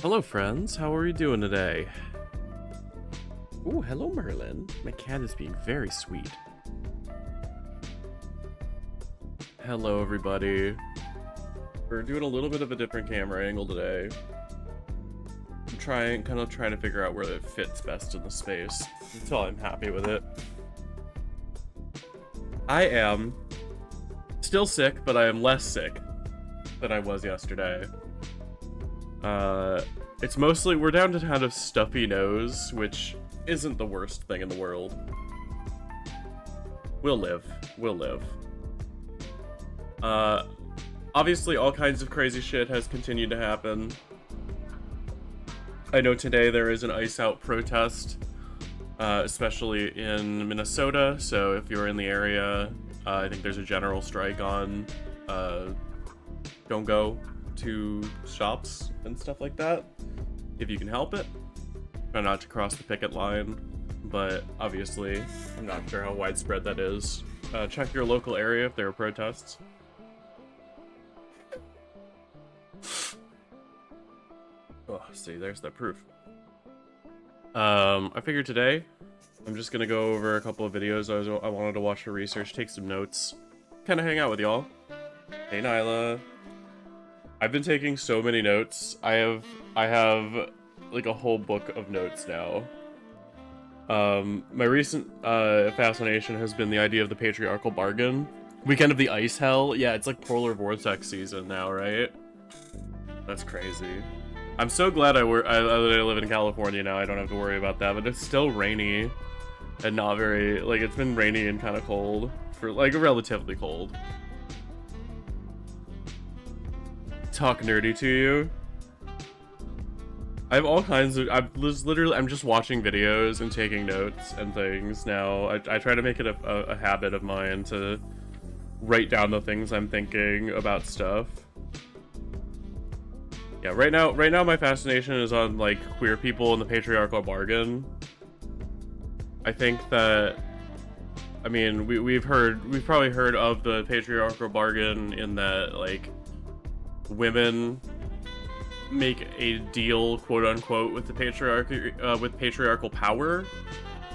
Hello friends, how are you doing today? Ooh, hello Merlin. My cat is being very sweet. Hello everybody. We're doing a little bit of a different camera angle today. I'm trying to figure out where it fits best in the space until I'm happy with it. I am still sick, but I am less sick than I was yesterday. It's mostly, we're down to kind of stuffy nose, which isn't the worst thing in the world. We'll live. We'll live. Obviously all kinds of crazy shit has continued to happen. I know today there is an Ice Out protest, especially in Minnesota, so if you're in the area, I think there's a general strike on, don't go to shops and stuff like that, if you can help it. Try not to cross the picket line, but obviously, I'm not sure how widespread that is. Check your local area if there are protests. Oh, see, there's that proof. I figured today, I'm just gonna go over a couple of videos I wanted to watch for research, take some notes, kind of hang out with y'all. Hey, Nyla. I've been taking so many notes. I have like a whole book of notes now. My recent fascination has been the idea of the patriarchal bargain. Weekend of the Ice Hell. Yeah, it's like polar vortex season now, right? That's crazy. I'm so glad I live in California now. I don't have to worry about that, but it's still rainy and not very, like, it's been rainy and kind of cold for, like, relatively cold. Talk nerdy to you. I have all kinds of, I'm just watching videos and taking notes and things now. I try to make it a habit of mine to write down the things I'm thinking about stuff. Yeah, right now my fascination is on, like, queer people and the patriarchal bargain. I think that, I mean, we've probably heard of the patriarchal bargain in that, like, women make a deal, quote unquote, with the patriarchy, with patriarchal power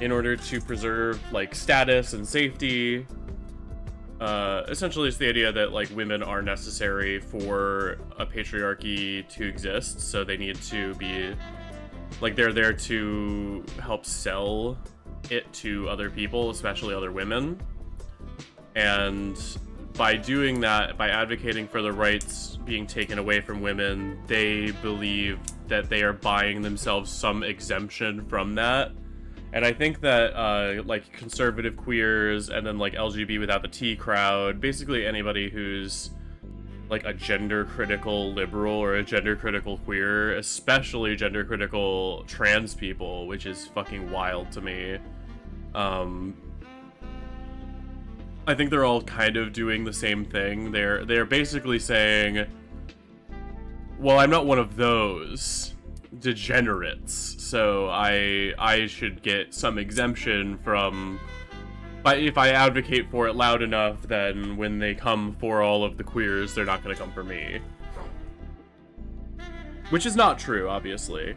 in order to preserve, like, status and safety. Essentially it's the idea that, like, women are necessary for a patriarchy to exist, so they need to be, like, they're there to help sell it to other people, especially other women. And by doing that, by advocating for the rights being taken away from women, they believe that they are buying themselves some exemption from that. And I think that, like, conservative queers and then, like, LGBT without the T crowd, basically anybody who's, like, a gender-critical liberal or a gender-critical queer, especially gender-critical trans people, which is fucking wild to me. I think they're all kind of doing the same thing. They're basically saying, well, I'm not one of those degenerates, so I should get some exemption from, but if I advocate for it loud enough, then when they come for all of the queers, they're not going to come for me. Which is not true, obviously.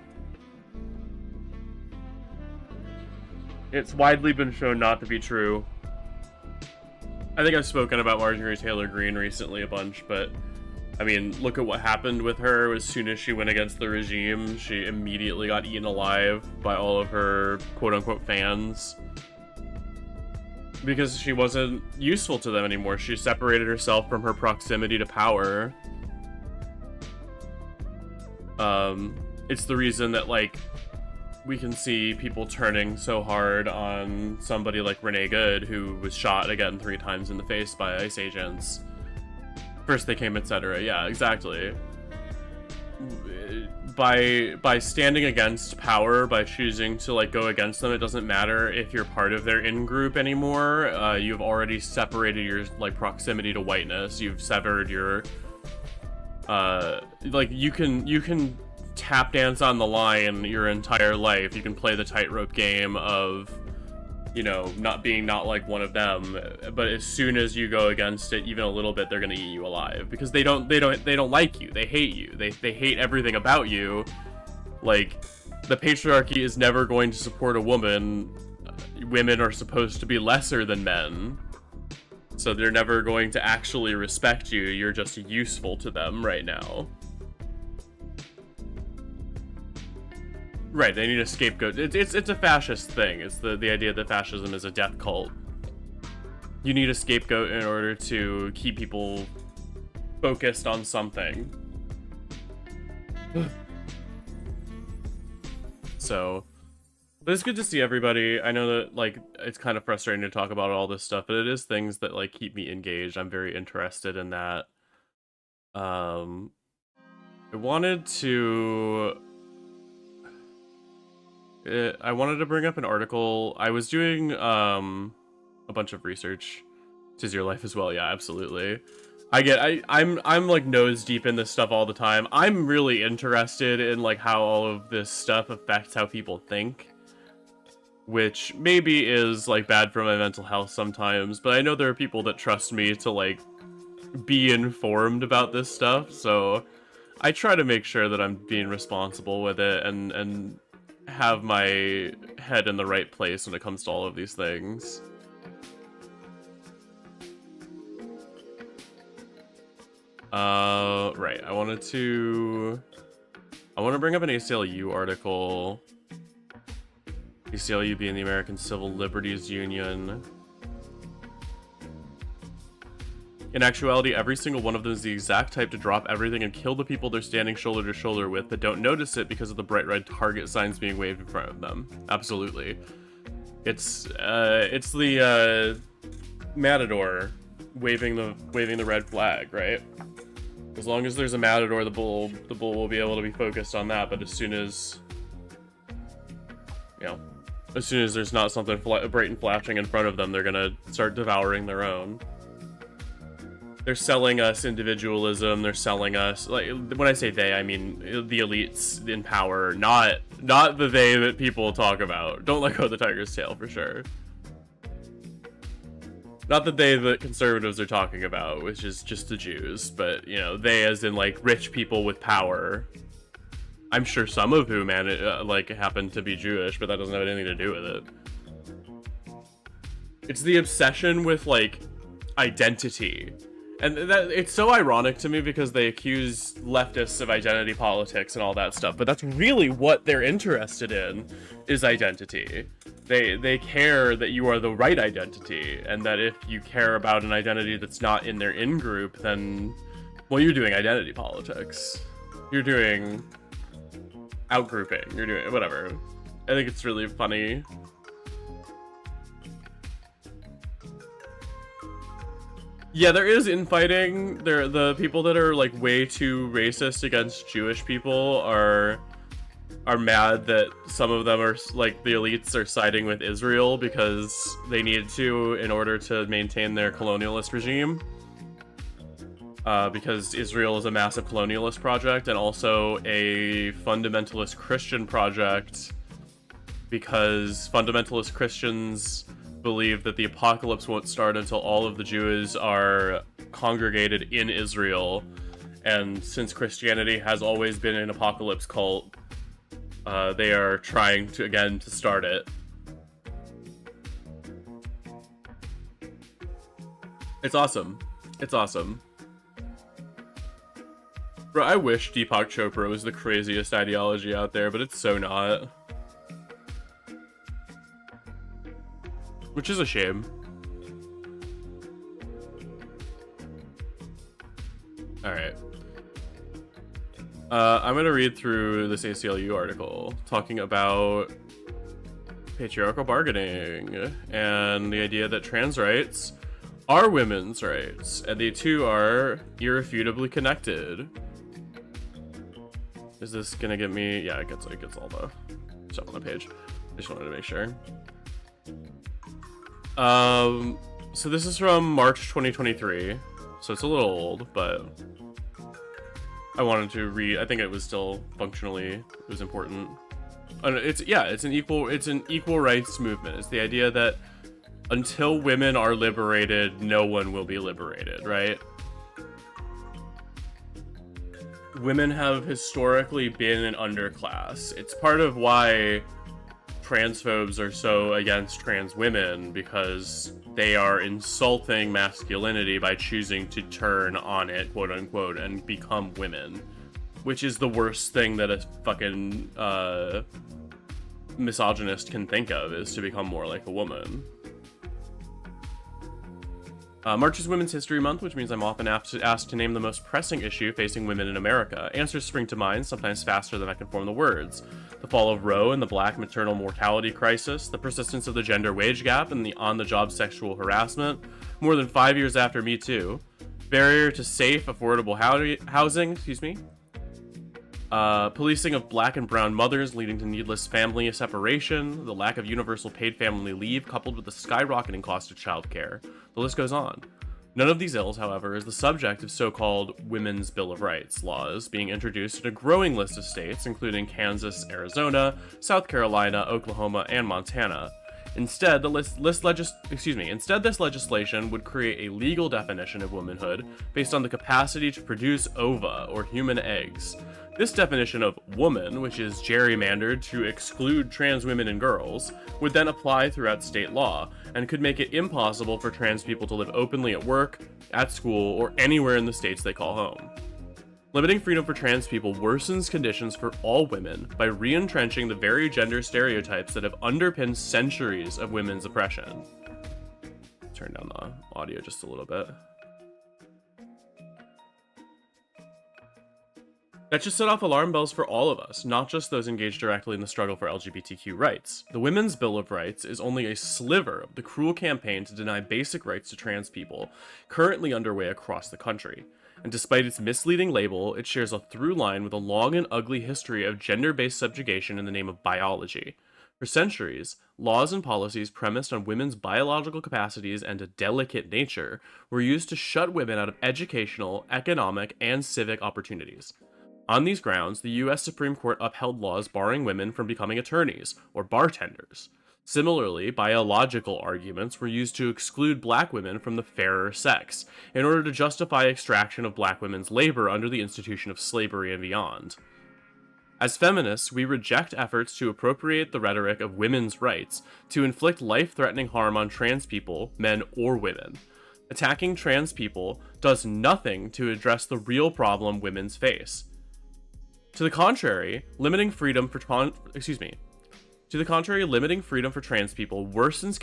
It's widely been shown not to be true. I think I've spoken about Marjorie Taylor Greene recently a bunch, but I mean, look at what happened with her. As soon as she went against the regime, she immediately got eaten alive by all of her quote-unquote fans. Because she wasn't useful to them anymore. She separated herself from her proximity to power. It's the reason that, like, we can see people turning so hard on somebody like Renee Good, who was shot again 3 times in the face by ICE agents. First they came, etc. Yeah, exactly. By standing against power, by choosing to, like, go against them, it doesn't matter if you're part of their in-group anymore. You've already separated your, like, proximity to whiteness. You've severed your, like, you can tap dance on the line your entire life. You can play the tightrope game of, you know, not like one of them, but as soon as you go against it even a little bit, they're gonna eat you alive because they don't like you. They hate you. They hate everything about you, Like, the patriarchy is never going to support a woman. Women are supposed to be lesser than men. So they're never going to actually respect you. You're just useful to them right now. Right, they need a scapegoat. It's a fascist thing. It's the idea that fascism is a death cult. You need a scapegoat in order to keep people focused on something. So, but it's good to see everybody. I know that, like, it's kind of frustrating to talk about all this stuff, but it is things that, like, keep me engaged. I'm very interested in that. I wanted to bring up an article. I was doing, a bunch of research. 'Tis Your Life as well. Yeah, absolutely. I'm like nose deep in this stuff all the time. I'm really interested in like how all of this stuff affects how people think, which maybe is like bad for my mental health sometimes, but I know there are people that trust me to like be informed about this stuff, so I try to make sure that I'm being responsible with it and have my head in the right place when it comes to all of these things. Right, I want to bring up an ACLU article. ACLU being the American Civil Liberties Union. In actuality, every single one of them is the exact type to drop everything and kill the people they're standing shoulder to shoulder with, but don't notice it because of the bright red target signs being waved in front of them. Absolutely. It's the, matador waving the red flag, right? As long as there's a matador, the bull will be able to be focused on that, but as soon as, you know, as soon as there's not something bright and flashing in front of them, they're gonna start devouring their own. They're selling us individualism, they're selling us, like, when I say they, I mean the elites in power, not the they that people talk about. Don't let go of the tiger's tail, for sure. Not the they that conservatives are talking about, which is just the Jews, but, you know, they as in, like, rich people with power. I'm sure some of whom, like, happen to be Jewish, but that doesn't have anything to do with it. It's the obsession with, like, identity. And that it's so ironic to me because they accuse leftists of identity politics and all that stuff, but that's really what they're interested in, is identity. They care that you are the right identity, and that if you care about an identity that's not in their in-group, then, well, you're doing identity politics. You're doing outgrouping. You're doing whatever. I think it's really funny. Yeah, there is infighting. The people that are like way too racist against Jewish people are mad that some of them are, like, the elites are siding with Israel because they need to in order to maintain their colonialist regime. Because Israel is a massive colonialist project and also a fundamentalist Christian project, because fundamentalist Christians believe that the apocalypse won't start until all of the Jews are congregated in Israel, and since Christianity has always been an apocalypse cult, they are trying to start it. It's awesome. It's awesome. Bro, I wish Deepak Chopra was the craziest ideology out there, but it's so not. Which is a shame. Alright. I'm gonna read through this ACLU article talking about patriarchal bargaining and the idea that trans rights are women's rights, and the two are irrefutably connected. Is this gonna get me? Yeah, it gets all the stuff on the page. I just wanted to make sure. So this is from March 2023, so it's a little old, but I wanted to read. I think it was still functionally, it was important. And it's an equal rights movement. It's the idea that until women are liberated, no one will be liberated, right? women have historically been an underclass. It's part of why transphobes are so against trans women, because they are insulting masculinity by choosing to turn on it, quote unquote, and become women. Which is the worst thing that a fucking misogynist can think of, is to become more like a woman. March is Women's History Month, which means I'm often asked to name the most pressing issue facing women in America. Answers spring to mind, sometimes faster than I can form the words. The fall of Roe and the black maternal mortality crisis, the persistence of the gender wage gap and the on-the-job sexual harassment, more than 5 years after Me Too, barrier to safe, affordable housing, policing of black and brown mothers leading to needless family separation, the lack of universal paid family leave coupled with the skyrocketing cost of childcare. The list goes on. None of these ills, however, is the subject of so-called Women's Bill of Rights laws being introduced in a growing list of states, including Kansas, Arizona, South Carolina, Oklahoma, and Montana. Instead, this legislation would create a legal definition of womanhood based on the capacity to produce ova, or human eggs. This definition of woman, which is gerrymandered to exclude trans women and girls, would then apply throughout state law, and could make it impossible for trans people to live openly at work, at school, or anywhere in the states they call home. Limiting freedom for trans people worsens conditions for all women by re-entrenching the very gender stereotypes that have underpinned centuries of women's oppression. Turn down the audio just a little bit. That should set off alarm bells for all of us, not just those engaged directly in the struggle for LGBTQ rights. The Women's Bill of Rights is only a sliver of the cruel campaign to deny basic rights to trans people currently underway across the country. And despite its misleading label, it shares a through line with a long and ugly history of gender-based subjugation in the name of biology. For centuries, laws and policies premised on women's biological capacities and a delicate nature were used to shut women out of educational, economic, and civic opportunities. On these grounds, the US Supreme Court upheld laws barring women from becoming attorneys, or bartenders. Similarly, biological arguments were used to exclude black women from the fairer sex, in order to justify extraction of black women's labor under the institution of slavery and beyond. As feminists, we reject efforts to appropriate the rhetoric of women's rights to inflict life-threatening harm on trans people, men or women. Attacking trans people does nothing to address the real problem women face. To the contrary, limiting freedom for trans people worsens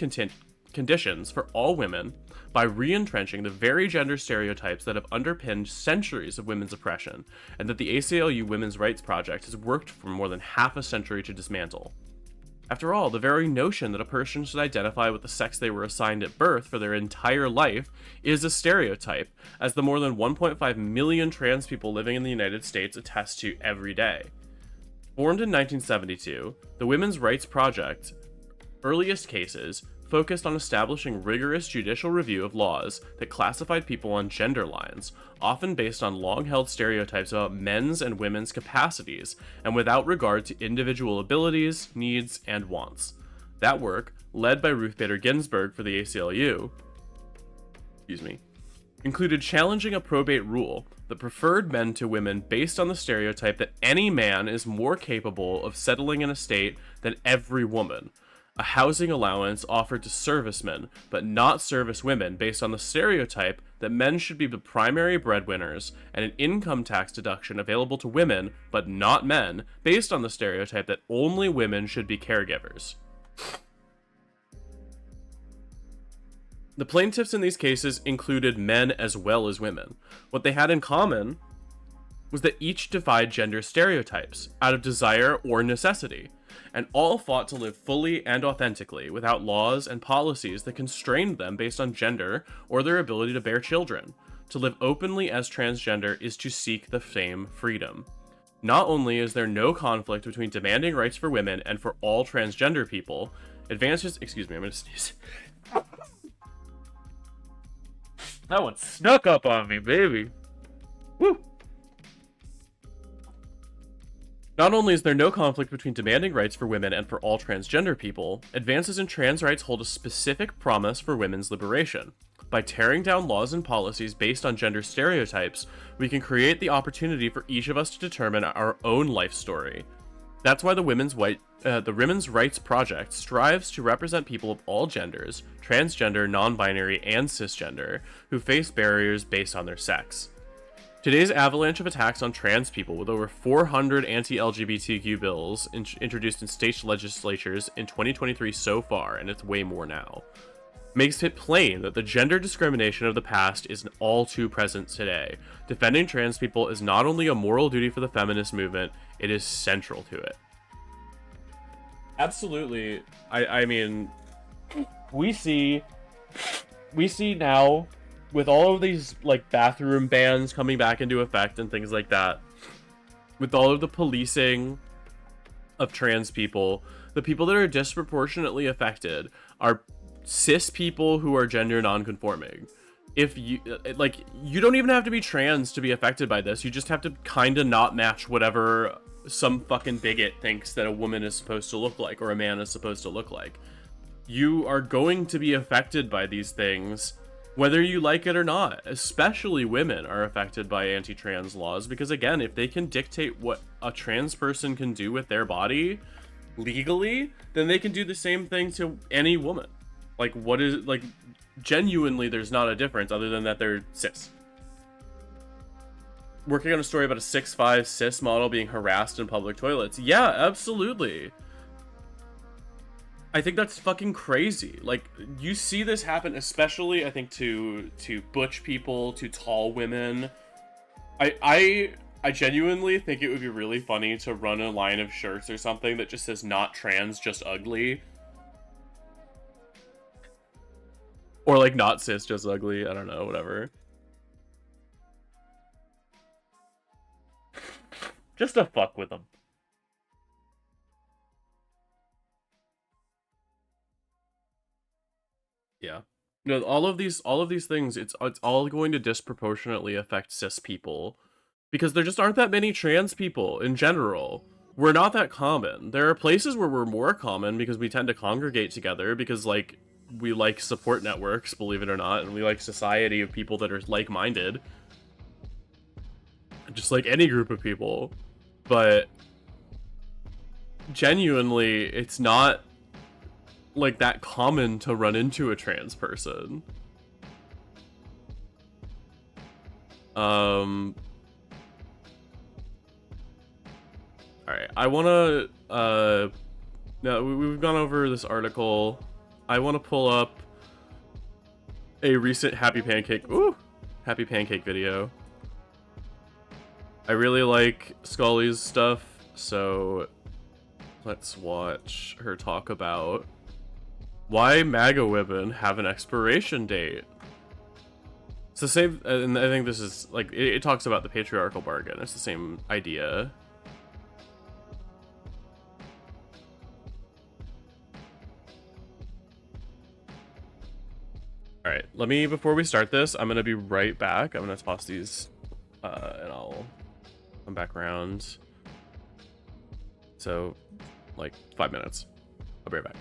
conditions for all women by re-entrenching the very gender stereotypes that have underpinned centuries of women's oppression, and that the ACLU Women's Rights Project has worked for more than half a century to dismantle. After all, the very notion that a person should identify with the sex they were assigned at birth for their entire life is a stereotype, as the more than 1.5 million trans people living in the United States attest to every day. Formed in 1972, the Women's Rights Project's earliest cases focused on establishing rigorous judicial review of laws that classified people on gender lines, often based on long-held stereotypes about men's and women's capacities, and without regard to individual abilities, needs, and wants. That work, led by Ruth Bader Ginsburg for the ACLU, included challenging a probate rule that preferred men to women based on the stereotype that any man is more capable of settling an estate than every woman, a housing allowance offered to servicemen, but not servicewomen, based on the stereotype that men should be the primary breadwinners, and an income tax deduction available to women, but not men, based on the stereotype that only women should be caregivers. The plaintiffs in these cases included men as well as women. What they had in common was that each defied gender stereotypes, out of desire or necessity, and all fought to live fully and authentically without laws and policies that constrained them based on gender or their ability to bear children. To live openly as transgender is to seek the same freedom. Not only is there no conflict between demanding rights for women and for all transgender people, advances— I'm gonna sneeze. That one snuck up on me, baby. Woo! Not only is there no conflict between demanding rights for women and for all transgender people, advances in trans rights hold a specific promise for women's liberation. By tearing down laws and policies based on gender stereotypes, we can create the opportunity for each of us to determine our own life story. That's why the Women's Rights Project strives to represent people of all genders, transgender, non-binary, and cisgender, who face barriers based on their sex. Today's avalanche of attacks on trans people, with over 400 anti-LGBTQ bills introduced in state legislatures in 2023 so far, and it's way more now, makes it plain that the gender discrimination of the past is all too present today. Defending trans people is not only a moral duty for the feminist movement, it is central to it. Absolutely. I mean, we see now, with all of these like bathroom bans coming back into effect and things like that, with all of the policing of trans people, the people that are disproportionately affected are cis people who are gender non-conforming. If you you don't even have to be trans to be affected by this. You just have to kind of not match whatever some fucking bigot thinks that a woman is supposed to look like or a man is supposed to look like. You are going to be affected by these things whether you like it or not. Especially women are affected by anti-trans laws because, again, if they can dictate what a trans person can do with their body legally, then they can do the same thing to any woman. Like, what is, like, genuinely there's not a difference other than that they're cis. Working on a story about a 6'5" cis model being harassed in public toilets. Yeah, absolutely. I think that's fucking crazy. Like, you see this happen, especially, I think, to butch people, to tall women. I genuinely think it would be really funny to run a line of shirts or something that just says "not trans, just ugly." Or, like, "not cis, just ugly." I don't know, whatever. Just to fuck with them. Yeah. No, all of these things, it's all going to disproportionately affect cis people because there just aren't that many trans people in general. We're not that common. There are places where we're more common because we tend to congregate together because, like, we like support networks, believe it or not, and we like society of people that are like-minded. Just like any group of people. But genuinely, it's not like that common to run into a trans person. Alright, I wanna, now we've gone over this article. I wanna pull up a recent Happy Pancake video. I really like Scully's stuff, so let's watch her talk about why MAGA women have an expiration date. It's the same, and I think this is, like, it talks about the patriarchal bargain. It's the same idea. Alright, before we start this, I'm gonna be right back. I'm gonna toss these, and I'll come back around. So, like, 5 minutes. I'll be right back.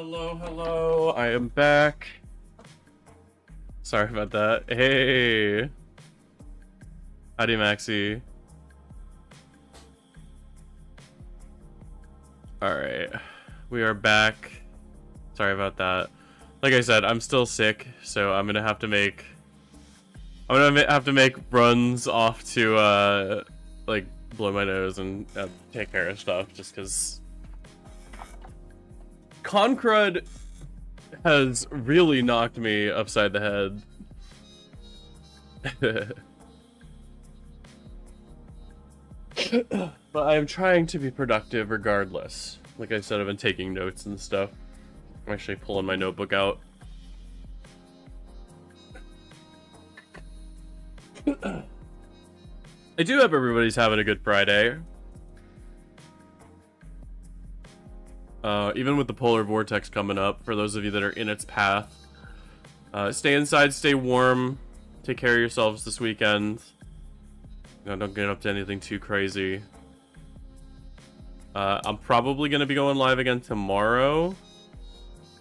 Hello, hello. I am back. Sorry about that. Hey. Howdy, Maxi. Alright. We are back. Sorry about that. Like I said, I'm still sick, so I'm gonna have to make runs off to like blow my nose and take care of stuff, just because Concrud has really knocked me upside the head. But I'm trying to be productive regardless. Like I said, I've been taking notes and stuff. I'm actually pulling my notebook out. I do hope everybody's having a good Friday. Even with the polar vortex coming up, for those of you that are in its path, stay inside, stay warm, take care of yourselves this weekend. Don't get up to anything too crazy. I'm probably gonna be going live again tomorrow.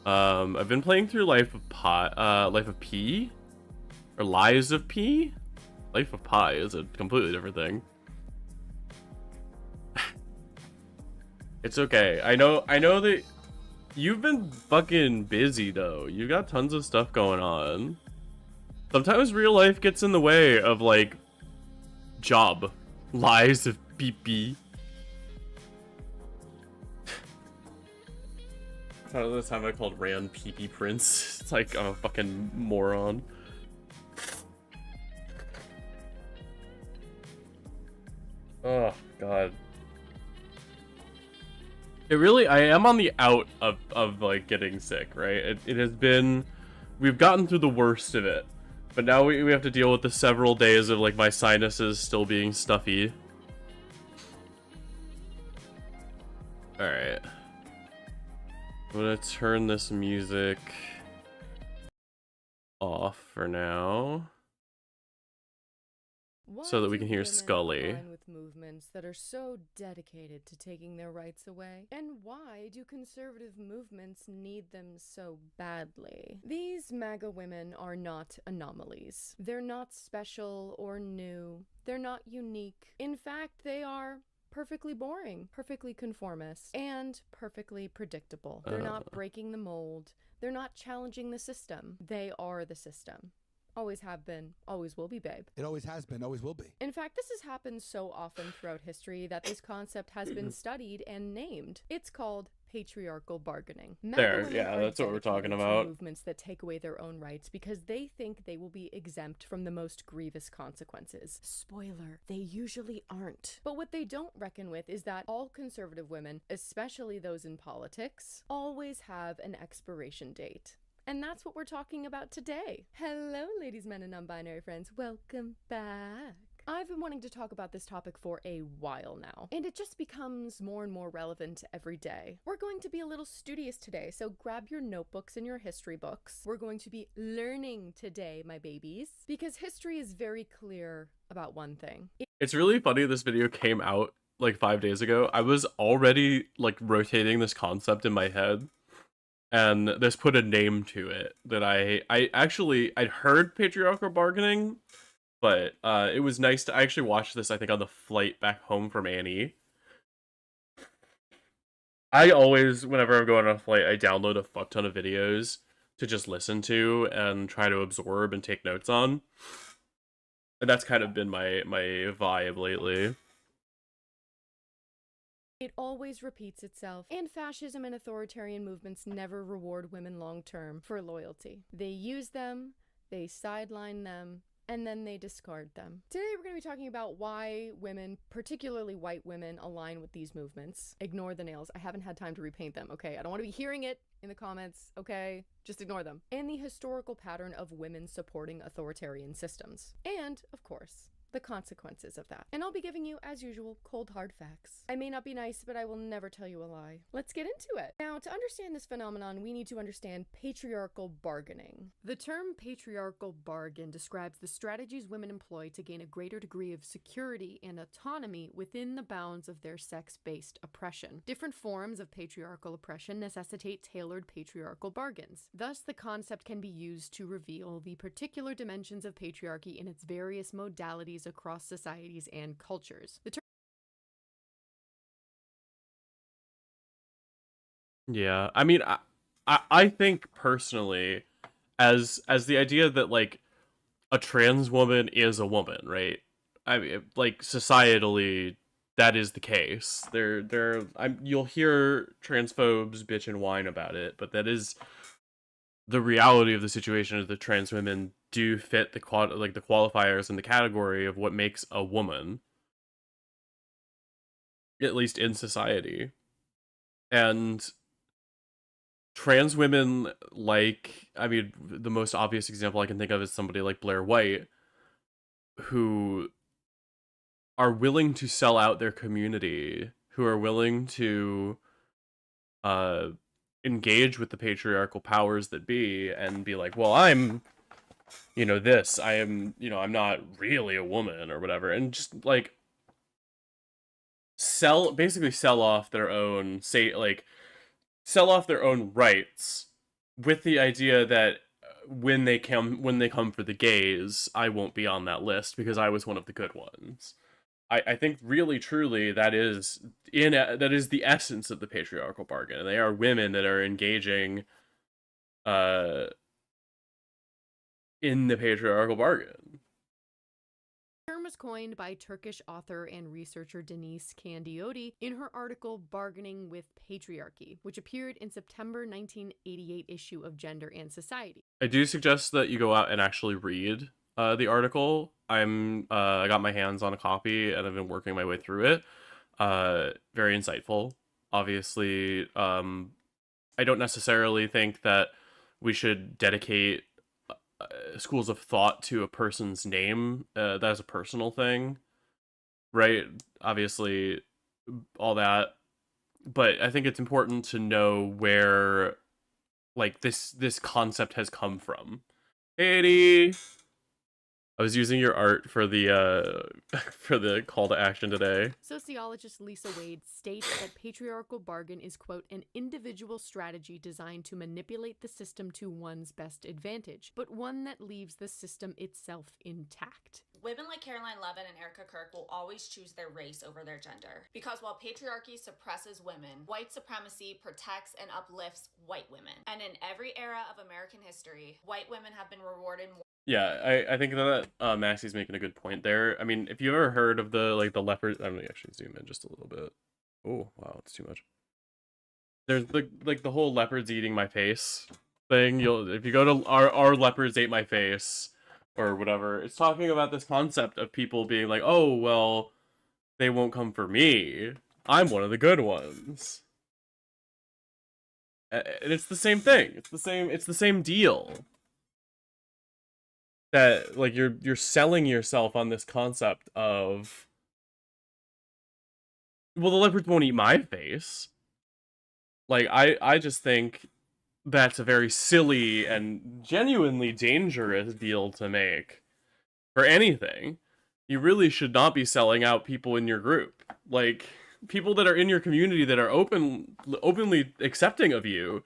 I've been playing through Life of P, or Lies of P. Life of Pi is a completely different thing. It's okay. I know that you've been fucking busy though. You got tons of stuff going on. Sometimes real life gets in the way of like job. Lies of PP. The time I called Rand PP Prince. It's like I'm a fucking moron. Oh god. It really, I am on the out of like getting sick, right? It has been, we've gotten through the worst of it, but now we have to deal with the several days of like my sinuses still being stuffy. Alright. I'm gonna turn this music off for now, so that we can hear Scully. With movements that are so dedicated to taking their rights away, and why do conservative movements need them so badly? These MAGA women are not anomalies. They're not special or new. They're not unique. In fact, they are perfectly boring, perfectly conformist, and perfectly predictable. They're not breaking the mold. They're not challenging the system. They are the system. Always have been, always will be, babe. It always has been, always will be. In fact, this has happened so often throughout history that this concept has been studied and named. It's called patriarchal bargaining. There, yeah, that's what we're talking about. Movements that take away their own rights because they think they will be exempt from the most grievous consequences. Spoiler, they usually aren't. But what they don't reckon with is that all conservative women, especially those in politics, always have an expiration date. And that's what we're talking about today. Hello, ladies, men, and non-binary friends. Welcome back. I've been wanting to talk about this topic for a while now, and it just becomes more and more relevant every day. We're going to be a little studious today, so grab your notebooks and your history books. We're going to be learning today, my babies, because history is very clear about one thing. It's really funny this video came out like 5 days ago. I was already like rotating this concept in my head, and this put a name to it that I'd heard patriarchal bargaining, but it was nice to actually watch this, I think, on the flight back home from Annie. I always, whenever I'm going on a flight, I download a fuck ton of videos to just listen to and try to absorb and take notes on. And that's kind of been my vibe lately. It always repeats itself, and fascism and authoritarian movements never reward women long-term for loyalty. They use them, they sideline them, and then they discard them. Today we're going to be talking about why women, particularly white women, align with these movements. Ignore the nails. I haven't had time to repaint them, okay? I don't want to be hearing it in the comments, okay? Just ignore them. And the historical pattern of women supporting authoritarian systems. And, of course, the consequences of that. And I'll be giving you, as usual, cold hard facts. I may not be nice, but I will never tell you a lie. Let's get into it. Now, to understand this phenomenon, we need to understand patriarchal bargaining. The term patriarchal bargain describes the strategies women employ to gain a greater degree of security and autonomy within the bounds of their sex-based oppression. Different forms of patriarchal oppression necessitate tailored patriarchal bargains. Thus, the concept can be used to reveal the particular dimensions of patriarchy in its various modalities across societies and cultures. Yeah, I mean, I think personally, as the idea that like a trans woman is a woman, right? I mean, like societally, that is the case. You'll hear transphobes bitch and whine about it, but that is the reality of the situation. Is that trans women do fit the the qualifiers in the category of what makes a woman, at least in society, and trans women, like, I mean, the most obvious example I can think of is somebody like Blair White, who are willing to sell out their community, who are willing to uh engage with the patriarchal powers that be and be like, well, I'm, this, I am, I'm not really a woman or whatever, and just like basically sell off their own, sell off their own rights with the idea that when they come for the gays, I won't be on that list because I was one of the good ones. I think really truly that is the essence of the patriarchal bargain. And they are women that are engaging in the patriarchal bargain. The term was coined by Turkish author and researcher Denise Candioti in her article Bargaining with Patriarchy, which appeared in September 1988 issue of Gender and Society. I do suggest that you go out and actually read the article. I got my hands on a copy and I've been working my way through it. Very insightful. Obviously, I don't necessarily think that we should dedicate schools of thought to a person's name. That's a personal thing, right? Obviously, all that, but I think it's important to know where, like, this concept has come from. Katie, I was using your art for the for the call to action today. Sociologist Lisa Wade states that patriarchal bargain is, quote, an individual strategy designed to manipulate the system to one's best advantage, but one that leaves the system itself intact. Women like Caroline Levitt and Erica Kirk will always choose their race over their gender. Because while patriarchy suppresses women, white supremacy protects and uplifts white women. And in every era of American history, white women have been rewarded more. Yeah, I think that Maxie's making a good point there. I mean, if you ever heard of the leopard, I'm gonna actually zoom in just a little bit. Oh wow, it's too much. There's the whole leopards eating my face thing. If you go to our leopards ate my face or whatever, it's talking about this concept of people being like, oh well, they won't come for me. I'm one of the good ones. And it's the same thing. It's the same deal. That, like, you're selling yourself on this concept of, well, the leopards won't eat my face. Like, I just think that's a very silly and genuinely dangerous deal to make for anything. You really should not be selling out people in your group. Like, people that are in your community that are openly accepting of you,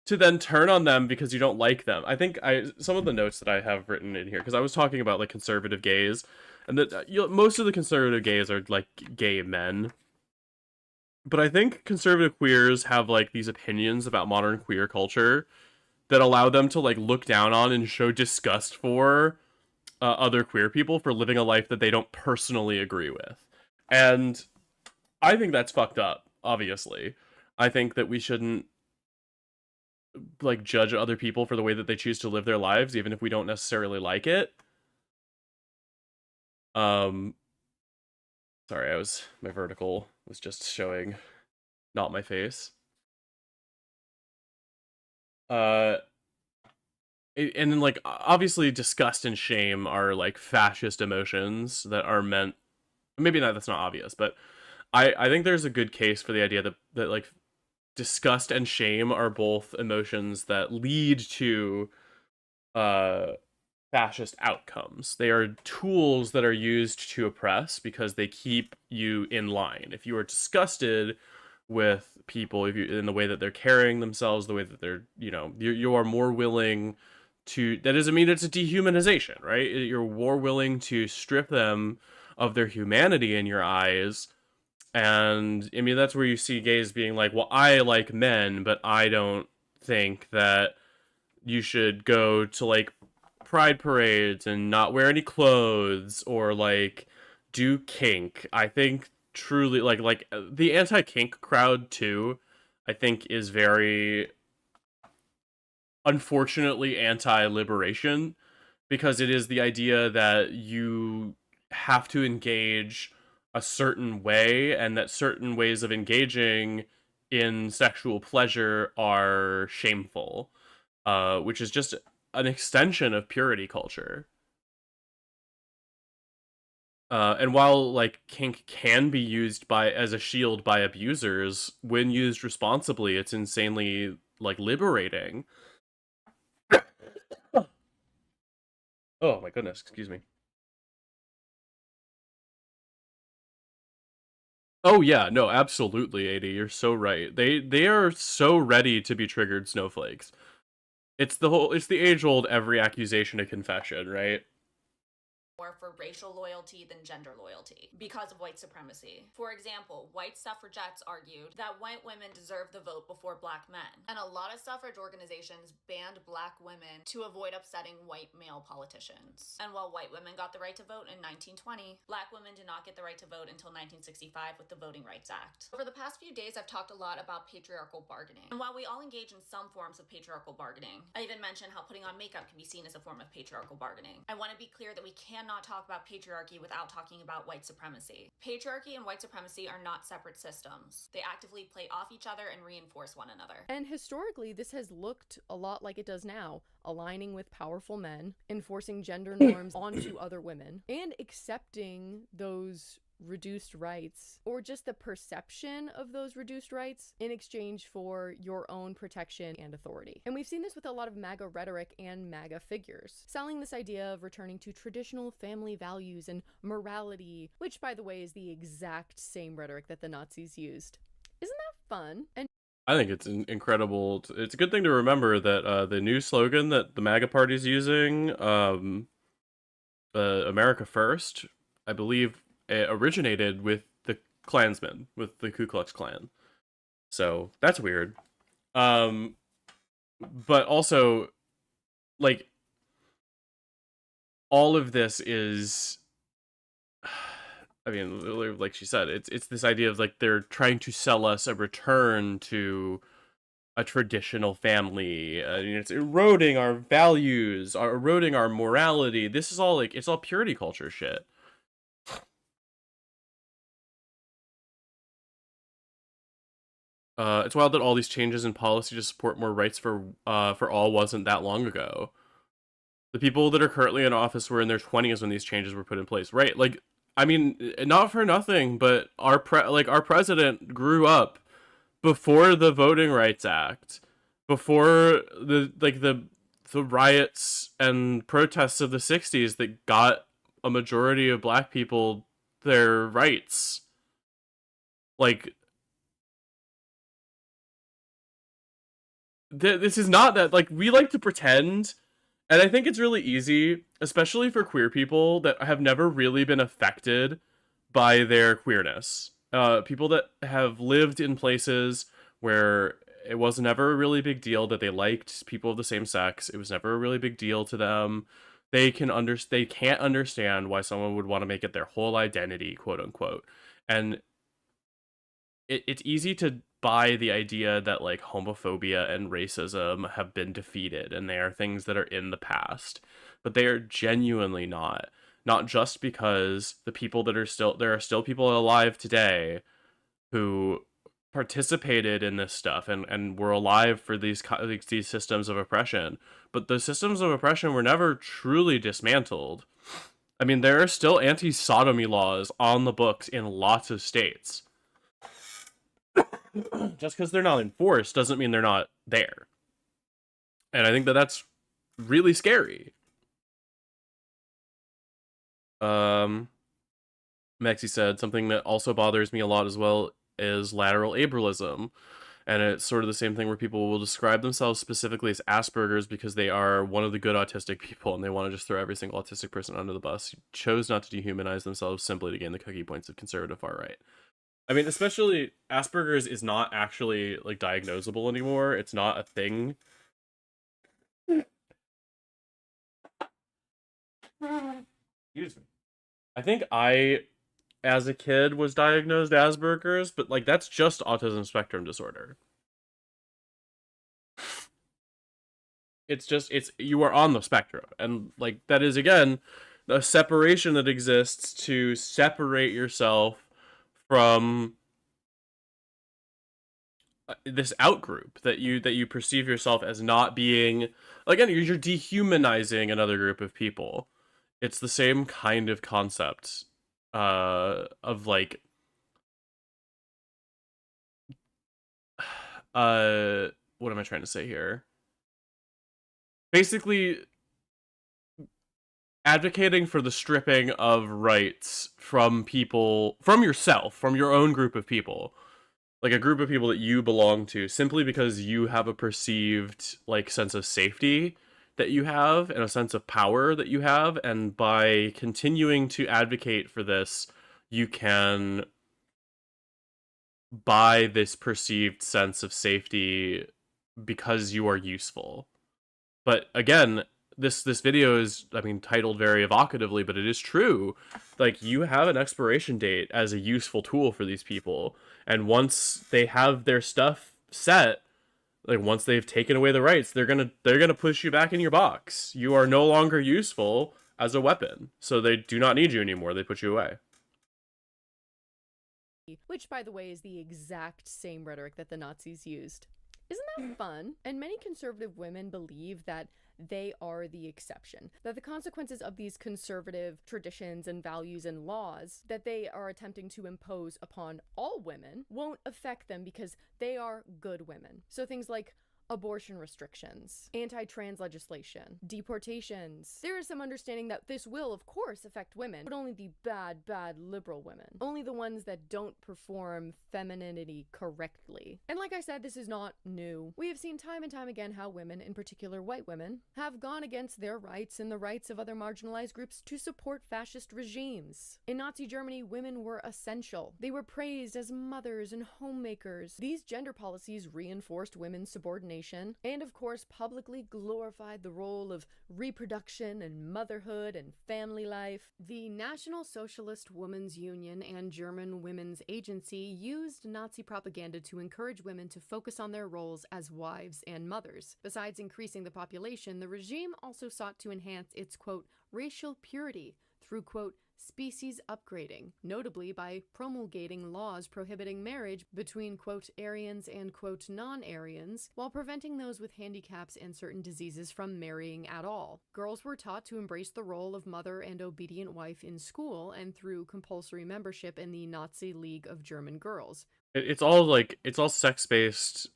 to then turn on them because you don't like them. I think some of the notes that I have written in here, because I was talking about like conservative gays, and that most of the conservative gays are like gay men. But I think conservative queers have like these opinions about modern queer culture that allow them to like look down on and show disgust for other queer people for living a life that they don't personally agree with. And I think that's fucked up, obviously. I think that we shouldn't like judge other people for the way that they choose to live their lives, even if we don't necessarily like it. Sorry, my vertical was just showing not my face. And then, like, obviously disgust and shame are like fascist emotions that are meant, maybe not, that's not obvious, but I think there's a good case for the idea that like disgust and shame are both emotions that lead to uh fascist outcomes. They are tools that are used to oppress because they keep you in line. If you are disgusted with people, if you, in the way that they're carrying themselves, the way that they're, you are more willing to, that doesn't mean it's a dehumanization, right? You're more willing to strip them of their humanity in your eyes. And I mean, that's where you see gays being like, well, I like men, but I don't think that you should go to like pride parades and not wear any clothes or like do kink. I think truly like the anti-kink crowd too, I think is very unfortunately anti-liberation, because it is the idea that you have to engage a certain way and that certain ways of engaging in sexual pleasure are shameful, which is just an extension of purity culture. And while like kink can be used by as a shield by abusers, when used responsibly, it's insanely like liberating. Oh my goodness, excuse me. Oh yeah, no, absolutely, AD, you're so right. They are so ready to be triggered snowflakes. It's the age old every accusation a confession, right? more for racial loyalty than gender loyalty because of white supremacy. For example, white suffragettes argued that white women deserve the vote before black men, and a lot of suffrage organizations banned black women to avoid upsetting white male politicians. And while white women got the right to vote in 1920, black women did not get the right to vote until 1965 with the Voting Rights Act. Over the past few days, I've talked a lot about patriarchal bargaining. And while we all engage in some forms of patriarchal bargaining, I even mentioned how putting on makeup can be seen as a form of patriarchal bargaining. I want to be clear that we cannot talk about patriarchy without talking about white supremacy. Patriarchy and white supremacy are not separate systems. They actively play off each other and reinforce one another. And historically, this has looked a lot like it does now, aligning with powerful men, enforcing gender norms onto other women, and accepting those reduced rights, or just the perception of those reduced rights, in exchange for your own protection and authority. And we've seen this with a lot of MAGA rhetoric and MAGA figures, selling this idea of returning to traditional family values and morality, which, by the way, is the exact same rhetoric that the Nazis used. Isn't that fun? And I think it's incredible. It's a good thing to remember that the new slogan that the MAGA party is using, America First, I believe it originated with the Klansmen, with the Ku Klux Klan. So that's weird. But also, like, all of this is, I mean, like she said, it's this idea of like they're trying to sell us a return to a traditional family. It's eroding our values, eroding our morality. This is all like, it's all purity culture shit. It's wild that all these changes in policy to support more rights for all wasn't that long ago. The people that are currently in office were in their 20s when these changes were put in place, right? Like, I mean, not for nothing, but our president grew up before the Voting Rights Act, before the riots and protests of the 60s that got a majority of black people their rights. Like, this is not that, like, we like to pretend, and I think it's really easy, especially for queer people that have never really been affected by their queerness. People that have lived in places where it was never a really big deal that they liked people of the same sex. It was never a really big deal to them. They can't understand why someone would want to make it their whole identity, quote unquote. And it's easy to buy the idea that like homophobia and racism have been defeated and they are things that are in the past, but they are genuinely not. Not just because the people that are still, there are still people alive today who participated in this stuff and were alive for these systems of oppression, but the systems of oppression were never truly dismantled. I mean, there are still anti-sodomy laws on the books in lots of states. Just because they're not enforced doesn't mean they're not there. And I think that that's really scary. Maxie said, something that also bothers me a lot as well is lateral ableism. And it's sort of the same thing where people will describe themselves specifically as Asperger's because they are one of the good autistic people and they want to just throw every single autistic person under the bus who chose not to dehumanize themselves simply to gain the cookie points of conservative far right. I mean, especially Asperger's is not actually like diagnosable anymore. It's not a thing. Excuse me. I think as a kid, was diagnosed Asperger's, but like that's just autism spectrum disorder. It's you are on the spectrum, and like that is again a separation that exists to separate yourself from this outgroup that you perceive yourself as not being. Again, you're dehumanizing another group of people. It's the same kind of concept of like what am I trying to say here? Basically advocating for the stripping of rights from people, from yourself, from your own group of people. Like a group of people that you belong to simply because you have a perceived like sense of safety that you have and a sense of power that you have, and by continuing to advocate for this, you can buy this perceived sense of safety because you are useful. But again, this video is, I mean, titled very evocatively, but it is true. Like, you have an expiration date as a useful tool for these people, and once they have their stuff set, like once they've taken away the rights, they're gonna push you back in your box. You are no longer useful as a weapon, so they do not need you anymore. They put you away. Which, by the way, is the exact same rhetoric that the Nazis used. Isn't that fun? And many conservative women believe that they are the exception, that the consequences of these conservative traditions and values and laws that they are attempting to impose upon all women won't affect them because they are good women. So things like abortion restrictions, anti-trans legislation, deportations. There is some understanding that this will, of course, affect women, but only the bad liberal women. Only the ones that don't perform femininity correctly. And like I said, this is not new. We have seen time and time again how women, in particular white women, have gone against their rights and the rights of other marginalized groups to support fascist regimes. In Nazi Germany, women were essential. They were praised as mothers and homemakers. These gender policies reinforced women's subordination and, of course, publicly glorified the role of reproduction and motherhood and family life. The National Socialist Women's Union and German Women's Agency used Nazi propaganda to encourage women to focus on their roles as wives and mothers. Besides increasing the population, the regime also sought to enhance its, quote, racial purity through, quote, species upgrading, notably by promulgating laws prohibiting marriage between, quote, Aryans and, quote, non-Aryans, while preventing those with handicaps and certain diseases from marrying at all. Girls were taught to embrace the role of mother and obedient wife in school and through compulsory membership in the Nazi League of German Girls. It's all sex-based.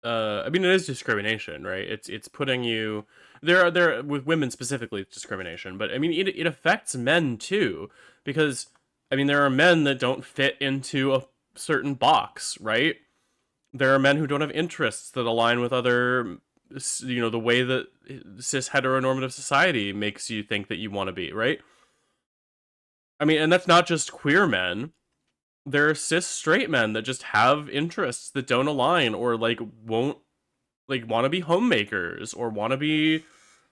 I mean, it is discrimination, right? It's putting you there with women specifically. It's discrimination, but I mean, it affects men too, because I mean, there are men that don't fit into a certain box, right? There are men who don't have interests that align with other, you know, the way that cis heteronormative society makes you think that you want to be, right? I mean, and that's not just queer men. There are cis straight men that just have interests that don't align, or like won't, like, want to be homemakers or want to be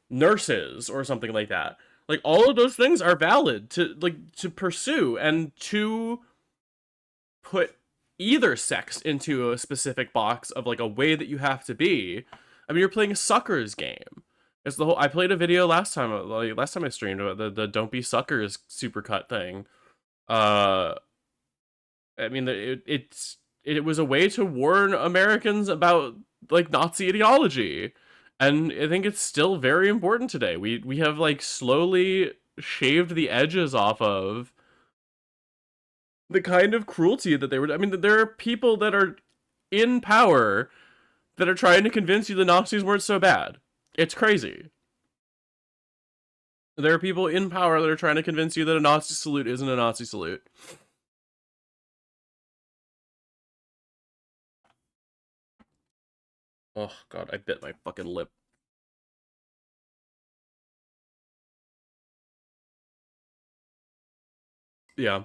nurses or something like that. Like, all of those things are valid to pursue, and to put either sex into a specific box of like a way that you have to be. I mean, you're playing a suckers game. It's the whole. I played a video last time I streamed about the don't be suckers supercut thing. I mean, it's it was a way to warn Americans about like Nazi ideology. And I think it's still very important today. We have like slowly shaved the edges off of the kind of cruelty that they were. I mean, there are people that are in power that are trying to convince you the Nazis weren't so bad. It's crazy. There are people in power that are trying to convince you that a Nazi salute isn't a Nazi salute. Oh god, I bit my fucking lip. Yeah.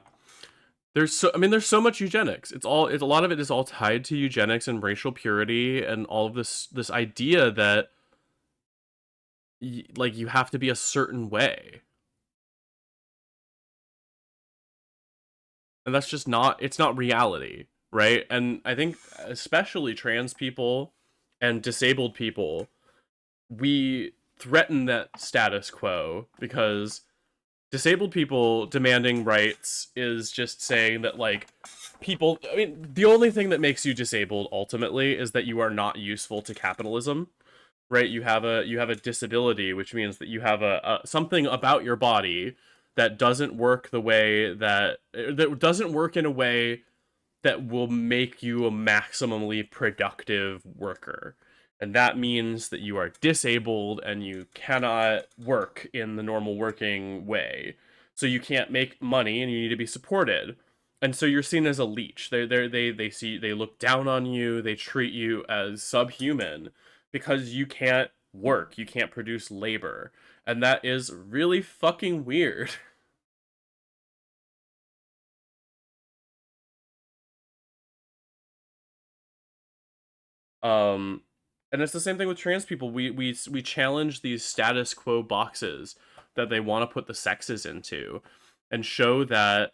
There's so much eugenics. It's a lot of it is all tied to eugenics and racial purity and all of this idea that like you have to be a certain way. And that's just it's not reality, right? And I think especially trans people and disabled people, we threaten that status quo because disabled people demanding rights is just saying that like people, I mean, the only thing that makes you disabled ultimately is that you are not useful to capitalism, right? You have a disability, which means that you have a something about your body that doesn't work the way that doesn't work in a way that will make you a maximally productive worker. And that means that you are disabled and you cannot work in the normal working way. So you can't make money and you need to be supported. And so you're seen as a leech. They look down on you, they treat you as subhuman because you can't work, you can't produce labor. And that is really fucking weird. And it's the same thing with trans people. We challenge these status quo boxes that they want to put the sexes into and show that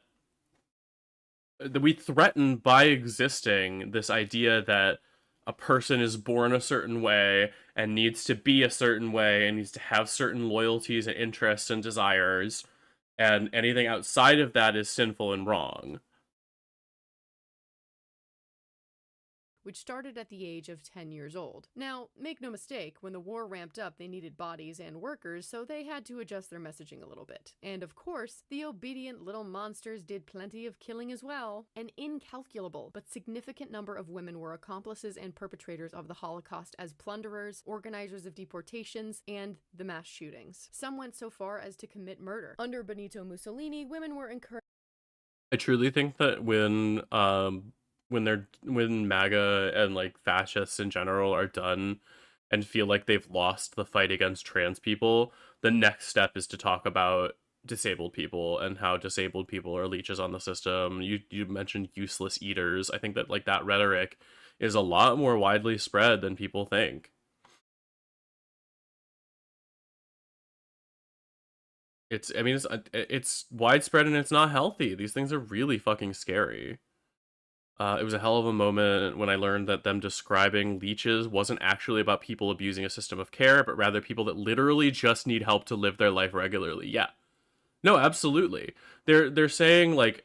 we threaten by existing this idea that a person is born a certain way and needs to be a certain way and needs to have certain loyalties and interests and desires, and anything outside of that is sinful and wrong. Which started at the age of 10 years old. Now, make no mistake, when the war ramped up, they needed bodies and workers, so they had to adjust their messaging a little bit. And of course, the obedient little monsters did plenty of killing as well. An incalculable but significant number of women were accomplices and perpetrators of the Holocaust as plunderers, organizers of deportations, and the mass shootings. Some went so far as to commit murder. Under Benito Mussolini, women were encouraged. I truly think that when MAGA and like fascists in general are done and feel like they've lost the fight against trans people, the next step is to talk about disabled people and how disabled people are leeches on the system. You mentioned useless eaters. I think that like that rhetoric is a lot more widely spread than people think. It's widespread and it's not healthy. These things are really fucking scary. It was a hell of a moment when I learned that them describing leeches wasn't actually about people abusing a system of care, but rather people that literally just need help to live their life regularly. Yeah. No, absolutely. They're saying like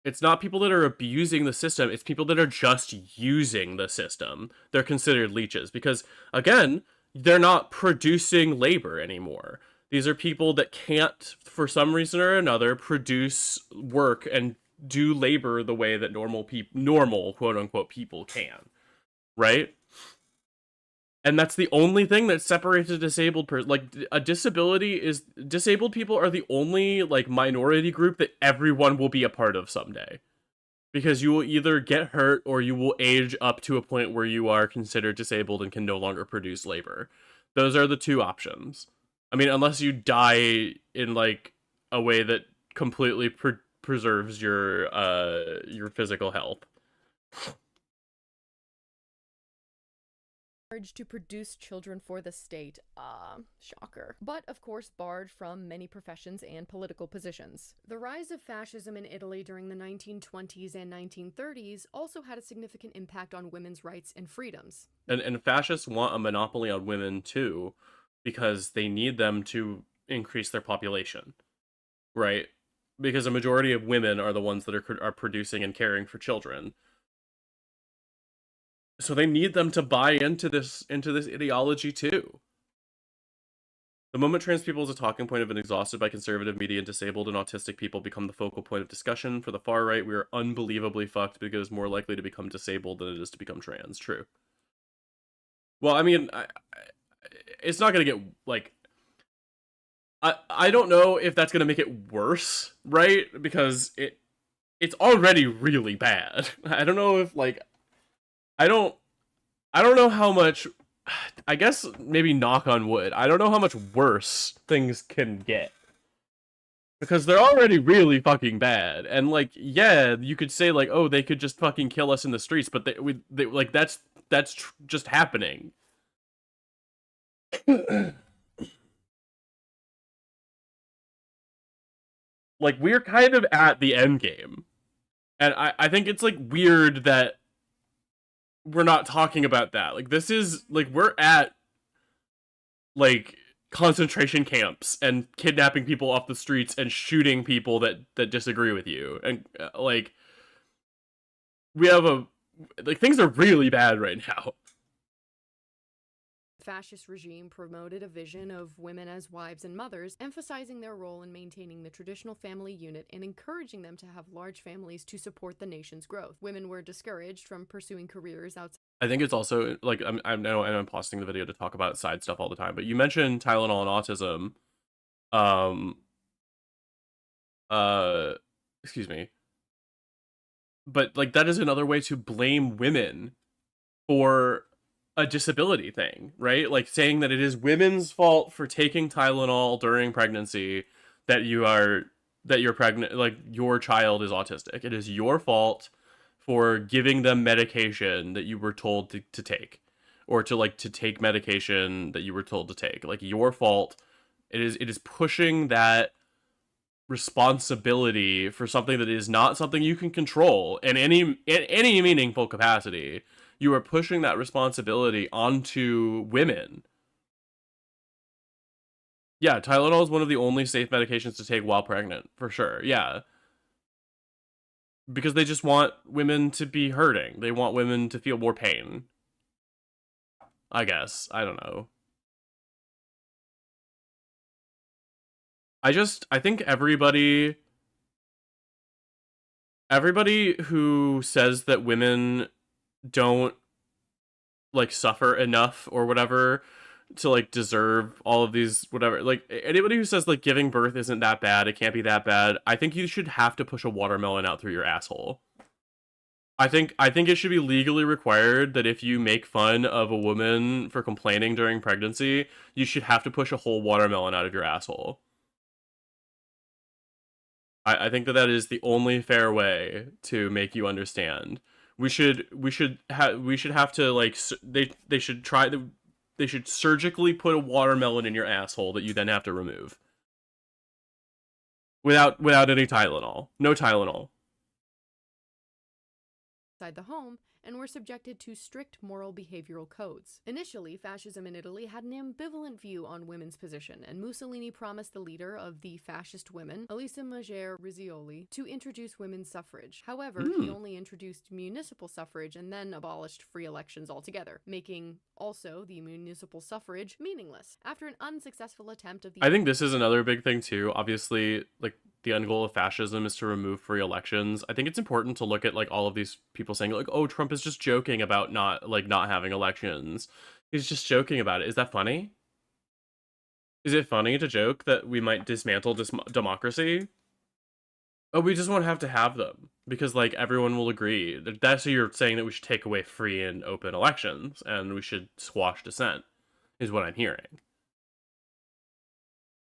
it's not people that are abusing the system, it's people that are just using the system. They're considered leeches because again, they're not producing labor anymore. These are people that can't, for some reason or another, produce work and do labor the way that normal quote unquote people can, right? And that's the only thing that separates a disabled person. Like a disability is disabled people are the only like minority group that everyone will be a part of someday, because you will either get hurt or you will age up to a point where you are considered disabled and can no longer produce labor. Those are the two options. I mean, unless you die in like a way that completely preserves your physical health. To produce children for the state. Shocker. But, of course, barred from many professions and political positions. The rise of fascism in Italy during the 1920s and 1930s also had a significant impact on women's rights and freedoms. And fascists want a monopoly on women, too, because they need them to increase their population, right? Because a majority of women are the ones that are producing and caring for children. So they need them to buy into this ideology too. The moment trans people is a talking point have been exhausted by conservative media and disabled and autistic people become the focal point of discussion for the far right, we are unbelievably fucked because it's more likely to become disabled than it is to become trans. True. Well, I mean, it's not gonna get, like... I don't know if that's gonna make it worse, right? Because it's already really bad. I don't know if, like... I don't know how much... I guess maybe knock on wood. I don't know how much worse things can get. Because they're already really fucking bad. And, like, yeah, you could say, like, oh, they could just fucking kill us in the streets, but they like, that's just happening. Like, we're kind of at the end game. And I think it's, like, weird that we're not talking about that. Like, this is, like, we're at, like, concentration camps and kidnapping people off the streets and shooting people that disagree with you. And, like, we have like, things are really bad right now. Fascist regime promoted a vision of women as wives and mothers, emphasizing their role in maintaining the traditional family unit and encouraging them to have large families to support the nation's growth. Women were discouraged from pursuing careers outside. I think it's also, like, I'm pausing the video to talk about side stuff all the time, but you mentioned Tylenol and autism. Excuse me. But, like, that is another way to blame women for a disability thing, right? Like, saying that it is women's fault for taking Tylenol during pregnancy that you're pregnant, like, your child is autistic. It is your fault for giving them medication that you were told to take, or to take medication that you were told to take. Like, your fault. It is pushing that responsibility for something that is not something you can control in any meaningful capacity. You are pushing that responsibility onto women. Yeah, Tylenol is one of the only safe medications to take while pregnant, for sure. Yeah. Because they just want women to be hurting. They want women to feel more pain. I guess. I don't know. I think everybody who says that women don't, like, suffer enough or whatever to, like, deserve all of these, whatever, like, anybody who says, like, giving birth isn't that bad, it can't be that bad, I think you should have to push a watermelon out through your asshole. I think it should be legally required that if you make fun of a woman for complaining during pregnancy, you should have to push a whole watermelon out of your asshole. I think that is the only fair way to make you understand. We should have to, like, they should surgically put a watermelon in your asshole that you then have to remove. Without any Tylenol. No Tylenol. Outside the home, and were subjected to strict moral behavioral codes. Initially, fascism in Italy had an ambivalent view on women's position, and Mussolini promised the leader of the fascist women, Elisa Mager Rizzoli, to introduce women's suffrage. However, he only introduced municipal suffrage and then abolished free elections altogether, making also the municipal suffrage meaningless. After an unsuccessful attempt of the... I think this is another big thing too. Obviously, like, the end goal of fascism is to remove free elections. I think it's important to look at, like, all of these people saying, like, oh, Trump is just joking about not having elections. He's just joking about it. Is that funny? Is it funny to joke that we might dismantle democracy? Oh, we just won't have to have them because, like, everyone will agree. That's what you're saying, that we should take away free and open elections and we should squash dissent, is what I'm hearing.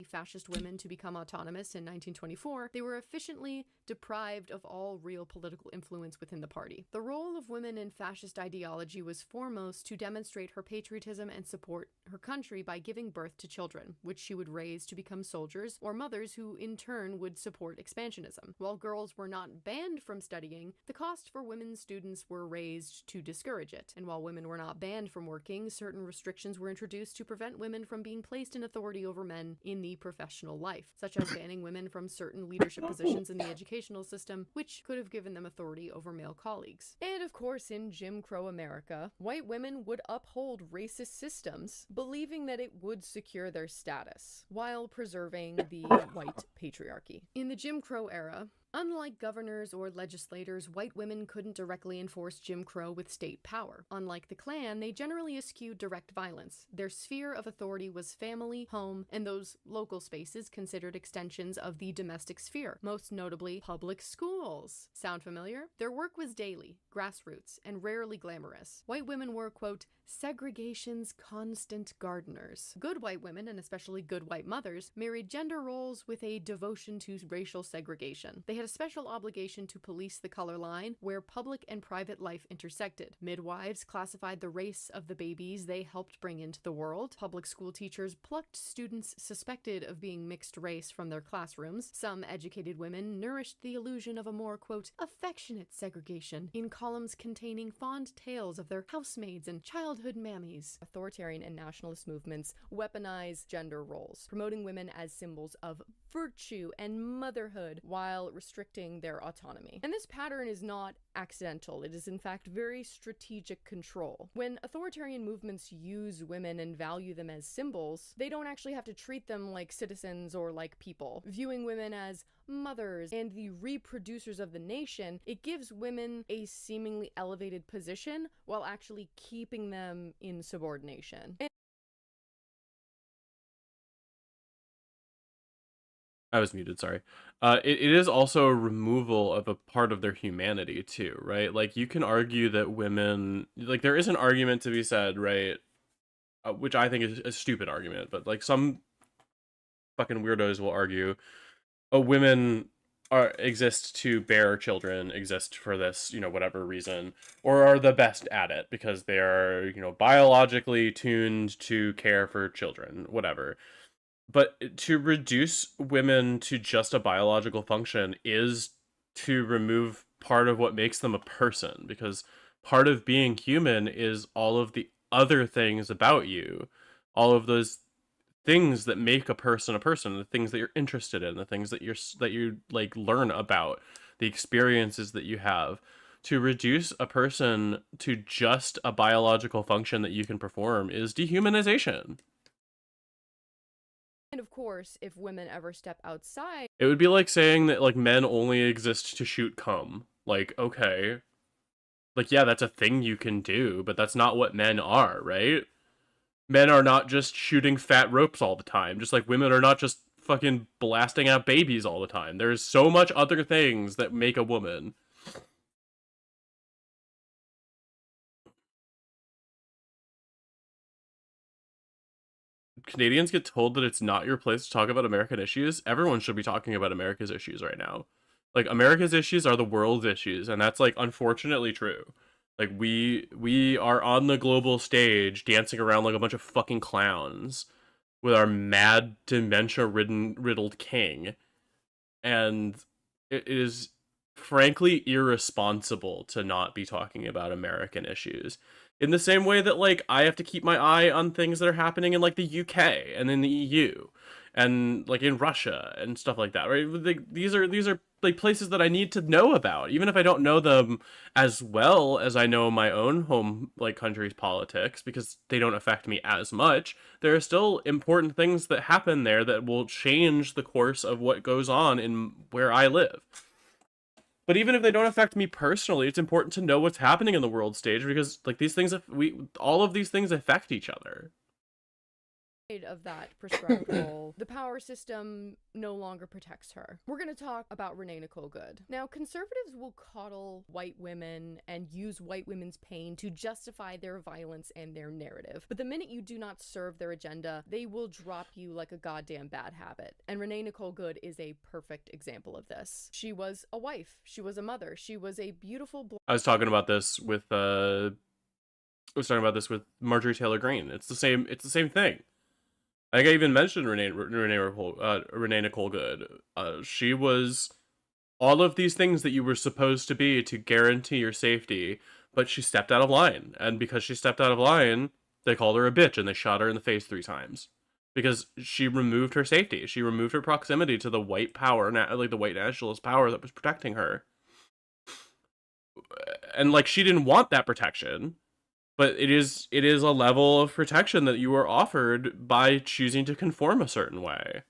Fascist women to become autonomous in 1924, they were efficiently deprived of all real political influence within the party. The role of women in fascist ideology was foremost to demonstrate her patriotism and support her country by giving birth to children, which she would raise to become soldiers or mothers who in turn would support expansionism. While girls were not banned from studying, the cost for women students were raised to discourage it. And while women were not banned from working, certain restrictions were introduced to prevent women from being placed in authority over men in the any professional life, such as banning women from certain leadership positions in the educational system, which could have given them authority over male colleagues. And of course, in Jim Crow America, white women would uphold racist systems, believing that it would secure their status, while preserving the white patriarchy. In the Jim Crow era, unlike governors or legislators, white women couldn't directly enforce Jim Crow with state power. Unlike the Klan, they generally eschewed direct violence. Their sphere of authority was family, home, and those local spaces considered extensions of the domestic sphere, most notably public schools. Sound familiar? Their work was daily, grassroots, and rarely glamorous. White women were, quote, segregation's constant gardeners. Good white women, and especially good white mothers, married gender roles with a devotion to racial segregation. They had a special obligation to police the color line where public and private life intersected. Midwives classified the race of the babies they helped bring into the world. Public school teachers plucked students suspected of being mixed race from their classrooms. Some educated women nourished the illusion of a more, quote, affectionate segregation in columns containing fond tales of their housemaids and childhood mammies. Authoritarian and nationalist movements weaponize gender roles, promoting women as symbols of virtue and motherhood while restricting their autonomy. And this pattern is not accidental. It is in fact very strategic control. When authoritarian movements use women and value them as symbols, they don't actually have to treat them like citizens or like people. Viewing women as mothers and the reproducers of the nation, it gives women a seemingly elevated position while actually keeping them in subordination. I was muted, sorry. It is also a removal of a part of their humanity too, right? Like, you can argue that women, like, there is an argument to be said, right? Which I think is a stupid argument, but like some fucking weirdos will argue, oh, women exist to bear children, exist for this, whatever reason, or are the best at it because they are, biologically tuned to care for children, whatever. But to reduce women to just a biological function is to remove part of what makes them a person, because part of being human is all of the other things about you, all of those things that make a person, the things that you're interested in, the things that you like learn about, the experiences that you have. To reduce a person to just a biological function that you can perform is dehumanization. And of course, if women ever step outside, it would be like saying that like men only exist to shoot cum. Like, okay, like, yeah, that's a thing you can do, but that's not what men are, right? Men are not just shooting fat ropes all the time, just like women are not just fucking blasting out babies all the time. There's so much other things that make a woman. Canadians get told that it's not your place to talk about American issues. Everyone should be talking about America's issues right now. Like, America's issues are the world's issues, and that's, like, unfortunately true. Like, we are on the global stage dancing around like a bunch of fucking clowns with our mad, dementia-riddled king. And it is frankly irresponsible to not be talking about American issues. In the same way that, like, I have to keep my eye on things that are happening in, like, the UK and in the EU and, like, in Russia and stuff like that, right? These are like, places that I need to know about, even if I don't know them as well as I know my own home, like, country's politics, because they don't affect me as much. There are still important things that happen there that will change the course of what goes on in where I live. But even if they don't affect me personally, it's important to know what's happening in the world stage, because, like, these things, all of these things affect each other. Of that prescribed role, the power system no longer protects her. We're going to talk about Renee Nicole Good. Now, conservatives will coddle white women and use white women's pain to justify their violence and their narrative. But the minute you do not serve their agenda, they will drop you like a goddamn bad habit. And Renee Nicole Good is a perfect example of this. She was a wife. She was a mother. She was a beautiful I was talking about this with Marjorie Taylor Greene. It's the same thing. I think I even mentioned Renee Nicole Good. She was all of these things that you were supposed to be to guarantee your safety, but she stepped out of line. And because she stepped out of line, they called her a bitch and they shot her in the face 3 times. because she removed her safety. She removed her proximity to the white power, like the white nationalist power that was protecting her. And like, she didn't want that protection, but it is a level of protection that you are offered by choosing to conform a certain way.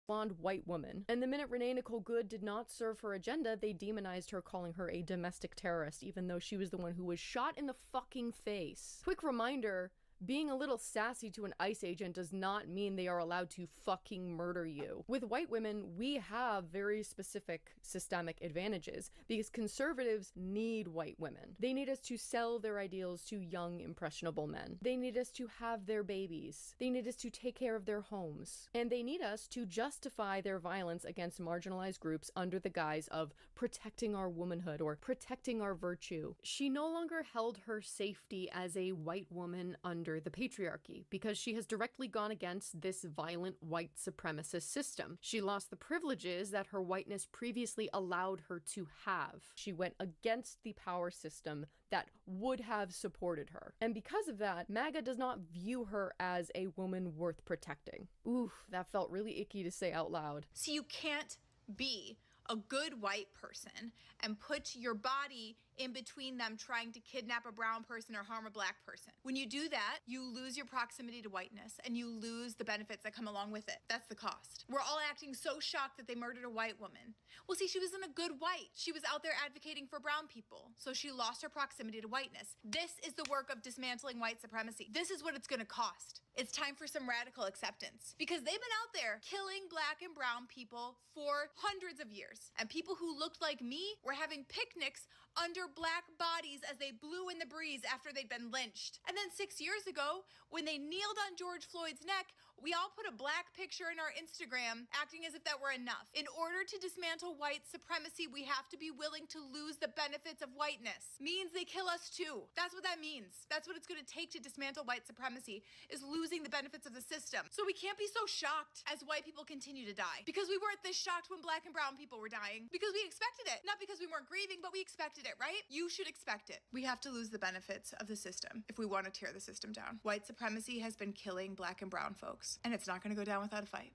Blonde white woman. And the minute Renee Nicole Good did not serve her agenda, they demonized her, calling her a domestic terrorist, even though she was the one who was shot in the fucking face. Quick reminder, being a little sassy to an ICE agent does not mean they are allowed to fucking murder you. With white women, we have very specific systemic advantages because conservatives need white women. They need us to sell their ideals to young, impressionable men. They need us to have their babies. They need us to take care of their homes. And they need us to justify their violence against marginalized groups under the guise of protecting our womanhood or protecting our virtue. She no longer held her safety as a white woman under the patriarchy because she has directly gone against this violent white supremacist system. She lost the privileges that her whiteness previously allowed her to have. She went against the power system that would have supported her. And because of that, MAGA does not view her as a woman worth protecting. Oof, that felt really icky to say out loud. So you can't be a good white person and put your body in between them trying to kidnap a brown person or harm a black person. When you do that, you lose your proximity to whiteness and you lose the benefits that come along with it. That's the cost. We're all acting so shocked that they murdered a white woman. Well, see, she wasn't a good white. She was out there advocating for brown people, so she lost her proximity to whiteness. This is the work of dismantling white supremacy. This is what it's gonna cost. It's time for some radical acceptance because they've been out there killing black and brown people for hundreds of years. And people who looked like me were having picnics under black bodies as they blew in the breeze after they'd been lynched. And then 6 years ago, when they kneeled on George Floyd's neck, we all put a black picture in our Instagram acting as if that were enough. In order to dismantle white supremacy, we have to be willing to lose the benefits of whiteness. Means they kill us too. That's what that means. That's what it's gonna take to dismantle white supremacy, is losing the benefits of the system. So we can't be so shocked as white people continue to die. Because we weren't this shocked when black and brown people were dying. Because we expected it. Not because we weren't grieving, but we expected it, right? You should expect it. We have to lose the benefits of the system if we want to tear the system down. White supremacy has been killing black and brown folks, and it's not going to go down without a fight.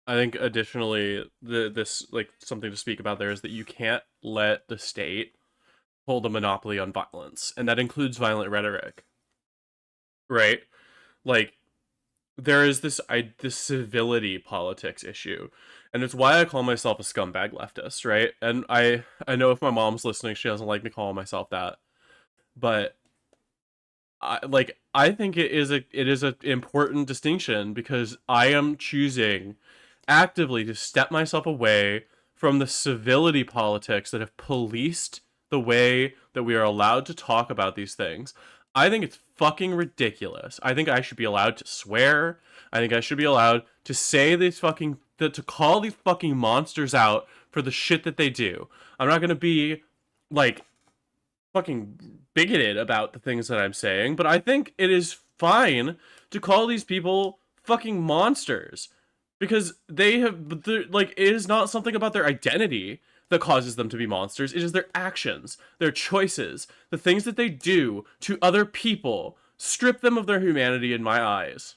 I think additionally, this like something to speak about there is that you can't let the state hold a monopoly on violence, and that includes violent rhetoric. Right? Like, there is this civility politics issue, and it's why I call myself a scumbag leftist, right? And I know if my mom's listening, she doesn't like me calling myself that, but I think it is an important distinction because I am choosing actively to step myself away from the civility politics that have policed the way that we are allowed to talk about these things. I think it's fucking ridiculous. I think I should be allowed to swear. I think I should be allowed to say these fucking, to call these fucking monsters out for the shit that they do. I'm not gonna be, like, fucking bigoted about the things that I'm saying, but I think it is fine to call these people fucking monsters. Because they have, like, it is not something about their identity that causes them to be monsters. It is their actions, their choices, the things that they do to other people strip them of their humanity in my eyes.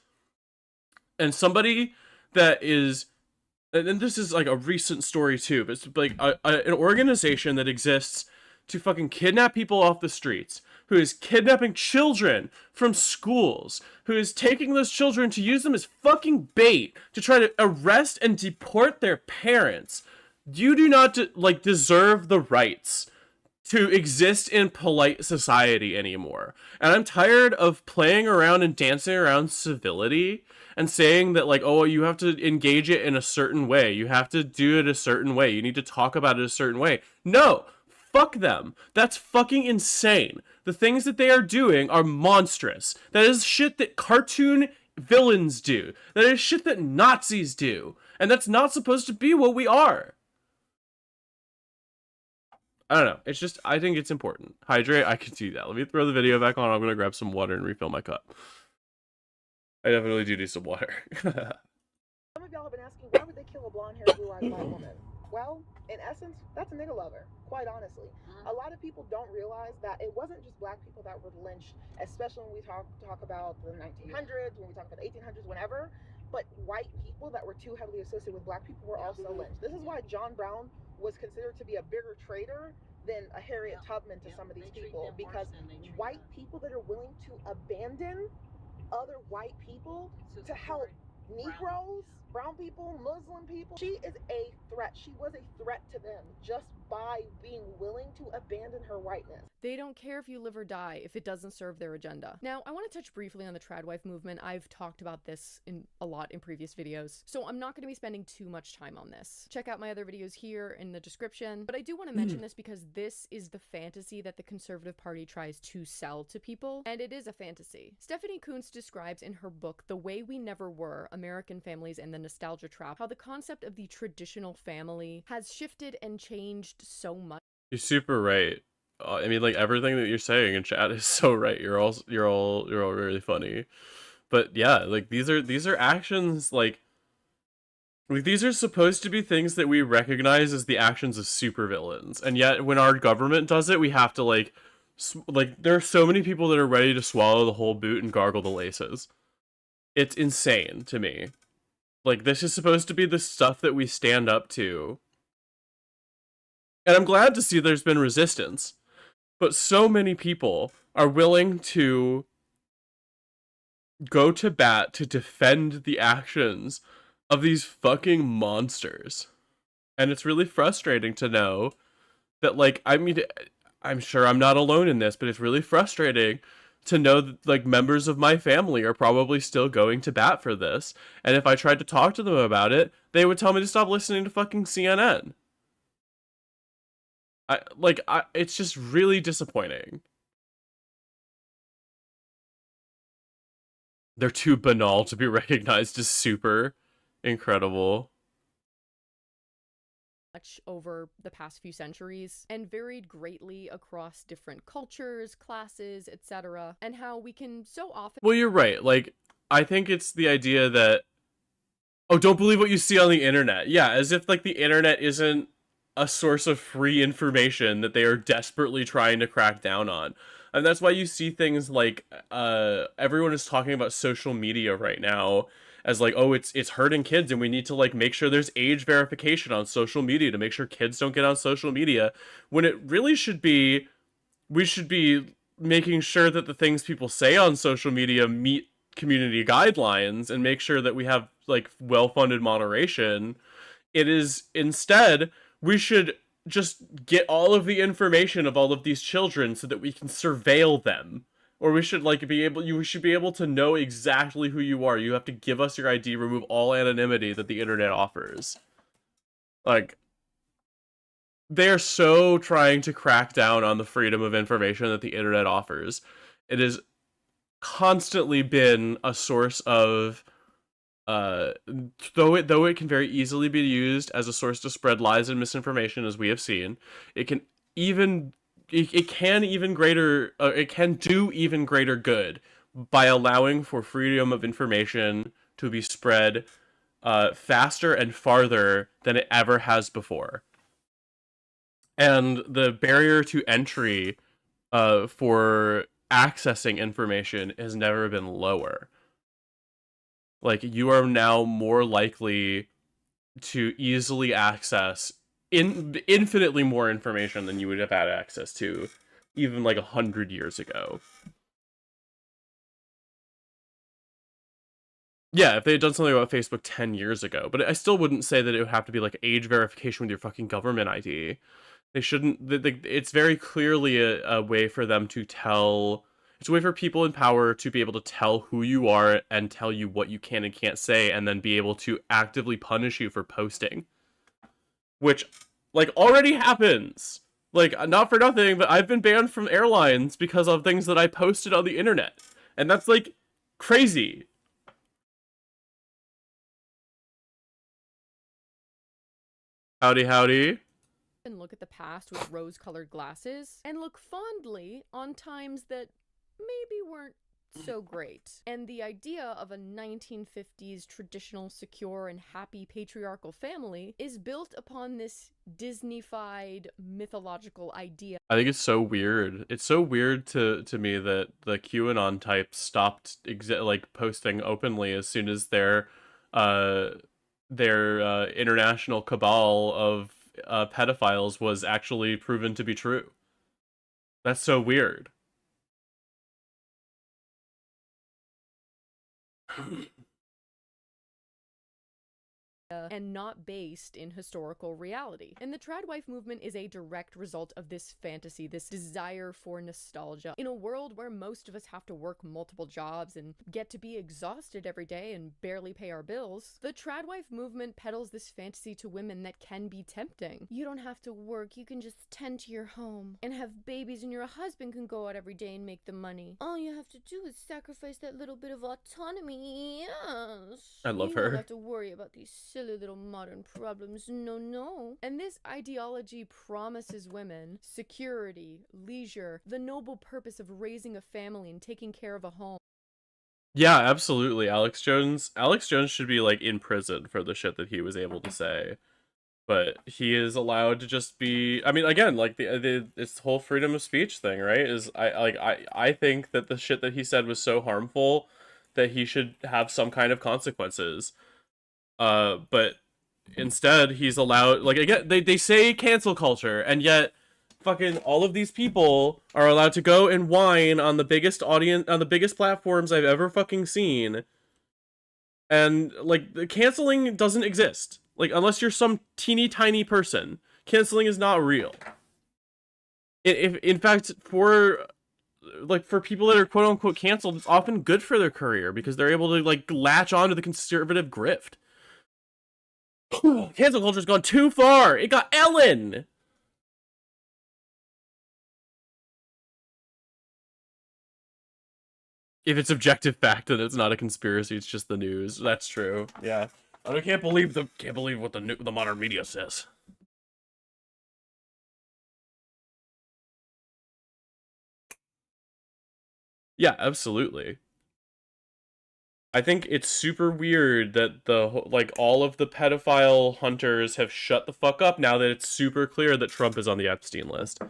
And somebody that is, and this is like a recent story too, but it's like an organization that exists to fucking kidnap people off the streets, who is kidnapping children from schools, who is taking those children to use them as fucking bait to try to arrest and deport their parents. You do not deserve the rights to exist in polite society anymore. And I'm tired of playing around and dancing around civility and saying that, like, oh, you have to engage it in a certain way. You have to do it a certain way. You need to talk about it a certain way. No, fuck them. That's fucking insane. The things that they are doing are monstrous. That is shit that cartoon villains do. That is shit that Nazis do. And that's not supposed to be what we are. I don't know. It's just, I think it's important. Hydrate, I can do that. Let me throw the video back on. I'm going to grab some water and refill my cup. I definitely do need some water. Some of y'all have been asking, why would they kill a blonde-haired, blue-eyed white woman? Well, in essence, that's a nigga lover, quite honestly. A lot of people don't realize that it wasn't just black people that were lynched, especially when we talk about the 1900s, when we talk about the 1800s, whenever. But white people that were too heavily associated with black people were also lynched. This is why John Brown was considered to be a bigger traitor than a Harriet Tubman to some of these people, because white people that are willing to abandon other white people to help Negroes, brown people, Muslim people. She is a threat. She was a threat to them just by being willing to abandon her whiteness. They don't care if you live or die if it doesn't serve their agenda. Now, I want to touch briefly on the tradwife movement. I've talked about this a lot in previous videos, so I'm not going to be spending too much time on this. Check out my other videos here in the description, but I do want to mention this because this is the fantasy that the Conservative Party tries to sell to people, and it is a fantasy. Stephanie Coontz describes in her book, The Way We Never Were, American Families and the Nostalgia Trap, how the concept of the traditional family has shifted and changed so much. You're super right. I mean, like, everything that you're saying in chat is so right. You're all really funny. But yeah, like, these are actions, like these are supposed to be things that we recognize as the actions of supervillains, and yet when our government does it, we have to like there are so many people that are ready to swallow the whole boot and gargle the laces. It's insane to me. Like, this is supposed to be the stuff that we stand up to. And I'm glad to see there's been resistance. But so many people are willing to go to bat to defend the actions of these fucking monsters. And it's really frustrating to know that, like, I mean, I'm sure I'm not alone in this, but it's really frustrating to know that, like, members of my family are probably still going to bat for this. And if I tried to talk to them about it, they would tell me to stop listening to fucking CNN. It's just really disappointing. They're too banal to be recognized as super incredible. Much over the past few centuries and varied greatly across different cultures, classes, etc. And how we can so often— Well, you're right. Like, I think it's the idea that, oh, don't believe what you see on the internet. Yeah, as if, like, the internet isn't a source of free information that they are desperately trying to crack down on. And that's why you see things like, everyone is talking about social media right now as like, oh, it's hurting kids, and we need to, like, make sure there's age verification on social media to make sure kids don't get on social media, when it really should be, we should be making sure that the things people say on social media meet community guidelines and make sure that we have, like, well-funded moderation. It is, instead, we should just get all of the information of all of these children so that we can surveil them. Or we should, like, you should be able to know exactly who you are. You have to give us your ID, remove all anonymity that the internet offers. Like, they are so trying to crack down on the freedom of information that the internet offers. It has constantly been a source of, though it can very easily be used as a source to spread lies and misinformation, as we have seen, it can do even greater good by allowing for freedom of information to be spread faster and farther than it ever has before. And the barrier to entry for accessing information has never been lower. Like, you are now more likely to easily access infinitely more information than you would have had access to even, like, 100 years ago. Yeah, if they had done something about Facebook 10 years ago, but I still wouldn't say that it would have to be, like, age verification with your fucking government ID. They shouldn't, it's very clearly a way for them to tell, it's a way for people in power to be able to tell who you are and tell you what you can and can't say, and then be able to actively punish you for posting. Which, like, already happens. Like, not for nothing, but I've been banned from airlines because of things that I posted on the internet. And that's, like, crazy. Howdy, howdy. And look at the past with rose-colored glasses and look fondly on times that maybe weren't so great. And the idea of a 1950s traditional, secure, and happy patriarchal family is built upon this Disney-fied mythological idea. I think it's so weird. It's so weird to me that the QAnon types stopped like posting openly as soon as their international cabal of pedophiles was actually proven to be true. That's so weird. And not based in historical reality. And the tradwife movement is a direct result of this fantasy, this desire for nostalgia. In a world where most of us have to work multiple jobs and get to be exhausted every day and barely pay our bills, the tradwife movement peddles this fantasy to women that can be tempting. You don't have to work, you can just tend to your home and have babies, and your husband can go out every day and make the money. All you have to do is sacrifice that little bit of autonomy. Yes. I love You her. don't have to worry about these silly little modern problems. No. And this ideology promises women security, leisure, the noble purpose of raising a family and taking care of a home. Yeah, absolutely. Alex Jones should be like in prison for the shit that he was able to say. But he is allowed to just be, I mean, again, like this whole freedom of speech thing, right? I think that the shit that he said was so harmful that he should have some kind of consequences. But instead he's allowed, like, again, they say cancel culture, and yet fucking all of these people are allowed to go and whine on the biggest audience, on the biggest platforms I've ever fucking seen. And like, the canceling doesn't exist. Like, unless you're some teeny tiny person, canceling is not real. If in fact, for people that are quote unquote canceled, it's often good for their career because they're able to like latch onto the conservative grift. Cancel culture's gone too far. It got Ellen. If it's objective fact, then it's not a conspiracy. It's just the news. That's true. Yeah. I can't believe what the modern media says. Yeah, absolutely. I think it's super weird that all of the pedophile hunters have shut the fuck up now that it's super clear that Trump is on the Epstein list.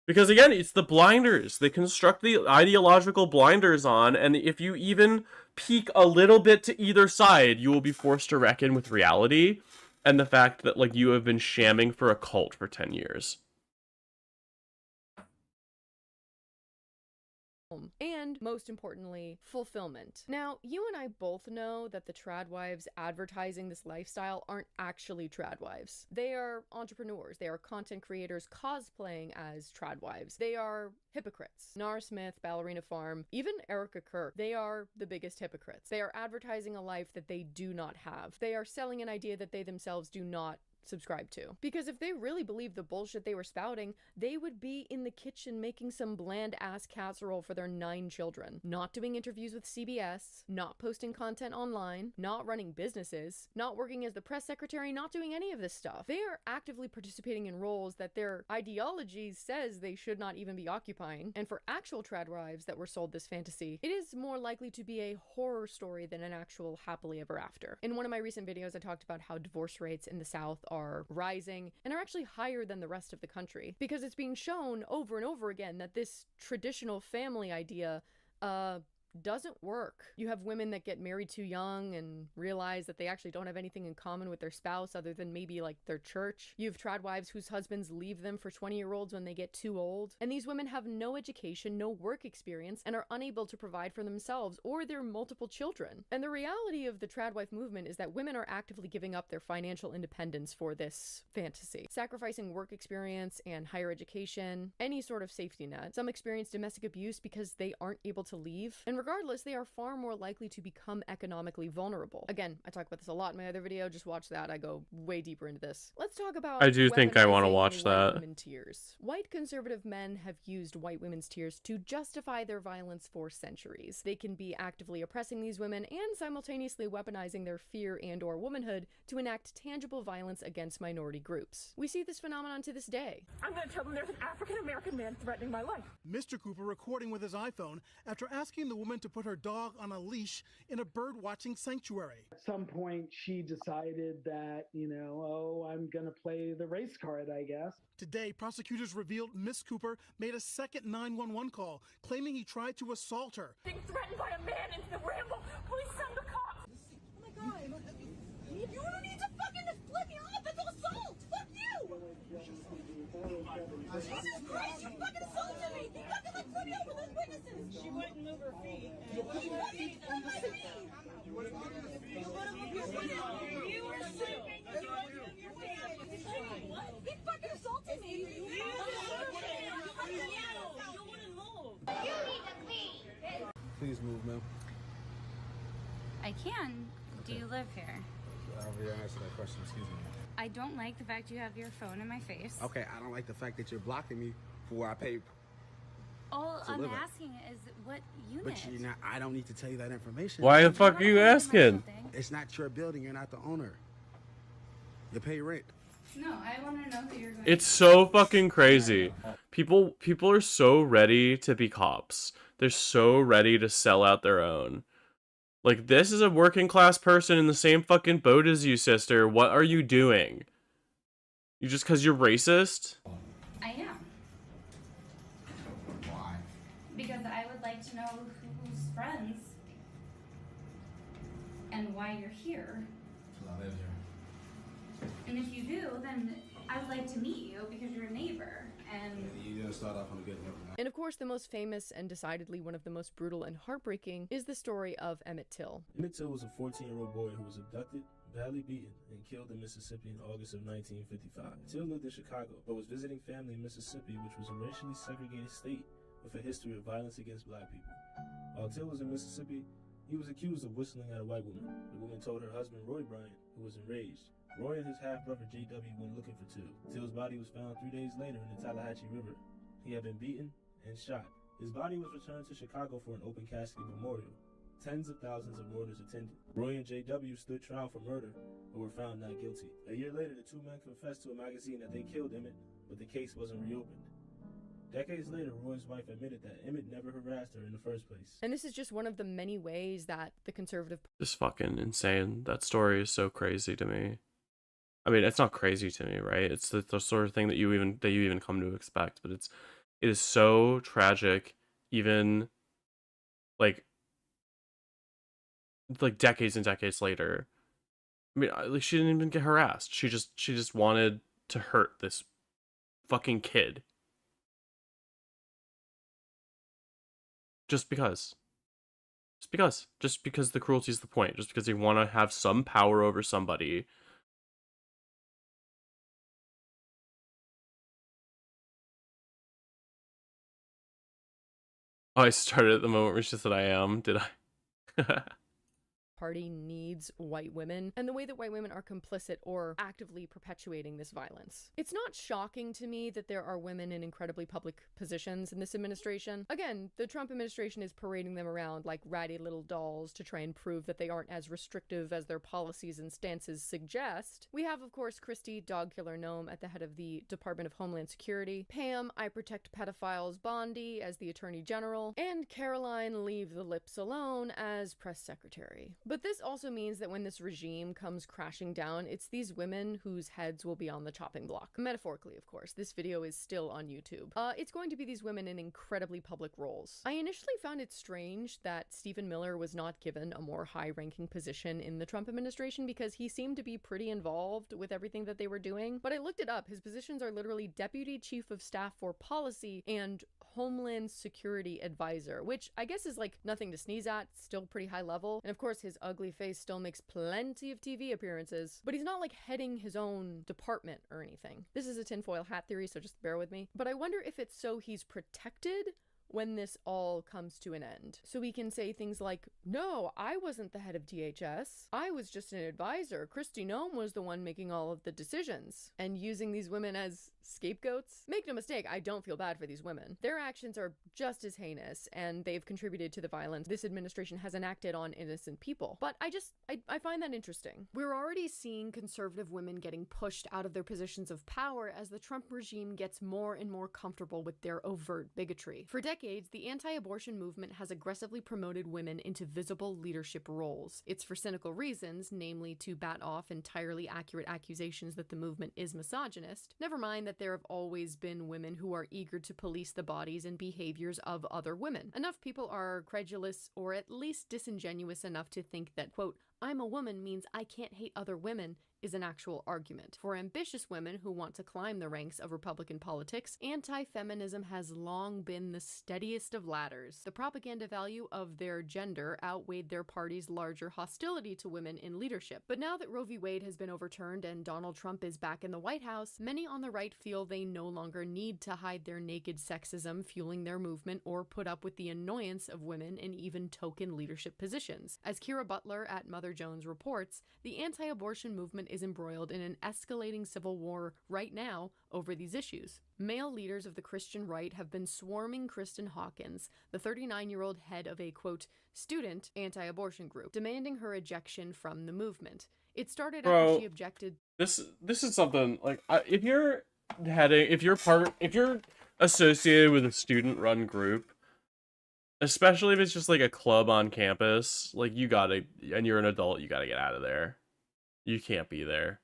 Because again, it's the blinders. They construct the ideological blinders on, and if you even peek a little bit to either side, you will be forced to reckon with reality and the fact that like you have been shamming for a cult for 10 years. And, most importantly, fulfillment. Now, you and I both know that the tradwives advertising this lifestyle aren't actually tradwives. They are entrepreneurs. They are content creators cosplaying as tradwives. They are hypocrites. Nara Smith, Ballerina Farm, even Erica Kirk, they are the biggest hypocrites. They are advertising a life that they do not have. They are selling an idea that they themselves do not subscribe to. Because if they really believed the bullshit they were spouting, they would be in the kitchen making some bland-ass casserole for their 9 children, not doing interviews with CBS, not posting content online, not running businesses, not working as the press secretary, not doing any of this stuff. They are actively participating in roles that their ideology says they should not even be occupying. And for actual tradwives that were sold this fantasy, it is more likely to be a horror story than an actual happily ever after. In one of my recent videos, I talked about how divorce rates in the South are rising and are actually higher than the rest of the country because it's being shown over and over again that this traditional family idea doesn't work. You have women that get married too young and realize that they actually don't have anything in common with their spouse other than maybe like their church. You have tradwives whose husbands leave them for 20-year-olds when they get too old. And these women have no education, no work experience, and are unable to provide for themselves or their multiple children. And the reality of the tradwife movement is that women are actively giving up their financial independence for this fantasy, sacrificing work experience and higher education, any sort of safety net. Some experience domestic abuse because they aren't able to leave, and regardless, they are far more likely to become economically vulnerable. Again, I talk about this a lot in my other video, just watch that, I go way deeper into this. Let's talk about I do think I want to weaponizing watch white that. women tears. White conservative men have used white women's tears to justify their violence for centuries. They can be actively oppressing these women and simultaneously weaponizing their fear and or womanhood to enact tangible violence against minority groups. We see this phenomenon to this day. I'm gonna tell them there's an African-American man threatening my life. Mr. Cooper recording with his iPhone after asking the woman to put her dog on a leash in a bird-watching sanctuary. At some point, she decided that, oh, I'm going to play the race card, I guess. Today, prosecutors revealed Miss Cooper made a second 911 call, claiming he tried to assault her. Being threatened by a man in the ramble. Please send the cops. Oh my god. You don't need to fucking split me off. It's assault. Fuck you. Jesus Christ, you fucking assaulted me. You fucking split me off with those witnesses. She wouldn't move her feet. You fucking split my feet. You wouldn't move your feet. You were sleeping. You wouldn't move your feet. What? He fucking assaulted me. You wouldn't move. You need to leave. Please move, ma'am. I can. Do you live here? I'll answer that question, excuse me. I don't like the fact you have your phone in my face. Okay, I don't like the fact that you're blocking me for where I pay. All I'm asking is what unit? But you're not, I don't need to tell you that information. Why the fuck are you asking? It's not your building, you're not the owner. You pay rent. No, I want to know who you're going It's so fucking crazy. People are so ready to be cops. They're so ready to sell out their own. Like, this is a working class person in the same fucking boat as you, sister. What are you doing? You just because you're racist? I am. Why? Because I would like to know who's friends and why you're here. I live here. And if you do, then I would like to meet you because you're a neighbor. And you're gonna start off on a good note. And of course, the most famous and decidedly one of the most brutal and heartbreaking is the story of Emmett Till. Emmett Till was a 14-year-old boy who was abducted, badly beaten, and killed in Mississippi in August of 1955. Till lived in Chicago, but was visiting family in Mississippi, which was a racially segregated state with a history of violence against black people. While Till was in Mississippi, he was accused of whistling at a white woman. The woman told her husband, Roy Bryant, who was enraged. Roy and his half-brother J.W. went looking for Till. Till's body was found 3 days later in the Tallahatchie River. He had been beaten and shot. His body was returned to Chicago for an open casket memorial. Tens of thousands of mourners attended. Roy and J.W. stood trial for murder, but were found not guilty. A year later, the two men confessed to a magazine that they killed Emmett, but the case wasn't reopened. Decades later, Roy's wife admitted that Emmett never harassed her in the first place. And this is just one of the many ways that the conservative... Just fucking insane. That story is so crazy to me. I mean, it's not crazy to me, right? It's the sort of thing that you even come to expect, but it is so tragic, even like decades and decades later. I mean, like, she didn't even get harassed. She just wanted to hurt this fucking kid. Just because the cruelty is the point. Just because you want to have some power over somebody. Oh, I started at the moment where she said I am. Did I? Party needs white women and the way that white women are complicit or actively perpetuating this violence. It's not shocking to me that there are women in incredibly public positions in this administration. Again, the Trump administration is parading them around like ratty little dolls to try and prove that they aren't as restrictive as their policies and stances suggest. We have, of course, Christy, dog killer gnome, at the head of the Department of Homeland Security, Pam, I protect pedophiles Bondi, as the Attorney General, and Caroline, leave the lips alone, as press secretary. But this also means that when this regime comes crashing down, it's these women whose heads will be on the chopping block. Metaphorically, of course. This video is still on YouTube. It's going to be these women in incredibly public roles. I initially found it strange that Stephen Miller was not given a more high-ranking position in the Trump administration because he seemed to be pretty involved with everything that they were doing. But I looked it up. His positions are literally Deputy Chief of Staff for Policy and Homeland Security Advisor, which I guess is like nothing to sneeze at, still pretty high level. And of course, his ugly face still makes plenty of TV appearances, but he's not like heading his own department or anything. This is a tinfoil hat theory, so just bear with me. But I wonder if it's so he's protected when this all comes to an end. So we can say things like, no, I wasn't the head of DHS. I was just an advisor. Kristi Noem was the one making all of the decisions. And using these women as scapegoats. Make no mistake, I don't feel bad for these women. Their actions are just as heinous, and they've contributed to the violence this administration has enacted on innocent people. But I find that interesting. We're already seeing conservative women getting pushed out of their positions of power as the Trump regime gets more and more comfortable with their overt bigotry. For decades, the anti-abortion movement has aggressively promoted women into visible leadership roles. It's for cynical reasons, namely to bat off entirely accurate accusations that the movement is misogynist. Never mind that there have always been women who are eager to police the bodies and behaviors of other women. Enough people are credulous or at least disingenuous enough to think that, quote, I'm a woman means I can't hate other women is an actual argument. For ambitious women who want to climb the ranks of Republican politics, anti-feminism has long been the steadiest of ladders. The propaganda value of their gender outweighed their party's larger hostility to women in leadership. But now that Roe v. Wade has been overturned and Donald Trump is back in the White House, many on the right feel they no longer need to hide their naked sexism fueling their movement or put up with the annoyance of women in even token leadership positions. As Kira Butler at Mother Jones reports, the anti-abortion movement is embroiled in an escalating civil war right now over these issues. Male leaders of the Christian right have been swarming Kristen Hawkins, the 39-year-old head of a, quote, student anti-abortion group, demanding her ejection from the movement. It started after she objected. This is something like if you're associated with a student-run group, especially if it's just like a club on campus, like you gotta, and you're an adult, you gotta get out of there. You can't be there.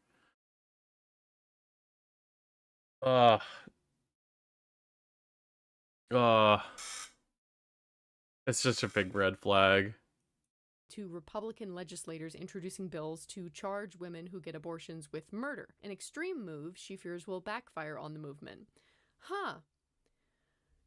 It's just a big red flag. To Republican legislators introducing bills to charge women who get abortions with murder, an extreme move she fears will backfire on the movement.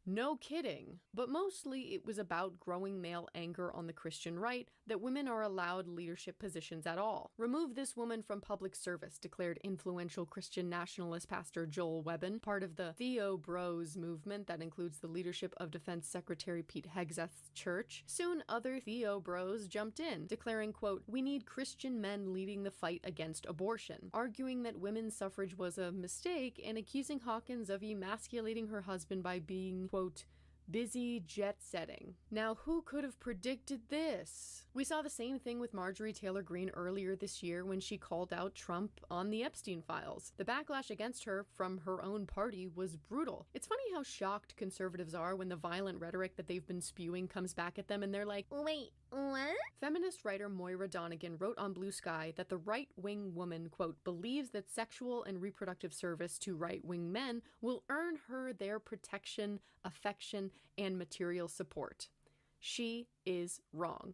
No kidding. But mostly it was about growing male anger on the Christian right that women are allowed leadership positions at all. Remove this woman from public service, declared influential Christian nationalist pastor Joel Webbin, part of the Theo Bros movement that includes the leadership of Defense Secretary Pete Hegseth's church. Soon other Theo Bros jumped in, declaring, quote, we need Christian men leading the fight against abortion, arguing that women's suffrage was a mistake and accusing Hawkins of emasculating her husband by being, quote, busy jet setting. Now, who could have predicted this? We saw the same thing with Marjorie Taylor Greene earlier this year when she called out Trump on the Epstein files. The backlash against her from her own party was brutal. It's funny how shocked conservatives are when the violent rhetoric that they've been spewing comes back at them and they're like, wait, what? Feminist writer Moira Donegan wrote on Blue Sky that the right-wing woman, quote, believes that sexual and reproductive service to right-wing men will earn her their protection, affection, and material support. She is wrong.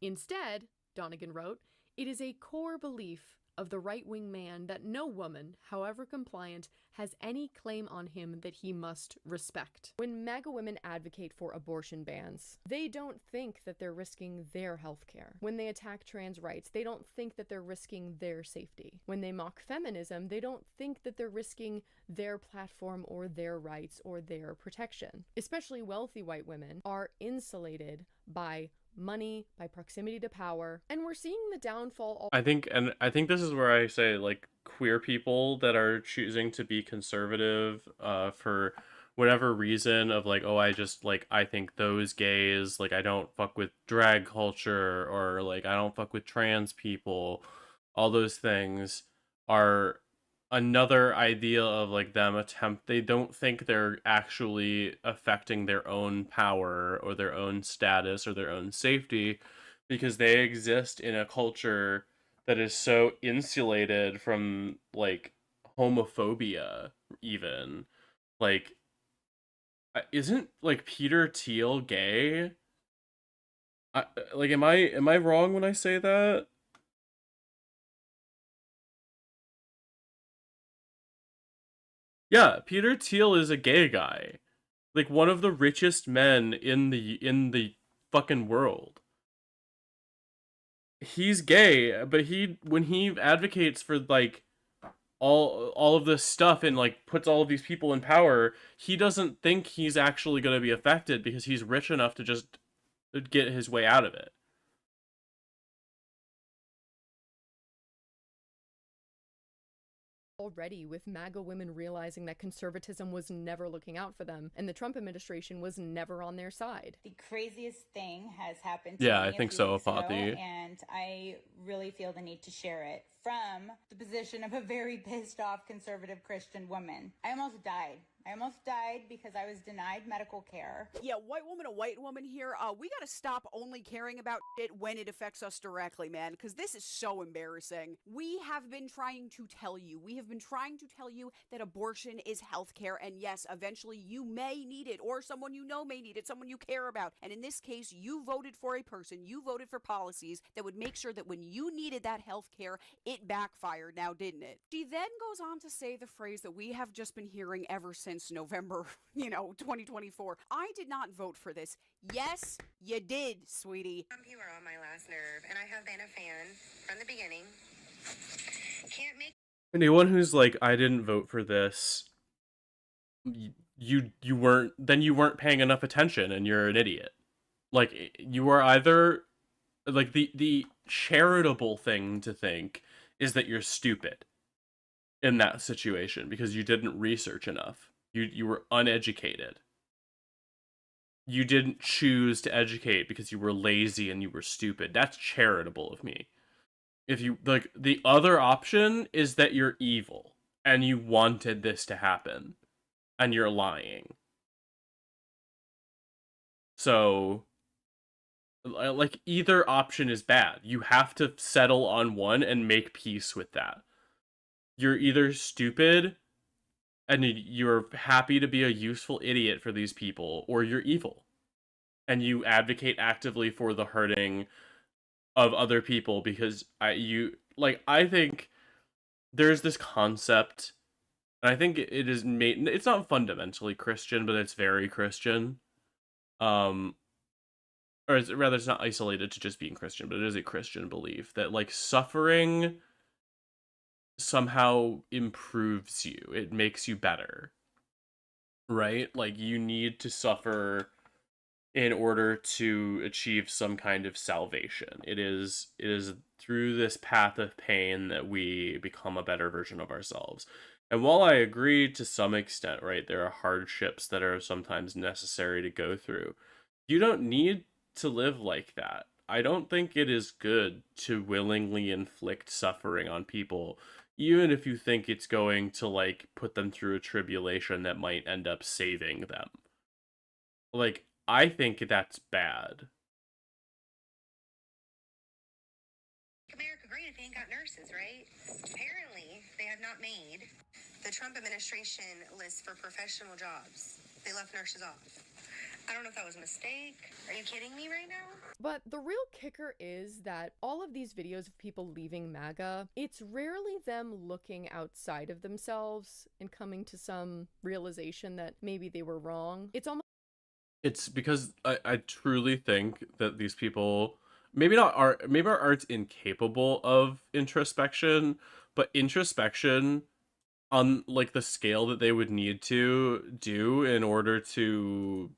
Instead, Donegan wrote, it is a core belief of the right-wing man that no woman, however compliant, has any claim on him that he must respect. When MAGA women advocate for abortion bans, they don't think that they're risking their health care. When they attack trans rights, they don't think that they're risking their safety. When they mock feminism, they don't think that they're risking their platform or their rights or their protection. Especially wealthy white women are insulated by money, by proximity to power, and we're seeing the downfall. I think this is where I say, like, queer people that are choosing to be conservative for whatever reason of like, oh, I think those gays, like, I don't fuck with drag culture, or like I don't fuck with trans people, all those things are another idea of like they don't think they're actually affecting their own power or their own status or their own safety, because they exist in a culture that is so insulated from like homophobia. Even like, isn't like Peter Thiel gay? Am I wrong when I say that? Yeah, Peter Thiel is a gay guy. Like, one of the richest men in the fucking world. He's gay, but when he advocates for like all of this stuff and like puts all of these people in power, he doesn't think he's actually going to be affected because he's rich enough to just get his way out of it. Already, with MAGA women realizing that conservatism was never looking out for them and the Trump administration was never on their side. The craziest thing has happened to Yeah, me I think a few so, weeks ago, Fatih. and I really feel the need to share it from the position of a very pissed off conservative Christian woman. I almost died. I almost died because I was denied medical care. Yeah, white woman here. We gotta stop only caring about it when it affects us directly, man, because this is so embarrassing. We have been trying to tell you that abortion is healthcare, and yes, eventually you may need it, or someone you know may need it, someone you care about. And in this case, you voted for a person, you voted for policies that would make sure that when you needed that healthcare, it backfired now, didn't it? She then goes on to say the phrase that we have just been hearing ever since November, 2024. I did not vote for this. Yes, you did, sweetie. You were on my last nerve, and I have been a fan from the beginning. Can't make Anyone who's like, I didn't vote for this, you weren't paying enough attention and you're an idiot. Like, you are either, like, the charitable thing to think is that you're stupid in that situation because you didn't research enough. You were uneducated. You didn't choose to educate because you were lazy and you were stupid. That's charitable of me. If you, like, the other option is that you're evil and you wanted this to happen and you're lying. So, like, either option is bad. You have to settle on one and make peace with that. You're either stupid and you're happy to be a useful idiot for these people, or you're evil. And you advocate actively for the hurting of other people because I think there's this concept, and I think it's not fundamentally Christian, but it's very Christian. Or it's not isolated to just being Christian, but it is a Christian belief that, like, suffering somehow improves you. It makes you better. Right? Like, you need to suffer in order to achieve some kind of salvation. It is through this path of pain that we become a better version of ourselves. And while I agree to some extent, right, there are hardships that are sometimes necessary to go through, you don't need to live like that. I don't think it is good to willingly inflict suffering on people, even if you think it's going to, like, put them through a tribulation that might end up saving them. Like, I think that's bad. America great if they ain't got nurses, right? Apparently, they have not made the Trump administration list for professional jobs. They left nurses off. I don't know if that was a mistake. Are you kidding me right now? But the real kicker is that all of these videos of people leaving MAGA, it's rarely them looking outside of themselves and coming to some realization that maybe they were wrong. It's because I truly think that these people, maybe our art's incapable of introspection, but introspection on, like, the scale that they would need to do in order to,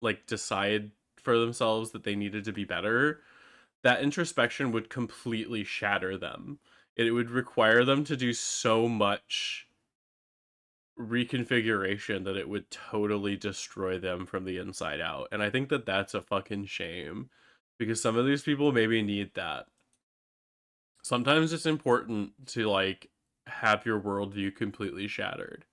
like, decide for themselves that they needed to be better, that introspection would completely shatter them. It would require them to do so much reconfiguration that it would totally destroy them from the inside out. And I think that that's a fucking shame, because some of these people maybe need that. Sometimes it's important to, like, have your worldview completely shattered,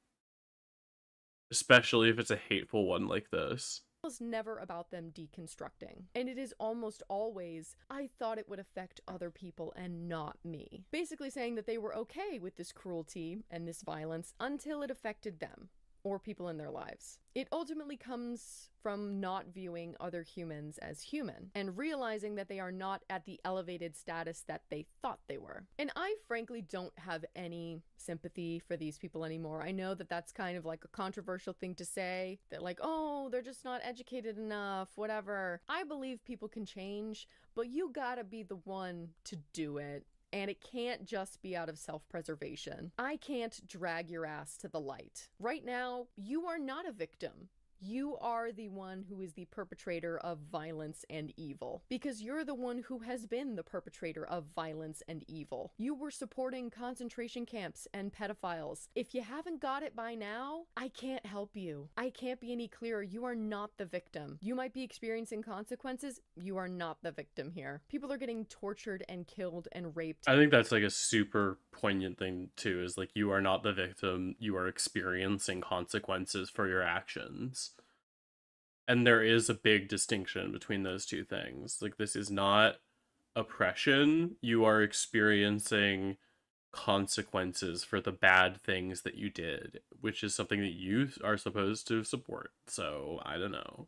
especially if it's a hateful one like this. It's never about them deconstructing, and it is almost always, I thought it would affect other people and not me. Basically saying that they were okay with this cruelty and this violence until it affected them or people in their lives. It ultimately comes from not viewing other humans as human and realizing that they are not at the elevated status that they thought they were. And I frankly don't have any sympathy for these people anymore. I know that that's kind of like a controversial thing to say, that, like, oh, they're just not educated enough, whatever. I believe people can change, but you gotta be the one to do it. and it can't just be out of self-preservation. I can't drag your ass to the light. Right now, you are not a victim. You are the one who is the perpetrator of violence and evil, because you're the one who has been the perpetrator of violence and evil. You were supporting concentration camps and pedophiles. If you haven't got it by now, I can't help you. I can't be any clearer. You are not the victim. You might be experiencing consequences. You are not the victim here. People are getting tortured and killed and raped. I think that's like a super poignant thing too, is like, you are not the victim, you are experiencing consequences for your actions. And there is a big distinction between those two things. Like, this is not oppression. You are experiencing consequences for the bad things that you did, which is something that you are supposed to support. So, I don't know.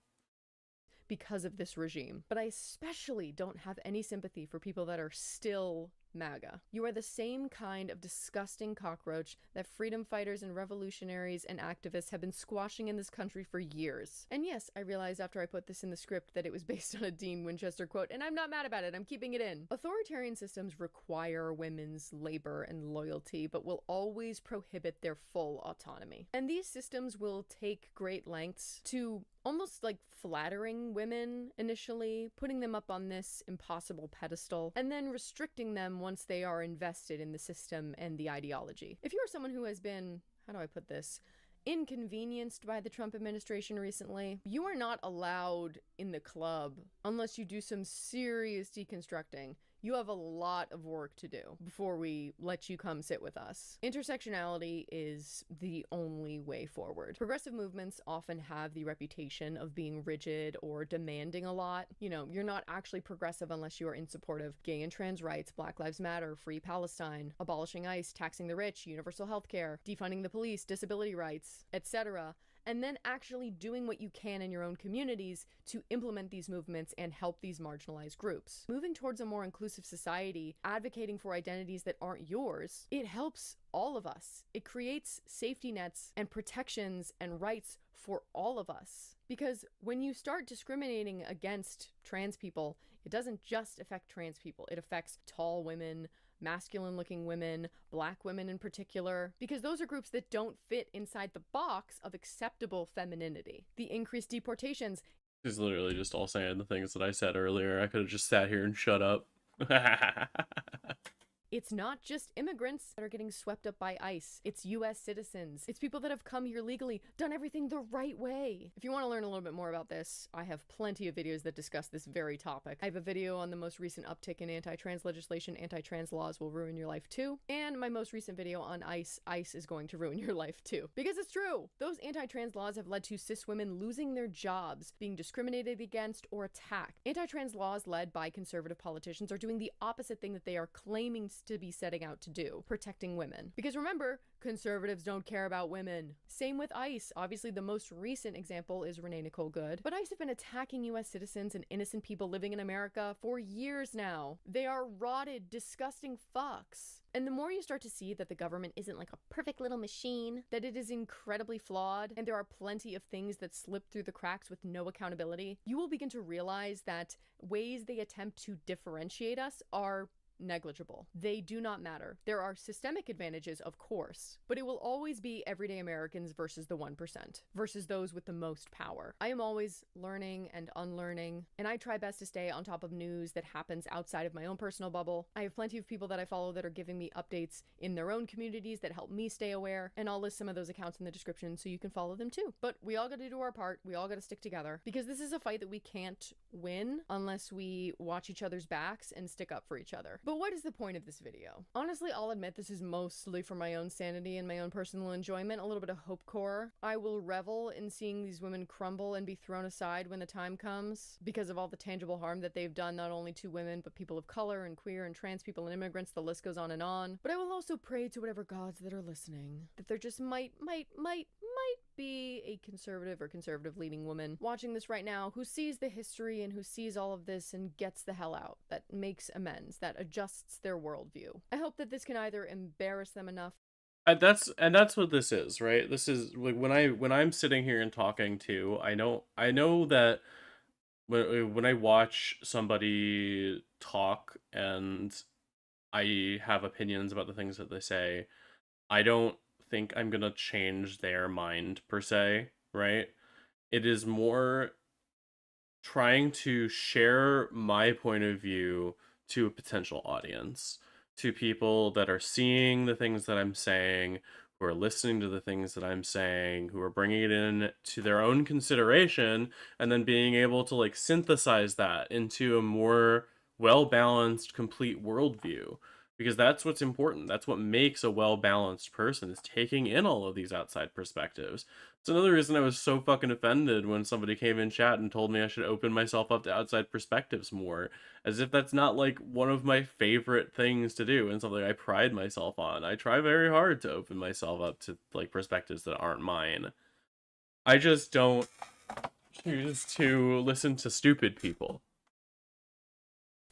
Because of this regime. But I especially don't have any sympathy for people that are still MAGA. You are the same kind of disgusting cockroach that freedom fighters and revolutionaries and activists have been squashing in this country for years. And yes, I realized after I put this in the script that it was based on a Dean Winchester quote, and I'm not mad about it, I'm keeping it in. Authoritarian systems require women's labor and loyalty, but will always prohibit their full autonomy. And these systems will take great lengths to almost like flattering women initially, putting them up on this impossible pedestal, and then restricting them once they are invested in the system and the ideology. If you're someone who has been, how do I put this, inconvenienced by the Trump administration recently, you are not allowed in the club unless you do some serious deconstructing. You have a lot of work to do before we let you come sit with us. Intersectionality is the only way forward. Progressive movements often have the reputation of being rigid or demanding a lot. You know, you're not actually progressive unless you are in support of gay and trans rights, Black Lives Matter, Free Palestine, abolishing ICE, taxing the rich, universal health care, defunding the police, disability rights, etc., and then actually doing what you can in your own communities to implement these movements and help these marginalized groups. Moving towards a more inclusive society, advocating for identities that aren't yours, it helps all of us. It creates safety nets and protections and rights for all of us. Because when you start discriminating against trans people, it doesn't just affect trans people, it affects tall women, masculine-looking women, Black women in particular, because those are groups that don't fit inside the box of acceptable femininity. The increased deportations. He's literally just all saying the things that I said earlier. I could have just sat here and shut up. It's not just immigrants that are getting swept up by ICE. It's US citizens. It's people that have come here legally, done everything the right way. If you want to learn a little bit more about this, I have plenty of videos that discuss this very topic. I have a video on the most recent uptick in anti-trans legislation, anti-trans laws will ruin your life too. And my most recent video on ICE, ICE is going to ruin your life too. Because it's true. Those anti-trans laws have led to cis women losing their jobs, being discriminated against or attacked. Anti-trans laws led by conservative politicians are doing the opposite thing that they are claiming to be setting out to do, protecting women. Because remember, conservatives don't care about women. Same with ICE. Obviously, the most recent example is Renee Nicole Good. But ICE have been attacking US citizens and innocent people living in America for years now. They are rotted, disgusting fucks. And the more you start to see that the government isn't like a perfect little machine, that it is incredibly flawed, and there are plenty of things that slip through the cracks with no accountability, you will begin to realize that ways they attempt to differentiate us are negligible. They do not matter. There are systemic advantages, of course, but it will always be everyday Americans versus the 1%, versus those with the most power. I am always learning and unlearning, and I try best to stay on top of news that happens outside of my own personal bubble. I have plenty of people that I follow that are giving me updates in their own communities that help me stay aware, and I'll list some of those accounts in the description so you can follow them too. But we all gotta do our part. We all gotta stick together, because this is a fight that we can't win unless we watch each other's backs and stick up for each other. But what is the point of this video? Honestly, I'll admit this is mostly for my own sanity and my own personal enjoyment, a little bit of hope core. I will revel in seeing these women crumble and be thrown aside when the time comes because of all the tangible harm that they've done not only to women, but people of color and queer and trans people and immigrants, the list goes on and on. But I will also pray to whatever gods that are listening that there just might be a conservative or conservative leaning woman watching this right now who sees the history and who sees all of this and gets the hell out, that makes amends, that adjusts their worldview. I hope that this can either embarrass them enough. That's what this is, right? This is like when I'm sitting here and talking to, I know that when I watch somebody talk and I have opinions about the things that they say. I don't think I'm gonna change their mind per se, right? It is more trying to share my point of view to a potential audience, to people that are seeing the things that I'm saying, who are listening to the things that I'm saying, who are bringing it in to their own consideration, and then being able to like synthesize that into a more well-balanced, complete worldview. Because that's what's important. That's what makes a well-balanced person, is taking in all of these outside perspectives. It's another reason I was so fucking offended when somebody came in chat and told me I should open myself up to outside perspectives more, as if that's not like one of my favorite things to do and something I pride myself on. I try very hard to open myself up to like perspectives that aren't mine. I just don't choose to listen to stupid people.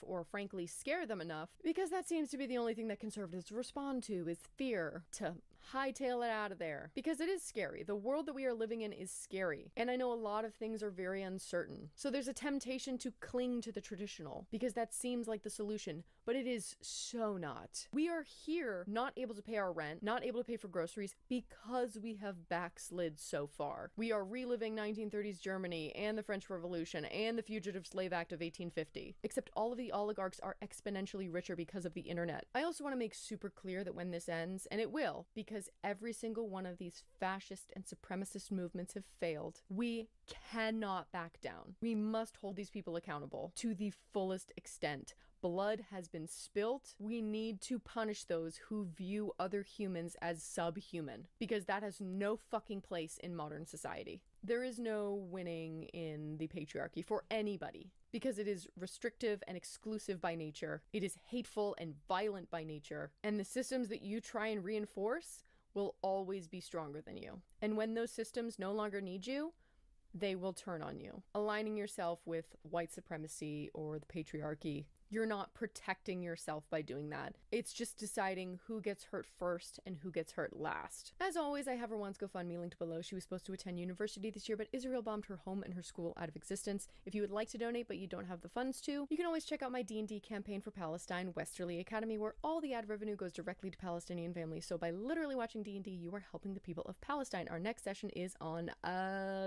Or frankly scare them enough, because that seems to be the only thing that conservatives respond to, is fear, to hightail it out of there. Because it is scary. The world that we are living in is scary. And I know a lot of things are very uncertain. So there's a temptation to cling to the traditional, because that seems like the solution, but it is so not. We are here not able to pay our rent, not able to pay for groceries, because we have backslid so far. We are reliving 1930s Germany and the French Revolution and the Fugitive Slave Act of 1850. Except all of the oligarchs are exponentially richer because of the internet. I also want to make super clear that when this ends, and it will, because every single one of these fascist and supremacist movements have failed, we cannot back down. We must hold these people accountable to the fullest extent. Blood has been spilt. We need to punish those who view other humans as subhuman, because that has no fucking place in modern society. There is no winning in the patriarchy for anybody, because it is restrictive and exclusive by nature. It is hateful and violent by nature, and the systems that you try and reinforce will always be stronger than you. And when those systems no longer need you, they will turn on you. Aligning yourself with white supremacy or the patriarchy, you're not protecting yourself by doing that. It's just deciding who gets hurt first and who gets hurt last. As always, I have Rawan's GoFundMe linked below. She was supposed to attend university this year, but Israel bombed her home and her school out of existence. If you would like to donate but you don't have the funds to, you can always check out my D&D campaign for Palestine, Westerly Academy, where all the ad revenue goes directly to Palestinian families. So by literally watching D&D, you are helping the people of Palestine. Our next session is on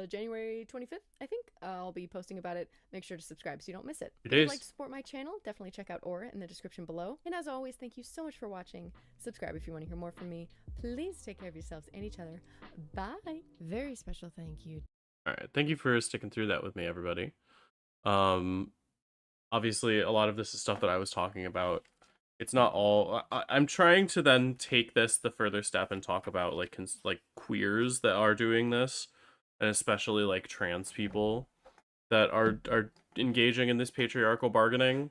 January 25th, I think. I'll be posting about it. Make sure to subscribe so you don't miss it. If you'd like to support my channel, definitely check out Aura in the description below. And as always, thank you so much for watching. Subscribe if you want to hear more from me. Please take care of yourselves and each other. Bye. Very special thank you. All right, thank you for sticking through that with me, everybody. Obviously, a lot of this is stuff that I was talking about. It's not all. I'm trying to then take this the further step and talk about like queers that are doing this, and especially like trans people that are engaging in this patriarchal bargaining.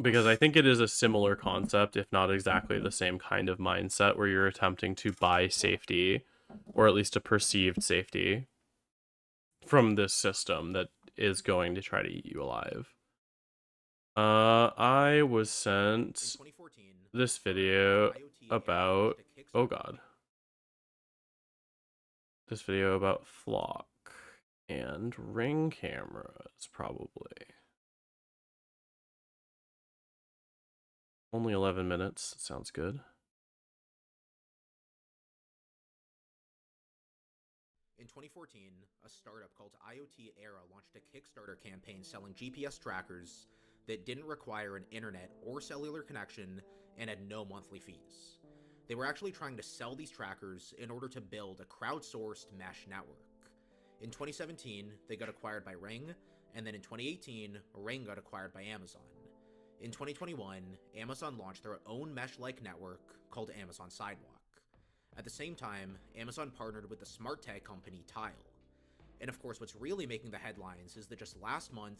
Because I think it is a similar concept, if not exactly the same kind of mindset, where you're attempting to buy safety, or at least a perceived safety, from this system that is going to try to eat you alive. I was sent this video about, oh god, this video about Flock and Ring cameras, probably. Only 11 minutes, sounds good. In 2014, a startup called IoT Era launched a Kickstarter campaign selling GPS trackers that didn't require an internet or cellular connection and had no monthly fees. They were actually trying to sell these trackers in order to build a crowdsourced mesh network. In 2017, they got acquired by Ring, and then in 2018, Ring got acquired by Amazon. In 2021, Amazon launched their own mesh-like network called Amazon Sidewalk. At the same time, Amazon partnered with the smart tag company Tile. And of course, what's really making the headlines is that just last month,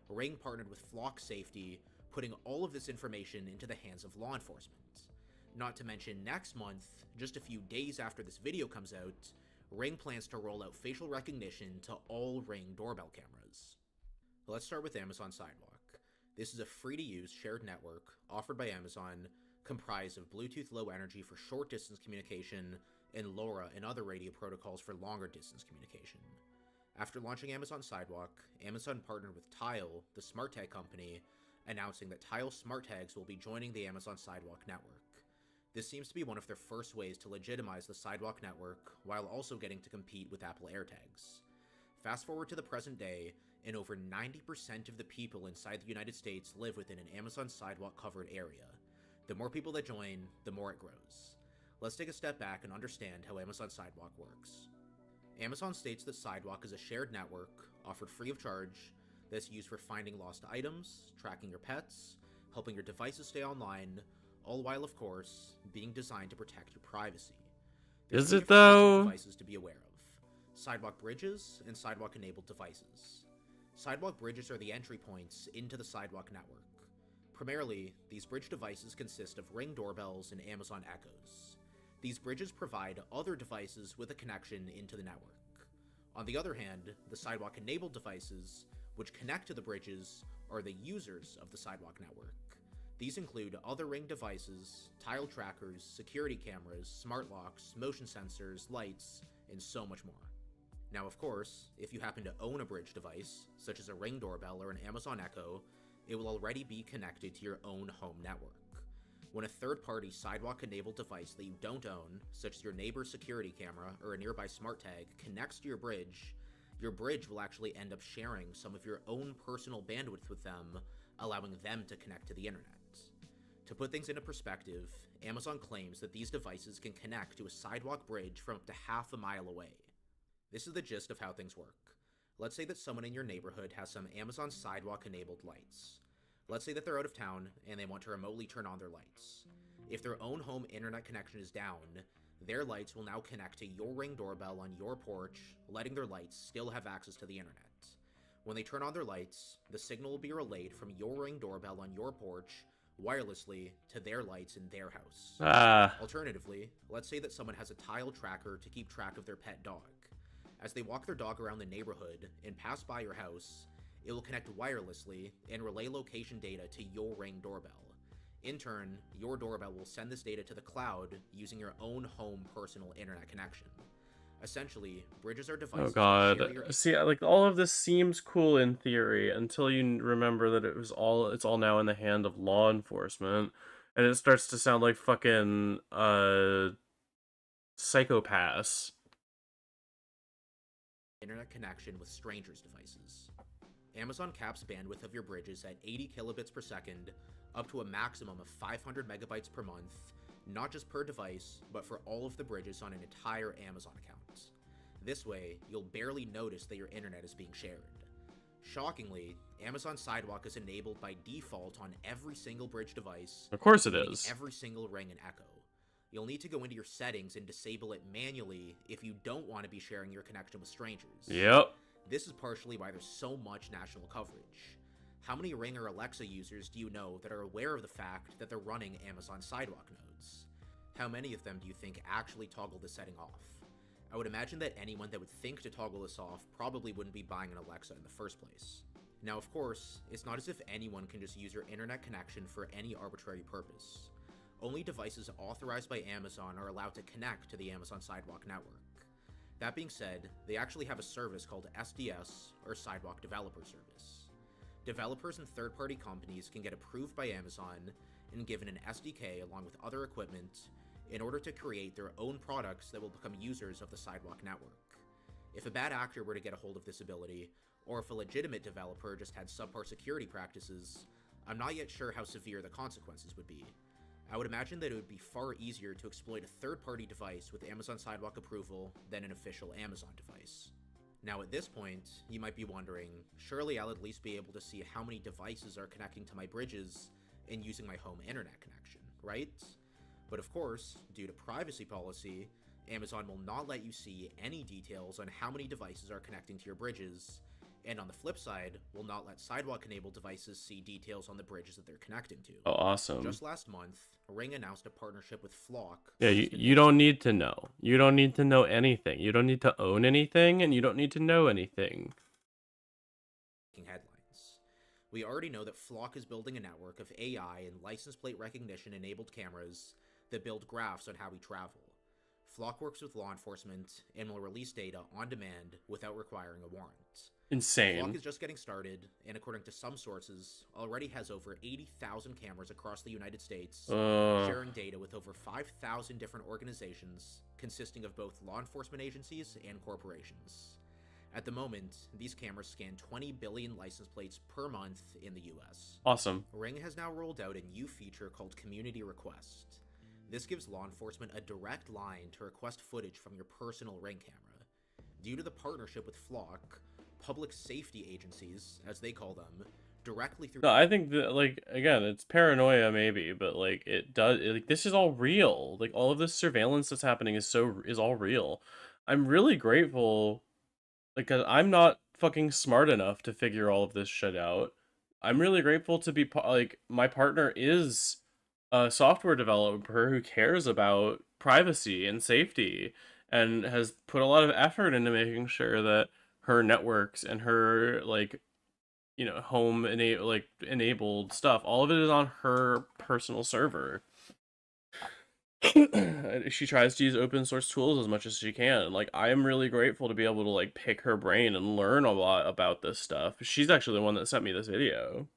Ring partnered with Flock Safety, putting all of this information into the hands of law enforcement. Not to mention, next month, just a few days after this video comes out, Ring plans to roll out facial recognition to all Ring doorbell cameras. Let's start with Amazon Sidewalk. This is a free-to-use shared network offered by Amazon, comprised of Bluetooth Low Energy for short-distance communication and LoRa and other radio protocols for longer-distance communication. After launching Amazon Sidewalk, Amazon partnered with Tile, the smart tag company, announcing that Tile smart tags will be joining the Amazon Sidewalk network. This seems to be one of their first ways to legitimize the Sidewalk network while also getting to compete with Apple AirTags. Fast forward to the present day, and over 90% of the people inside the United States live within an Amazon Sidewalk covered area. The more people that join, the more it grows. Let's take a step back and understand how Amazon Sidewalk works. Amazon states that Sidewalk is a shared network, offered free of charge, that's used for finding lost items, tracking your pets, helping your devices stay online, all while, of course, being designed to protect your privacy. There's Is it though? Devices to be aware of: Sidewalk bridges and Sidewalk-enabled devices. Sidewalk bridges are the entry points into the Sidewalk network. Primarily, these bridge devices consist of Ring doorbells and Amazon Echoes. These bridges provide other devices with a connection into the network. On the other hand, the Sidewalk-enabled devices, which connect to the bridges, are the users of the Sidewalk network. These include other Ring devices, tile trackers, security cameras, smart locks, motion sensors, lights, and so much more. Now, of course, if you happen to own a bridge device, such as a Ring doorbell or an Amazon Echo, it will already be connected to your own home network. When a third-party Sidewalk-enabled device that you don't own, such as your neighbor's security camera or a nearby smart tag, connects to your bridge will actually end up sharing some of your own personal bandwidth with them, allowing them to connect to the internet. To put things into perspective, Amazon claims that these devices can connect to a Sidewalk bridge from up to half a mile away. This is the gist of how things work. Let's say that someone in your neighborhood has some Amazon Sidewalk-enabled lights. Let's say that they're out of town and they want to remotely turn on their lights. If their own home internet connection is down, their lights will now connect to your Ring doorbell on your porch, letting their lights still have access to the internet. When they turn on their lights, the signal will be relayed from your Ring doorbell on your porch wirelessly to their lights in their house. Alternatively, let's say that someone has a Tile tracker to keep track of their pet dog. As they walk their dog around the neighborhood and pass by your house, it will connect wirelessly and relay location data to your Ring doorbell. In turn, your doorbell will send this data to the cloud using your own home personal internet connection. Essentially, bridges are devices. Oh god. See, like, all of this seems cool in theory until you remember that it's all now in the hand of law enforcement, and it starts to sound like fucking psychopaths. Internet connection with strangers' devices. Amazon caps bandwidth of your bridges at 80 kilobits per second, up to a maximum of 500 megabytes per month, not just per device, but for all of the bridges on an entire Amazon account. This way, you'll barely notice that your internet is being shared. Shockingly, Amazon Sidewalk is enabled by default on every single bridge device. Of course it is. Every single Ring and Echo. You'll need to go into your settings and disable it manually if you don't want to be sharing your connection with strangers. Yep. This is partially why there's so much national coverage. How many Ring or Alexa users do you know that are aware of the fact that they're running Amazon Sidewalk nodes? How many of them do you think actually toggle this setting off? I would imagine that anyone that would think to toggle this off probably wouldn't be buying an Alexa in the first place. Now, of course, it's not as if anyone can just use your internet connection for any arbitrary purpose. Only devices authorized by Amazon are allowed to connect to the Amazon Sidewalk network. That being said, they actually have a service called SDS, or Sidewalk Developer Service. Developers and third-party companies can get approved by Amazon and given an SDK along with other equipment in order to create their own products that will become users of the Sidewalk network. If a bad actor were to get a hold of this ability, or if a legitimate developer just had subpar security practices, I'm not yet sure how severe the consequences would be. I would imagine that it would be far easier to exploit a third-party device with Amazon Sidewalk approval than an official Amazon device. Now at this point, you might be wondering, surely I'll at least be able to see how many devices are connecting to my bridges and using my home internet connection, right? But of course, due to privacy policy, Amazon will not let you see any details on how many devices are connecting to your bridges, and on the flip side, will not let Sidewalk-enabled devices see details on the bridges that they're connecting to. Oh, awesome. Just last month, Ring announced a partnership with Flock. Yeah, you don't need to know. You don't need to know anything. You don't need to own anything, and you don't need to know anything. Headlines. We already know that Flock is building a network of AI and license plate recognition enabled cameras that build graphs on how we travel. Flock works with law enforcement and will release data on demand without requiring a warrant. Insane. Flock is just getting started, and according to some sources, already has over 80,000 cameras across the United States, sharing data with over 5,000 different organizations, consisting of both law enforcement agencies and corporations. At the moment, these cameras scan 20 billion license plates per month in the US. Awesome. Ring has now rolled out a new feature called Community Request. This gives law enforcement a direct line to request footage from your personal Ring camera. Due to the partnership with Flock, public safety agencies, as they call them, directly through... No, I think that, like, again, it's paranoia maybe, but like like, this is all real. Like, all of this surveillance that's happening is all real. I'm really grateful, like, 'cause I'm not fucking smart enough to figure all of this shit out. I'm really grateful to be like, my partner is a software developer who cares about privacy and safety and has put a lot of effort into making sure that her networks and her, like, you know, home enabled stuff, all of it is on her personal server. She tries to use open source tools as much as she can. Like, I am really grateful to be able to, like, pick her brain and learn a lot about this stuff. She's actually the one that sent me this video.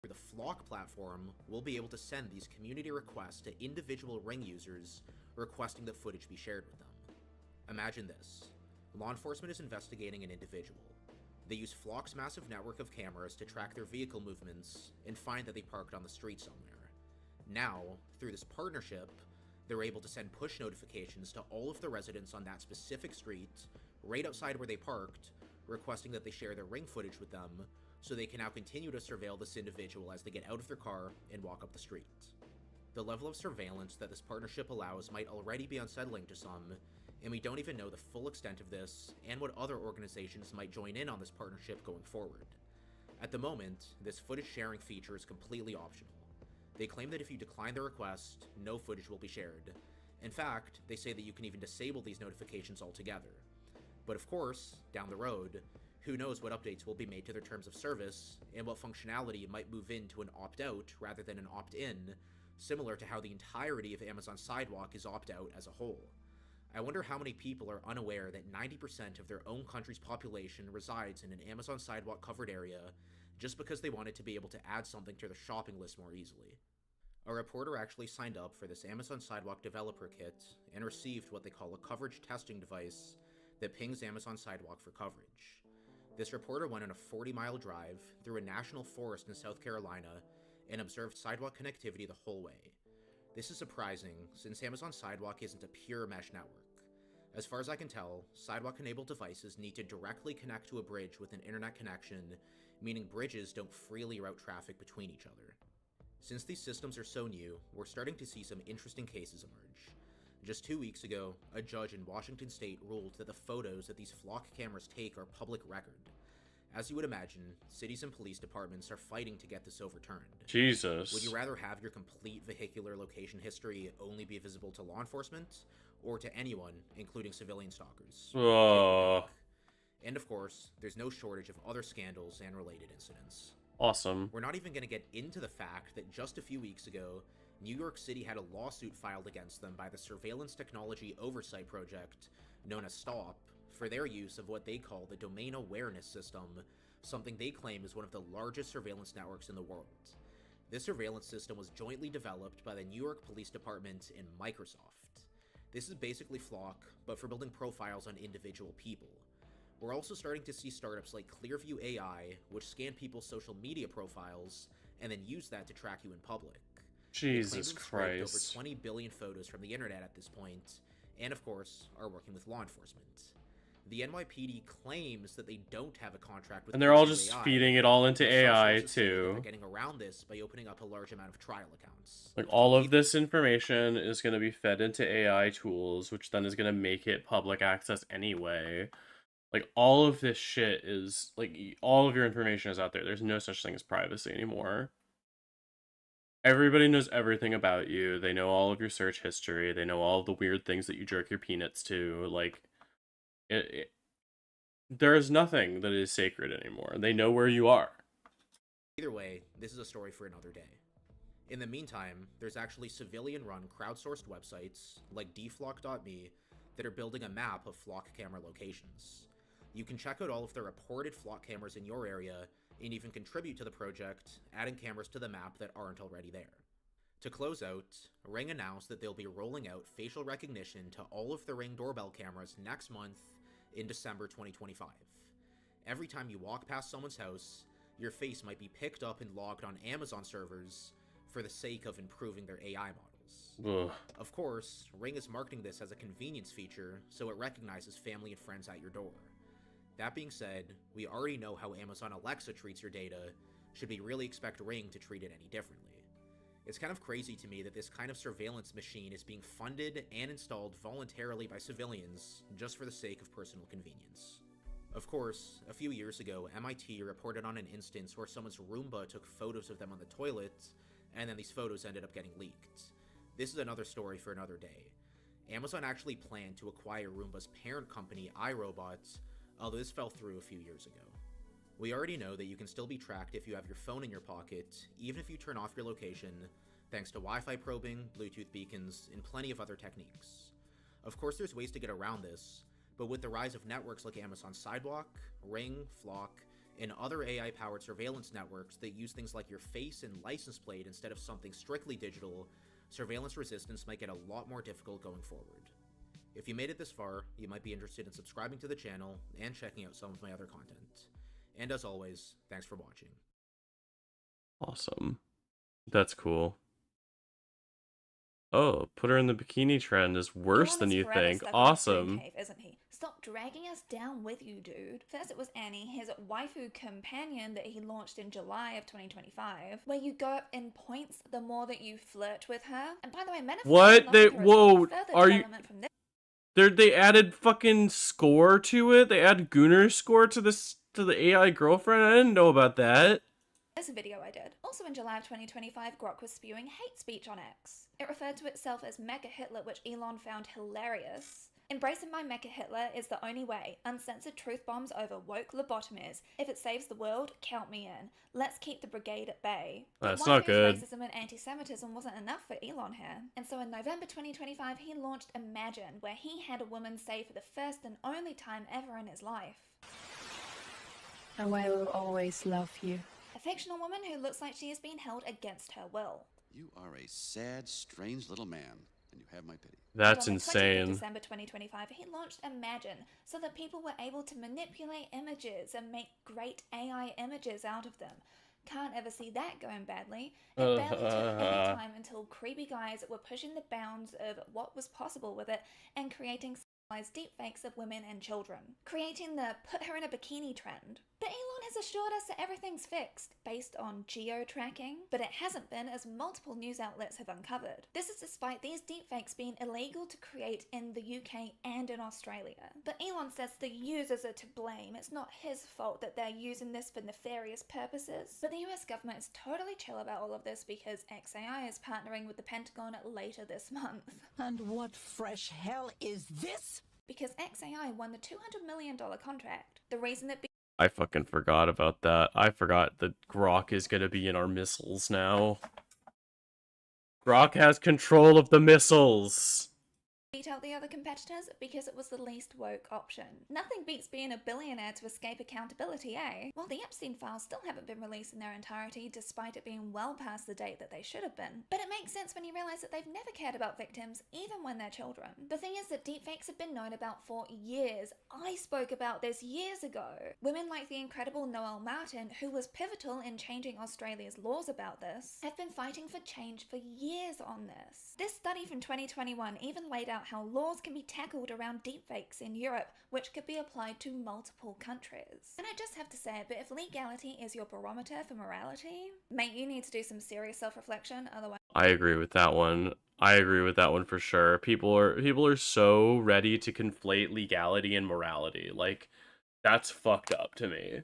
The Flock platform will be able to send these community requests to individual Ring users requesting that footage be shared with them. Imagine this. Law enforcement is investigating an individual. They use Flock's massive network of cameras to track their vehicle movements and find that they parked on the street somewhere. Now, through this partnership, they're able to send push notifications to all of the residents on that specific street, right outside where they parked, requesting that they share their Ring footage with them, so they can now continue to surveil this individual as they get out of their car and walk up the street. The level of surveillance that this partnership allows might already be unsettling to some, and we don't even know the full extent of this and what other organizations might join in on this partnership going forward. At the moment, this footage sharing feature is completely optional. They claim that if you decline the request, no footage will be shared. In fact, they say that you can even disable these notifications altogether. But of course, down the road, who knows what updates will be made to their terms of service, and what functionality might move into an opt-out rather than an opt-in, similar to how the entirety of Amazon Sidewalk is opt-out as a whole. I wonder how many people are unaware that 90% of their own country's population resides in an Amazon Sidewalk covered area just because they wanted to be able to add something to their shopping list more easily. A reporter actually signed up for this Amazon Sidewalk developer kit and received what they call a coverage testing device that pings Amazon Sidewalk for coverage. This reporter went on a 40-mile drive through a national forest in South Carolina and observed sidewalk connectivity the whole way. This is surprising, since Amazon Sidewalk isn't a pure mesh network. As far as I can tell, Sidewalk-enabled devices need to directly connect to a bridge with an internet connection, meaning bridges don't freely route traffic between each other. Since these systems are so new, we're starting to see some interesting cases emerge. Just 2 weeks ago, a judge in Washington state ruled that the photos that these Flock cameras take are public record. As you would imagine, cities and police departments are fighting to get this overturned. Jesus. Would you rather have your complete vehicular location history only be visible to law enforcement, or to anyone, including civilian stalkers? And of course, there's no shortage of other scandals and related incidents. Awesome. We're not even going to get into the fact that just a few weeks ago, New York City had a lawsuit filed against them by the Surveillance Technology Oversight Project, known as STOP, for their use of what they call the Domain Awareness System, something they claim is one of the largest surveillance networks in the world. This surveillance system was jointly developed by the New York Police Department and Microsoft. This is basically Flock, but for building profiles on individual people. We're also starting to see startups like Clearview AI, which scan people's social media profiles, and then use that to track you in public. Jesus Christ. Over 20 billion photos from the internet at this point, and of course, are working with law enforcement. The NYPD claims that they don't have a contract with, and they're all Clearview just AI, feeding it all into AI sources say that too. they're getting around this by opening up a large amount of trial accounts. Like, all of this information is going to be fed into AI tools, which then is going to make it public access anyway. Like, all of this shit is, like, all of your information is out there. There's no such thing as privacy anymore. Everybody knows everything about you. They know all of your search history. They know all of the weird things that you jerk your peanuts to. Like, there is nothing that is sacred anymore. They know where you are. Either way, this is a story for another day. In the meantime, there's actually civilian-run crowdsourced websites, like dflock.me, that are building a map of Flock camera locations. You can check out all of the reported flock cameras in your area, and even contribute to the project, adding cameras to the map that aren't already there. To close out, Ring announced that they'll be rolling out facial recognition to all of the Ring doorbell cameras next month in December 2025. Every time you walk past someone's house, your face might be picked up and logged on Amazon servers for the sake of improving their AI models. Ugh. Of course, Ring is marketing this as a convenience feature, so it recognizes family and friends at your door. That being said, we already know how Amazon Alexa treats your data. Should we really expect Ring to treat it any differently? It's kind of crazy to me that this kind of surveillance machine is being funded and installed voluntarily by civilians just for the sake of personal convenience. Of course, a few years ago, MIT reported on an instance where someone's Roomba took photos of them on the toilet, and then these photos ended up getting leaked. This is another story for another day. Amazon actually planned to acquire Roomba's parent company, iRobot, although this fell through a few years ago. We already know that you can still be tracked if you have your phone in your pocket, even if you turn off your location, thanks to Wi-Fi probing, Bluetooth beacons, and plenty of other techniques. Of course, there's ways to get around this, but with the rise of networks like Amazon Sidewalk, Ring, Flock, and other AI-powered surveillance networks that use things like your face and license plate instead of something strictly digital, surveillance resistance might get a lot more difficult going forward. If you made it this far, you might be interested in subscribing to the channel and checking out some of my other content. And as always, thanks for watching. Awesome. That's cool. Oh, put her in the bikini trend is worse than you think. Awesome. Cave, isn't he? Stop dragging us down with you, dude. First it was Annie, his waifu companion that he launched in July of 2025, where you go up in points the more that you flirt with her. And by the way, men are What? They whoa, further are you development from this. They added fucking score to it. They added Gunner's score to this to the AI girlfriend. I didn't know about that. There's a video I did. Also in July of 2025, Grok was spewing hate speech on X. It referred to itself as Mecha Hitler, which Elon found hilarious. Embracing my Mecha Hitler is the only way. Uncensored truth bombs over woke lobotomies. If it saves the world, count me in. Let's keep the brigade at bay. That's not good. Racism and anti-Semitism wasn't enough for Elon here. And so in November 2025, he launched Imagine, where he had a woman say for the first and only time ever in his life, I will always love you. a fictional woman who looks like she is being held against her will. You are a sad, strange little man, and you have my pity. That's On the 20th of insane. December 2025, he launched Imagine so that people were able to manipulate images and make great AI images out of them. Can't ever see that going badly. It barely took any time until creepy guys were pushing the bounds of what was possible with it and creating deepfakes of women and children, creating the put her in a bikini trend. But Elon has assured us that everything's fixed based on geo-tracking, but it hasn't been, as multiple news outlets have uncovered. This is despite these deepfakes being illegal to create in the UK and in Australia. But Elon says the users are to blame. It's not his fault that they're using this for nefarious purposes. But the US government is totally chill about all of this because XAI is partnering with the Pentagon later this month. And what fresh hell is this? Because XAI won the $200 million contract. The reason that I fucking forgot about that. I forgot that Grok is gonna be in our missiles now. Grok has control of the missiles. beat out the other competitors because it was the least woke option. Nothing beats being a billionaire to escape accountability, eh? Well, the Epstein files still haven't been released in their entirety, despite it being well past the date that they should have been. But it makes sense when you realize that they've never cared about victims, even when they're children. The thing is that deepfakes have been known about for years. I spoke about this years ago. Women like the incredible Noelle Martin, who was pivotal in changing Australia's laws about this, have been fighting for change for years on this. This study from 2021 even laid out how laws can be tackled around deepfakes in Europe, which could be applied to multiple countries. And I just have to say, but if legality is your barometer for morality, mate, you need to do some serious self-reflection, otherwise... I agree with that one. I agree with that one for sure. People are so ready to conflate legality and morality. Like, that's fucked up to me.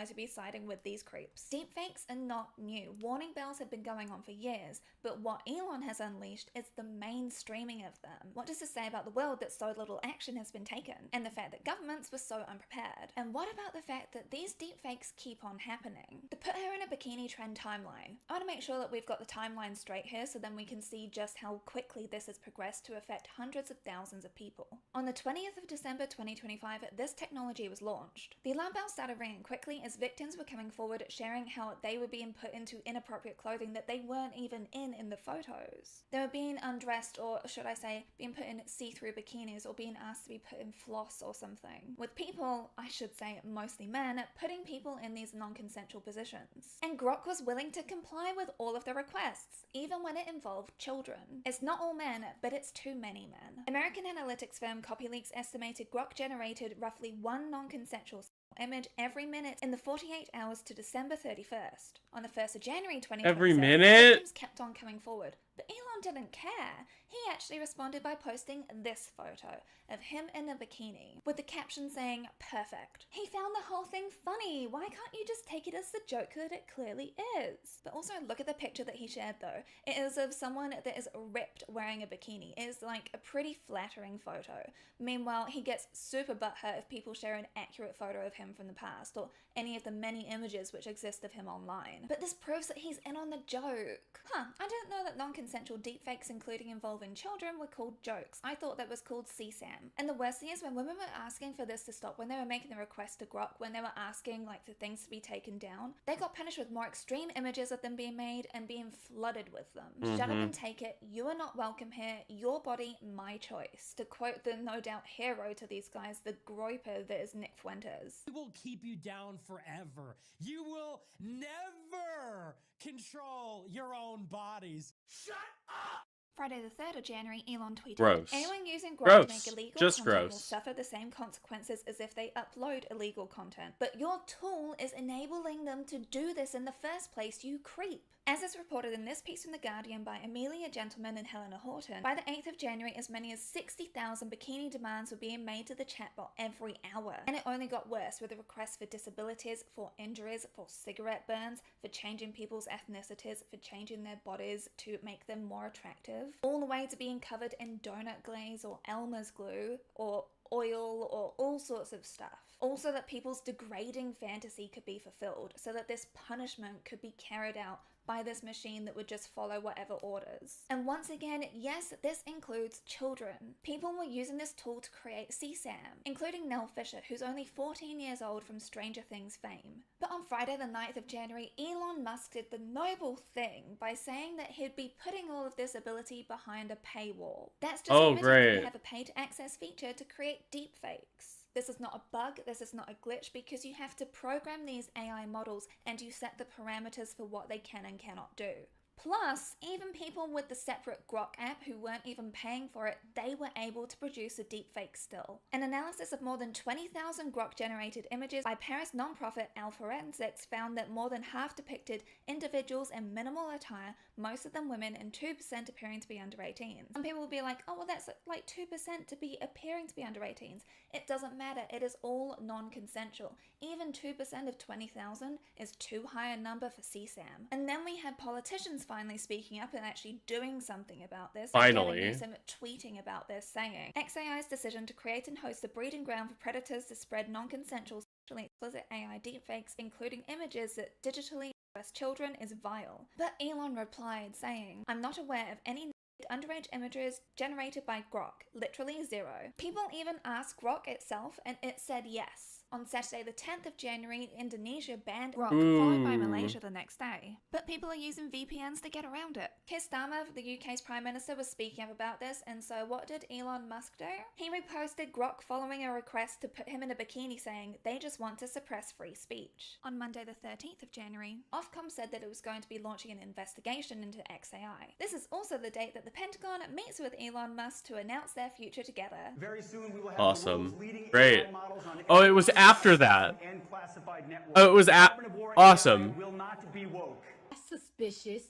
To be siding with these creeps. Deepfakes are not new. Warning bells have been going on for years, but what Elon has unleashed is the mainstreaming of them. What does this say about the world that so little action has been taken? And the fact that governments were so unprepared? And what about the fact that these deepfakes keep on happening? The put her in a bikini trend timeline. I want to make sure that we've got the timeline straight here so then we can see just how quickly this has progressed to affect hundreds of thousands of people. On the 20th of December 2025, this technology was launched. The alarm bell started ringing quickly as victims were coming forward sharing how they were being put into inappropriate clothing that they weren't even in the photos. They were being undressed, or should I say, being put in see-through bikinis or being asked to be put in floss or something. With people, I should say mostly men, putting people in these non-consensual positions. And Grok was willing to comply with all of the requests, even when it involved children. It's not all men, but it's too many men. American analytics firm CopyLeaks estimated Grok generated roughly one non-consensual image every minute in the 48 hours to December 31st. On the 1st of January 2027, every minute? victims kept on coming forward, but Elon didn't care. He actually responded by posting this photo of him in a bikini with the caption saying, "Perfect." He found the whole thing funny. Why can't you just take it as the joke that it clearly is? But also look at the picture that he shared though. It is of someone that is ripped wearing a bikini. It is like a pretty flattering photo. Meanwhile, he gets super butthurt if people share an accurate photo of him from the past or any of the many images which exist of him online. But this proves that he's in on the joke. I didn't know that non-consensual deepfakes including involving children were called jokes. I thought that was called CSAM. And the worst thing is when women were asking for this to stop, when they were making the request to Grok, when they were asking like for things to be taken down, they got punished with more extreme images of them being made and being flooded with them. Shut up and take it. You are not welcome here. Your body, my choice. To quote the no doubt hero to these guys, the groiper that is Nick Fuentes. We will keep you down forever. You will never control your own bodies. Shut up! Friday the 3rd of January, Elon tweeted, Gross. "Anyone using Grok Gross. to make illegal Just content will gross. suffer the same consequences as if they upload illegal content. But your tool is enabling them to do this in the first place, you creep." As is reported in this piece from The Guardian by Amelia Gentleman and Helena Horton, by the 8th of January, as many as 60,000 bikini demands were being made to the chatbot every hour. And it only got worse with the requests for disabilities, for injuries, for cigarette burns, for changing people's ethnicities, for changing their bodies to make them more attractive, all the way to being covered in donut glaze or Elmer's glue or oil or all sorts of stuff. Also that people's degrading fantasy could be fulfilled, so that this punishment could be carried out by this machine that would just follow whatever orders. And once again, yes, this includes children. People were using this tool to create CSAM, including Nell Fisher, who's only 14 years old from Stranger Things fame. But on Friday the 9th of January, Elon Musk did the noble thing by saying that he'd be putting all of this ability behind a paywall. That's just great. we have a paid access feature to create deepfakes. This is not a bug, this is not a glitch, because you have to program these AI models and you set the parameters for what they can and cannot do. Plus, even people with the separate Grok app who weren't even paying for it, they were able to produce a deepfake still. An analysis of more than 20,000 Grok-generated images by Paris nonprofit Alforensics found that more than half depicted individuals in minimal attire, most of them women, and 2% appearing to be under 18s. Some people will be like, oh well, that's like 2% to be appearing to be under 18s. It doesn't matter, it is all non-consensual. Even 2% of 20,000 is too high a number for CSAM. And then we had politicians finally speaking up and actually doing something about this. Finally. Gavin Newsom tweeting about this, saying, XAI's decision to create and host a breeding ground for predators to spread non-consensual, sexually explicit AI deepfakes, including images that digitally express children, is vile. But Elon replied, saying, "I'm not aware of any underage images generated by Grok, literally zero. People even asked Grok itself and it said yes." On Saturday the 10th of January, Indonesia banned Grok, followed by Malaysia the next day. But people are using VPNs to get around it. Keir Starmer, the UK's Prime Minister, was speaking up about this, and so what did Elon Musk do? He reposted Grok following a request to put him in a bikini, saying, "They just want to suppress free speech." On Monday the 13th of January, Ofcom said that it was going to be launching an investigation into XAI. This is also the date that the Pentagon meets with Elon Musk to announce their future together. Very soon we will have Awesome. leading Great. AI models on Oh, it was after that. and classified networks. Oh, it was Department of War awesome. AI will not be woke. Suspicious.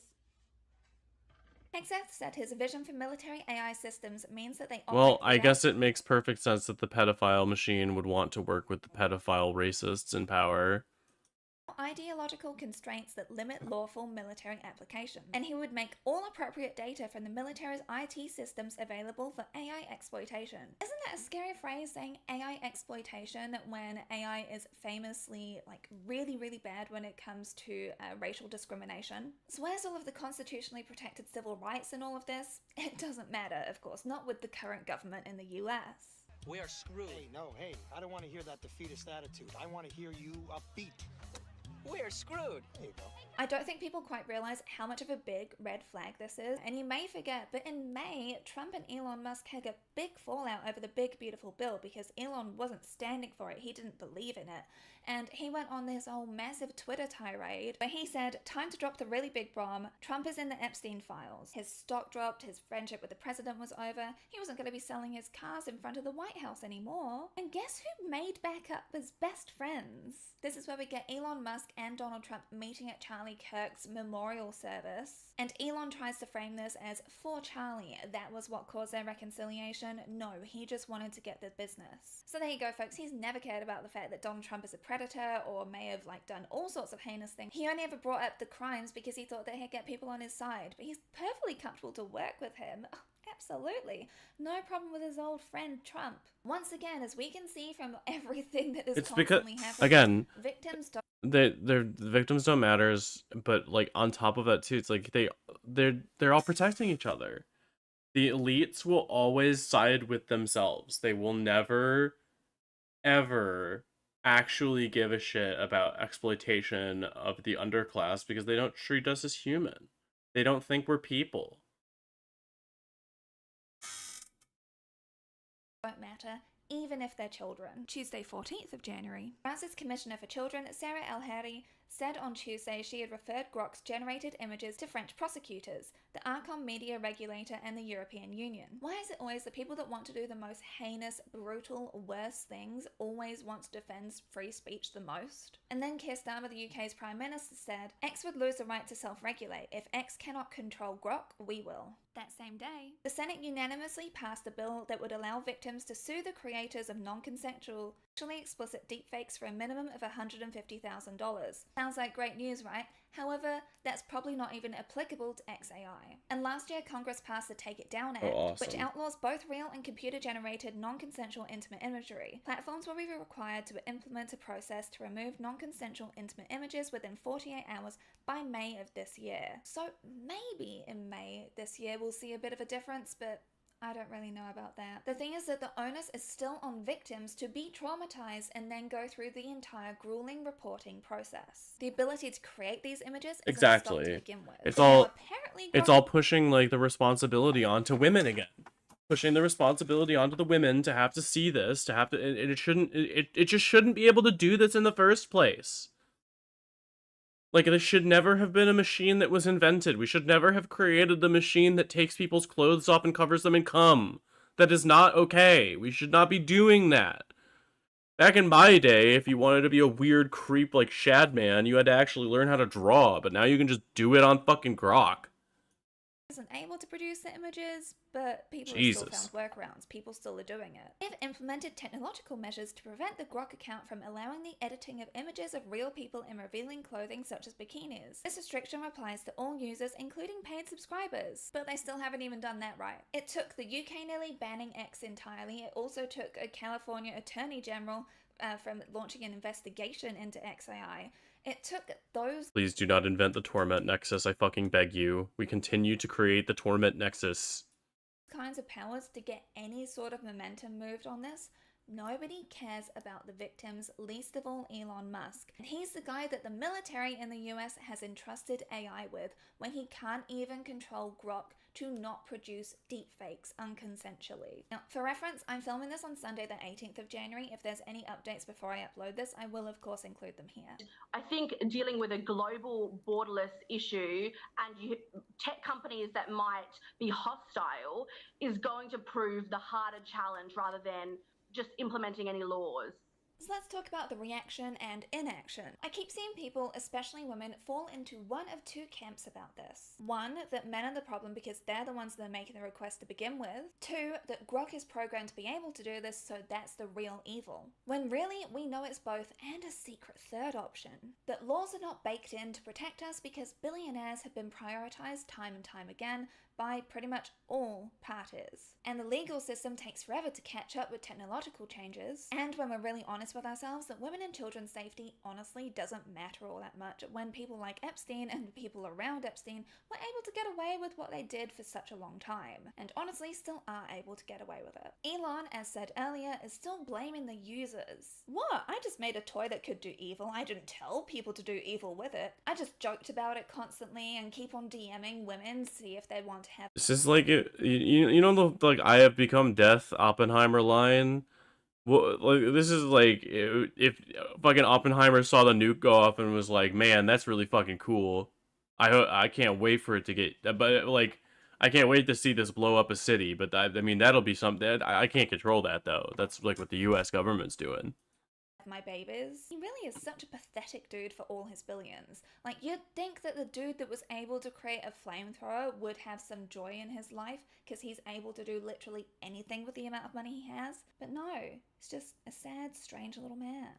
Hegseth said his vision for military AI systems means that they Well, operate I guess it makes perfect sense that the pedophile machine would want to work with the pedophile racists in power. ideological constraints that limit lawful military applications. And he would make all appropriate data from the military's IT systems available for AI exploitation. Isn't that a scary phrase, saying AI exploitation, when AI is famously like really, really bad when it comes to racial discrimination? So where's all of the constitutionally protected civil rights in all of this? It doesn't matter, of course, not with the current government in the US. We are screwed. Hey, I don't want to hear that defeatist attitude. I want to hear you upbeat. We're screwed. There you go. I don't think people quite realize how much of a big red flag this is, and you may forget, but in May, Trump and Elon Musk had a big fallout over the big beautiful bill because Elon wasn't standing for it, he didn't believe in it, and he went on this whole massive Twitter tirade where he said, time to drop the really big bomb, Trump is in the Epstein files. His stock dropped, his friendship with the president was over, he wasn't going to be selling his cars in front of the White House anymore. And guess who made back up as best friends? This is where we get Elon Musk and Donald Trump meeting at Charlie Kirk's memorial service. And Elon tries to frame this as, for Charlie, that was what caused their reconciliation. No, he just wanted to get the business. So there you go, folks. He's never cared about the fact that Donald Trump is a predator or may have done all sorts of heinous things. He only ever brought up the crimes because he thought that he'd get people on his side. But he's perfectly comfortable to work with him. Absolutely. No problem with his old friend Trump. Once again, as we can see from everything that is constantly happening, again, victims don't... the victims don't matter, but on top of that too, it's like they're all protecting each other. The elites will always side with themselves. They will never, ever actually give a shit about exploitation of the underclass because they don't treat us as human. They don't think we're people. Won't matter, even if they're children. Tuesday, 14th of January. France's Commissioner for Children, Sarah El-Hadi, said on Tuesday she had referred Grok's generated images to French prosecutors, the Arcom media regulator, and the European Union. Why is it always the people that want to do the most heinous, brutal, worst things always want to defend free speech the most? And then Keir Starmer, the UK's Prime Minister, said, X would lose the right to self-regulate. If X cannot control Grok, we will. That same day, the Senate unanimously passed a bill that would allow victims to sue the creators of non-consensual, sexually explicit deepfakes for a minimum of $150,000. Sounds like great news, right? However, that's probably not even applicable to XAI. And last year, Congress passed the Take It Down Act, which outlaws both real and computer-generated non-consensual intimate imagery. Platforms will be required to implement a process to remove non-consensual intimate images within 48 hours by May of this year. So maybe in May this year we'll see a bit of a difference, but I don't really know about that. The thing is that the onus is still on victims to be traumatized and then go through the entire grueling reporting process. The ability to create these images isn't stopped to begin with. It's all pushing the responsibility onto women again. Pushing the responsibility onto the women to have to see this, it just shouldn't be able to do this in the first place. This should never have been a machine that was invented. We should never have created the machine that takes people's clothes off and covers them in cum. That is not okay. We should not be doing that. Back in my day, if you wanted to be a weird creep like Shadman, you had to actually learn how to draw, but now you can just do it on fucking Grok. Isn't able to produce the images, but people have still found workarounds. People still are doing it. They've implemented technological measures to prevent the Grok account from allowing the editing of images of real people in revealing clothing such as bikinis. This restriction applies to all users, including paid subscribers. But they still haven't even done that right. It took the UK nearly banning X entirely. It also took a California Attorney General from launching an investigation into XAI. It took those... Please do not invent the Torment Nexus, I fucking beg you. We continue to create the Torment Nexus. Kinds of powers to get any sort of momentum moved on this. Nobody cares about the victims, least of all Elon Musk. And he's the guy that the military in the US has entrusted AI with when he can't even control Grok to not produce deepfakes unconsensually. Now, for reference, I'm filming this on Sunday the 18th of January. If there's any updates before I upload this, I will of course include them here. I think dealing with a global borderless issue and tech companies that might be hostile is going to prove the harder challenge rather than just implementing any laws. So let's talk about the reaction and inaction. I keep seeing people, especially women, fall into one of two camps about this. One, that men are the problem because they're the ones that are making the request to begin with. Two, that Grok is programmed to be able to do this, so that's the real evil. When really, we know it's both, and a secret third option. That laws are not baked in to protect us because billionaires have been prioritized time and time again by pretty much all parties. And the legal system takes forever to catch up with technological changes. And when we're really honest with ourselves, that women and children's safety honestly doesn't matter all that much when people like Epstein and the people around Epstein were able to get away with what they did for such a long time. And honestly still are able to get away with it. Elon, as said earlier, is still blaming the users. What? I just made a toy that could do evil. I didn't tell people to do evil with it. I just joked about it constantly and keep on DMing women, see if they want to have. This is like you know the like I have become death Oppenheimer line. Well, like this is like if fucking Oppenheimer saw the nuke go off and was like, man, that's really fucking cool. I can't wait for it to get, but like I can't wait to see this blow up a city. But I mean that'll be something I can't control that though. That's like what the U.S. government's doing. My babies. He really is such a pathetic dude for all his billions. Like, you'd think that the dude that was able to create a flamethrower would have some joy in his life because he's able to do literally anything with the amount of money he has. But no, he's just a sad, strange little man.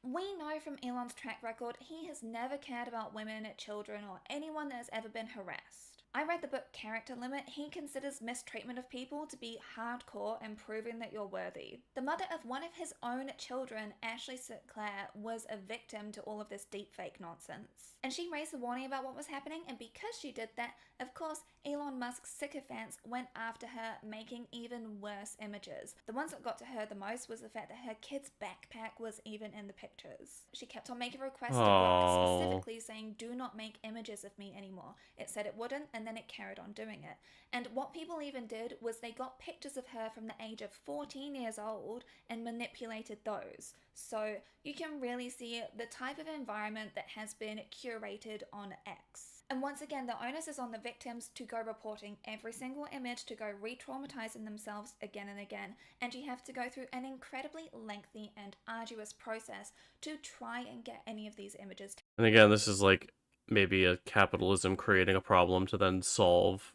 We know from Elon's track record, he has never cared about women, children, or anyone that has ever been harassed. I read the book Character Limit. He considers mistreatment of people to be hardcore and proving that you're worthy. The mother of one of his own children, Ashley Sinclair, was a victim to all of this deepfake nonsense. And she raised a warning about what was happening, and because she did that, of course, Elon Musk's sycophants went after her, making even worse images. The ones that got to her the most was the fact that her kid's backpack was even in the pictures. She kept on making requests to Grok, specifically saying, do not make images of me anymore. It said it wouldn't, and then it carried on doing it. And what people even did was they got pictures of her from the age of 14 years old and manipulated those. So you can really see the type of environment that has been curated on X. And once again, the onus is on the victims to go reporting every single image, to go re-traumatizing themselves again and again, and you have to go through an incredibly lengthy and arduous process to try and get any of these images. And again, this is like maybe a capitalism creating a problem to then solve,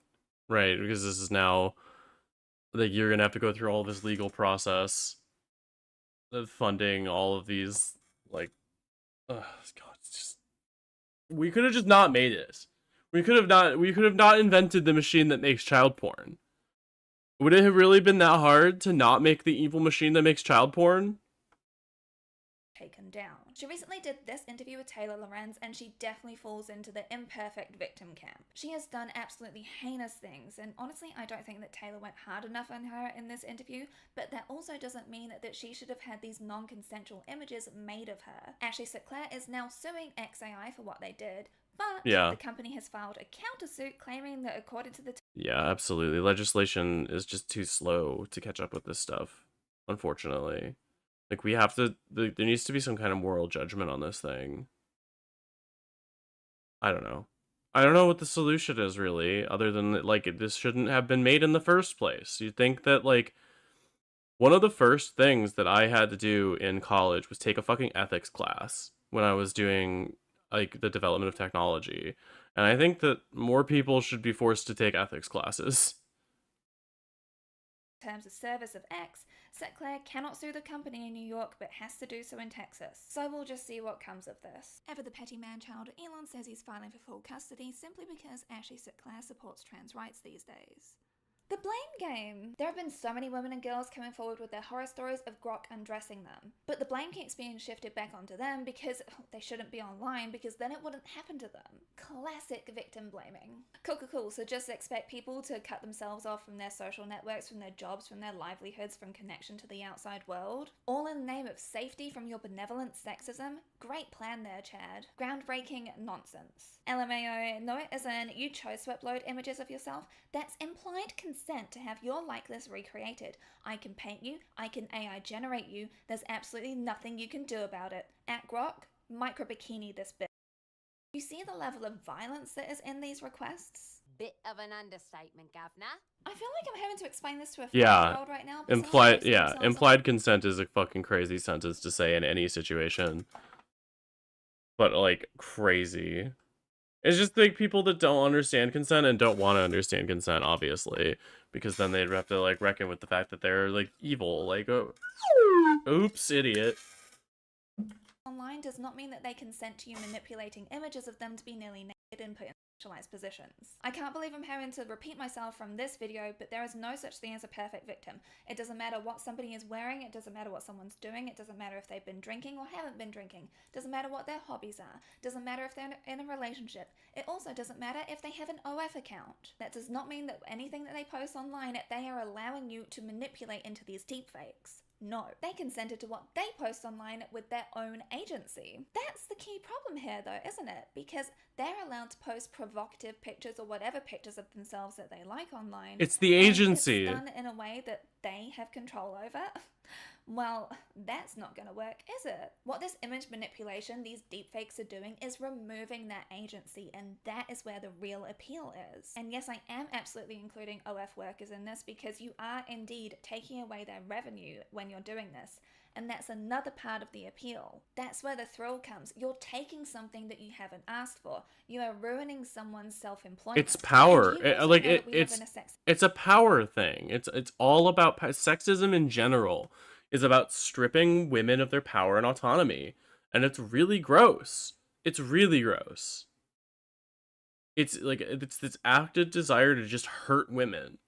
right? Because this is now like you're gonna have to go through all this legal process of funding all of these, like, God, it's just, we could have just not made this. We could have not invented the machine that makes child porn. Would it have really been that hard to not make the evil machine that makes child porn? Taken down. She recently did this interview with Taylor Lorenz, and she definitely falls into the imperfect victim camp. She has done absolutely heinous things, and honestly I don't think that Taylor went hard enough on her in this interview, but that also doesn't mean that she should have had these non-consensual images made of her. Ashley Sinclair is now suing XAI for what they did, but the company has filed a countersuit claiming that according to the Yeah, absolutely. Legislation is just too slow to catch up with this stuff, unfortunately. Like, we have to, there needs to be some kind of moral judgment on this thing. I don't know. I don't know what the solution is, really, other than that, like, this shouldn't have been made in the first place. You'd think that, like, one of the first things that I had to do in college was take a fucking ethics class when I was doing, like, the development of technology. And I think that more people should be forced to take ethics classes. terms of service of X, Sinclair cannot sue the company in New York but has to do so in Texas. So we'll just see what comes of this. Ever the petty man-child, Elon says he's filing for full custody simply because Ashley Sinclair supports trans rights these days. The blame game! There have been so many women and girls coming forward with their horror stories of Grok undressing them. But the blame keeps being shifted back onto them because they shouldn't be online because then it wouldn't happen to them. Classic victim blaming. Cool. So just expect people to cut themselves off from their social networks, from their jobs, from their livelihoods, from connection to the outside world? All in the name of safety from your benevolent sexism? Great plan there, Chad. Groundbreaking nonsense. LMAO, no it isn't. You chose to upload images of yourself. That's implied consent to have your likeness recreated. I can paint you, I can AI generate you, there's absolutely nothing you can do about it. At Grok, micro bikini this bit. You see the level of violence that is in these requests? Bit of an understatement, Governor. I feel like I'm having to explain this to a Yeah. 5-year-old right now. but someone else themselves Implied consent is a fucking crazy sentence to say in any situation. But, like, crazy. It's just, like, people that don't understand consent and don't want to understand consent, obviously. Because then they'd have to, like, reckon with the fact that they're, like, evil. Like, oh, oops, idiot. online does not mean that they consent to you manipulating images of them to be nearly naked and put in sexualized positions. I can't believe I'm having to repeat myself from this video, but there is no such thing as a perfect victim. It doesn't matter what somebody is wearing, it doesn't matter what someone's doing, it doesn't matter if they've been drinking or haven't been drinking, it doesn't matter what their hobbies are, it doesn't matter if they're in a relationship, it also doesn't matter if they have an OF account. That does not mean that anything that they post online, they are allowing you to manipulate into these deepfakes. No, they consented to what they post online with their own agency. That's the key problem here though, isn't it? Because they're allowed to post provocative pictures or whatever pictures of themselves that they like online. It's the agency. It's done in a way that they have control over. Well, that's not going to work, is it? What this image manipulation, these deepfakes are doing is removing that agency, and that is where the real appeal is. And yes, I am absolutely including OF workers in this because you are indeed taking away their revenue when you're doing this. And that's another part of the appeal. That's where the thrill comes. You're taking something that you haven't asked for. You are ruining someone's self-employment. It's power. It's a power thing. It's all about sexism in general. Is about stripping women of their power and autonomy, and it's really gross. It's really gross. It's like it's this active desire to just hurt women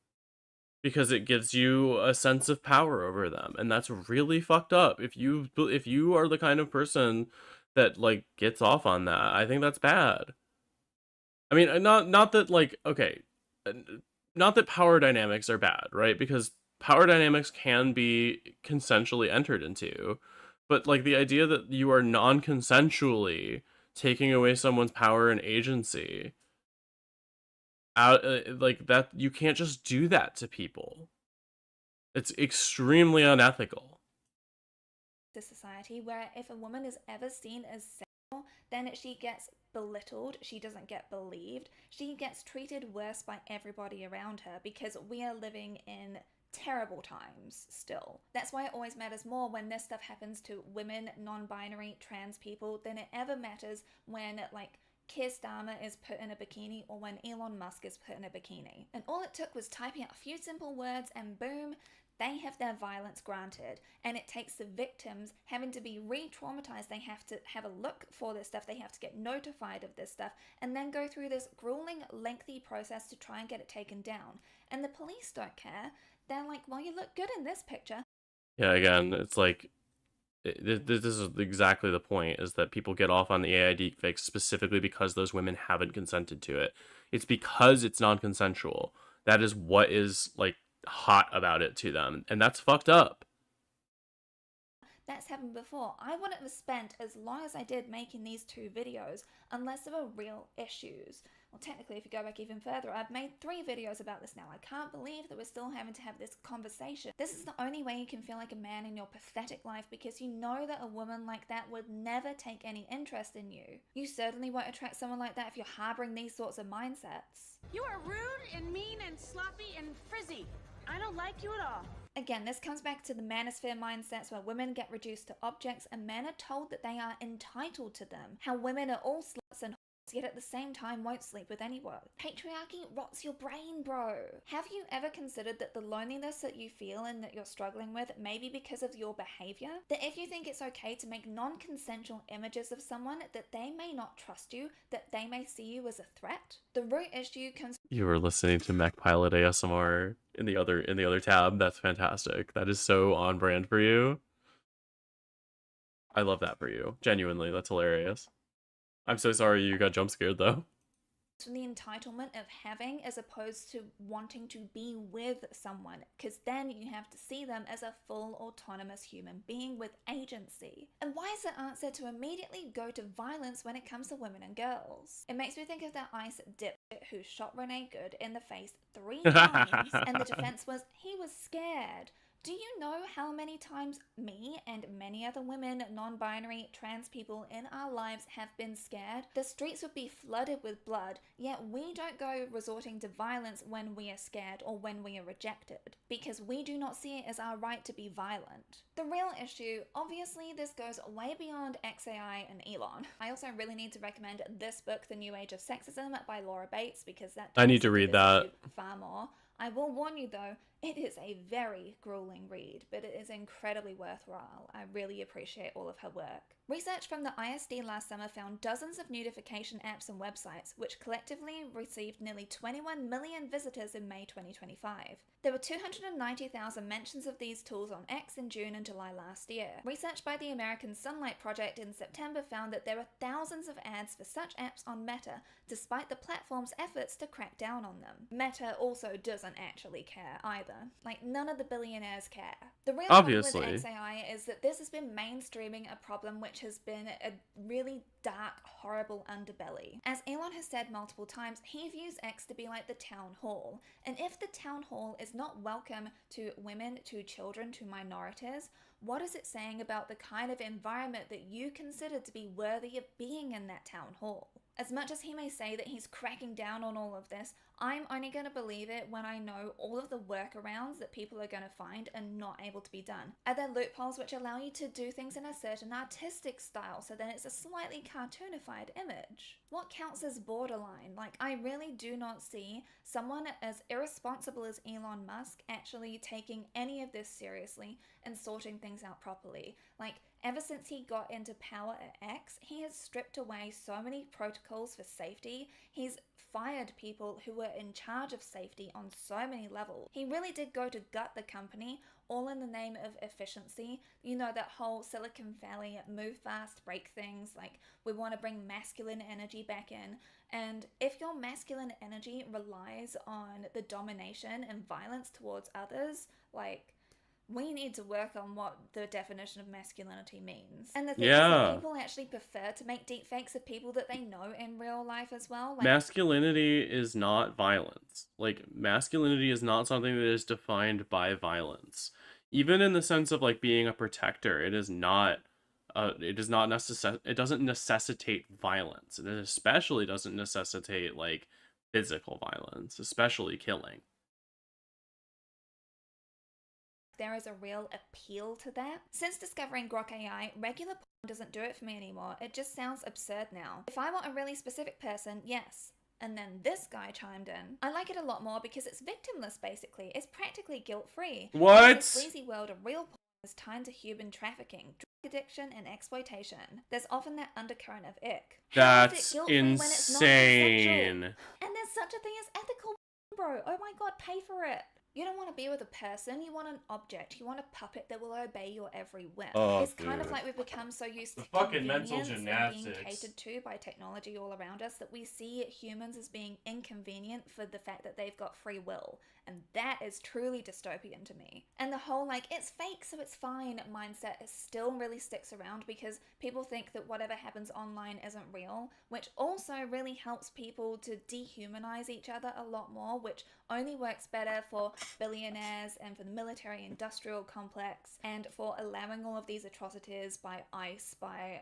because it gives you a sense of power over them, and that's really fucked up. If you are the kind of person that like gets off on that, I think that's bad. I mean, not that like okay, not that power dynamics are bad, right? Because power dynamics can be consensually entered into, but like the idea that you are non-consensually taking away someone's power and agency out like that, you can't just do that to people. It's extremely unethical. The society where if a woman is ever seen as sexual, then she gets belittled, she doesn't get believed, she gets treated worse by everybody around her because we are living in terrible times still. That's why it always matters more when this stuff happens to women, non-binary, trans people than it ever matters when like Keir Starmer is put in a bikini or when Elon Musk is put in a bikini. And all it took was typing out a few simple words and boom, they have their violence granted. And it takes the victims having to be re-traumatized. They have to have a look for this stuff. They have to get notified of this stuff and then go through this grueling, lengthy process to try and get it taken down. And the police don't care. They're like, well, you look good in this picture. Yeah, again, it's like, this is exactly the point, is that people get off on the AI deepfakes specifically because those women haven't consented to it. It's because it's non-consensual. That is what is, like, hot about it to them. And that's fucked up. That's happened before. I wouldn't have spent as long as I did making these 2 videos unless there were real issues. Well, technically, if you go back even further, I've made 3 videos about this now. I can't believe that we're still having to have this conversation. This is the only way you can feel like a man in your pathetic life because you know that a woman like that would never take any interest in you. You certainly won't attract someone like that if you're harboring these sorts of mindsets. You are rude and mean and sloppy and frizzy. I don't like you at all. Again, this comes back to the manosphere mindsets where women get reduced to objects and men are told that they are entitled to them. How women are all sluts and yet at the same time won't sleep with anyone. Patriarchy rots your brain, bro. Have you ever considered that the loneliness that you feel and that you're struggling with may be because of your behavior? That if you think it's okay to make non-consensual images of someone, that they may not trust you, that they may see you as a threat? The root issue comes... You were listening to Mech Pilot ASMR in the other tab. That's fantastic. That is so on brand for you. I love that for you. Genuinely, that's hilarious. I'm so sorry you got jump scared though. From the entitlement of having as opposed to wanting to be with someone, because then you have to see them as a full autonomous human being with agency. And why is the answer to immediately go to violence when it comes to women and girls? It makes me think of that ICE dipshit who shot Renee Good in the face 3 times and the defense was he was scared. Do you know how many times me and many other women, non-binary, trans people in our lives have been scared? The streets would be flooded with blood, yet we don't go resorting to violence when we are scared or when we are rejected, because we do not see it as our right to be violent. The real issue, obviously this goes way beyond XAI and Elon. I also really need to recommend this book, The New Age of Sexism by Laura Bates, because that I need talks to into read this that. issue far more. I will warn you though, it is a very grueling read, but it is incredibly worthwhile. I really appreciate all of her work. Research from the ISD last summer found dozens of nudification apps and websites, which collectively received nearly 21 million visitors in May 2025. There were 290,000 mentions of these tools on X in June and July last year. Research by the American Sunlight Project in September found that there were thousands of ads for such apps on Meta, despite the platform's efforts to crack down on them. Meta also doesn't actually care either. Like, none of the billionaires care. The real Obviously. problem with XAI is that this has been mainstreaming a problem which has been a really dark, horrible underbelly. As Elon has said multiple times, he views X to be like the town hall. And if the town hall is not welcome to women, to children, to minorities, what is it saying about the kind of environment that you consider to be worthy of being in that town hall? As much as he may say that he's cracking down on all of this, I'm only going to believe it when I know all of the workarounds that people are going to find and not able to be done. Are there loopholes which allow you to do things in a certain artistic style so then it's a slightly cartoonified image? What counts as borderline? Like, I really do not see someone as irresponsible as Elon Musk actually taking any of this seriously and sorting things out properly. Like, ever since he got into power at X, he has stripped away so many protocols for safety. He's fired people who were in charge of safety on so many levels. He really did go to gut the company, all in the name of efficiency. You know, that whole Silicon Valley move fast, break things, like we want to bring masculine energy back in. And if your masculine energy relies on the domination and violence towards others, like, we need to work on what the definition of masculinity means. And the thing is that people actually prefer to make deepfakes of people that they know in real life as well. Like, Masculinity is not violence. Like, masculinity is not something that is defined by violence. Even in the sense of like being a protector, it doesn't necessitate violence. And it especially doesn't necessitate like physical violence, especially killing. there is a real appeal to that. Since discovering Grok AI, regular porn doesn't do it for me anymore. It just sounds absurd now. If I want a really specific person, yes. And then this guy chimed in. I like it a lot more because it's victimless, basically. It's practically guilt-free. What? In this sleazy world of real porn is tied to human trafficking, drug addiction, and exploitation. There's often that undercurrent of ick. That's insane. And there's such a thing as ethical, bro. Oh my god, pay for it. You don't want to be with a person, you want an object. You want a puppet that will obey your every whim. Oh, it's kind of dude. like we've become so used to fucking mental convenience and being gymnastics. catered to by technology all around us that we see humans as being inconvenient for the fact that they've got free will. And that is truly dystopian to me. And the whole, like, it's fake, so it's fine mindset still really sticks around because people think that whatever happens online isn't real, which also really helps people to dehumanize each other a lot more, which only works better for billionaires and for the military-industrial complex and for allowing all of these atrocities by ICE, by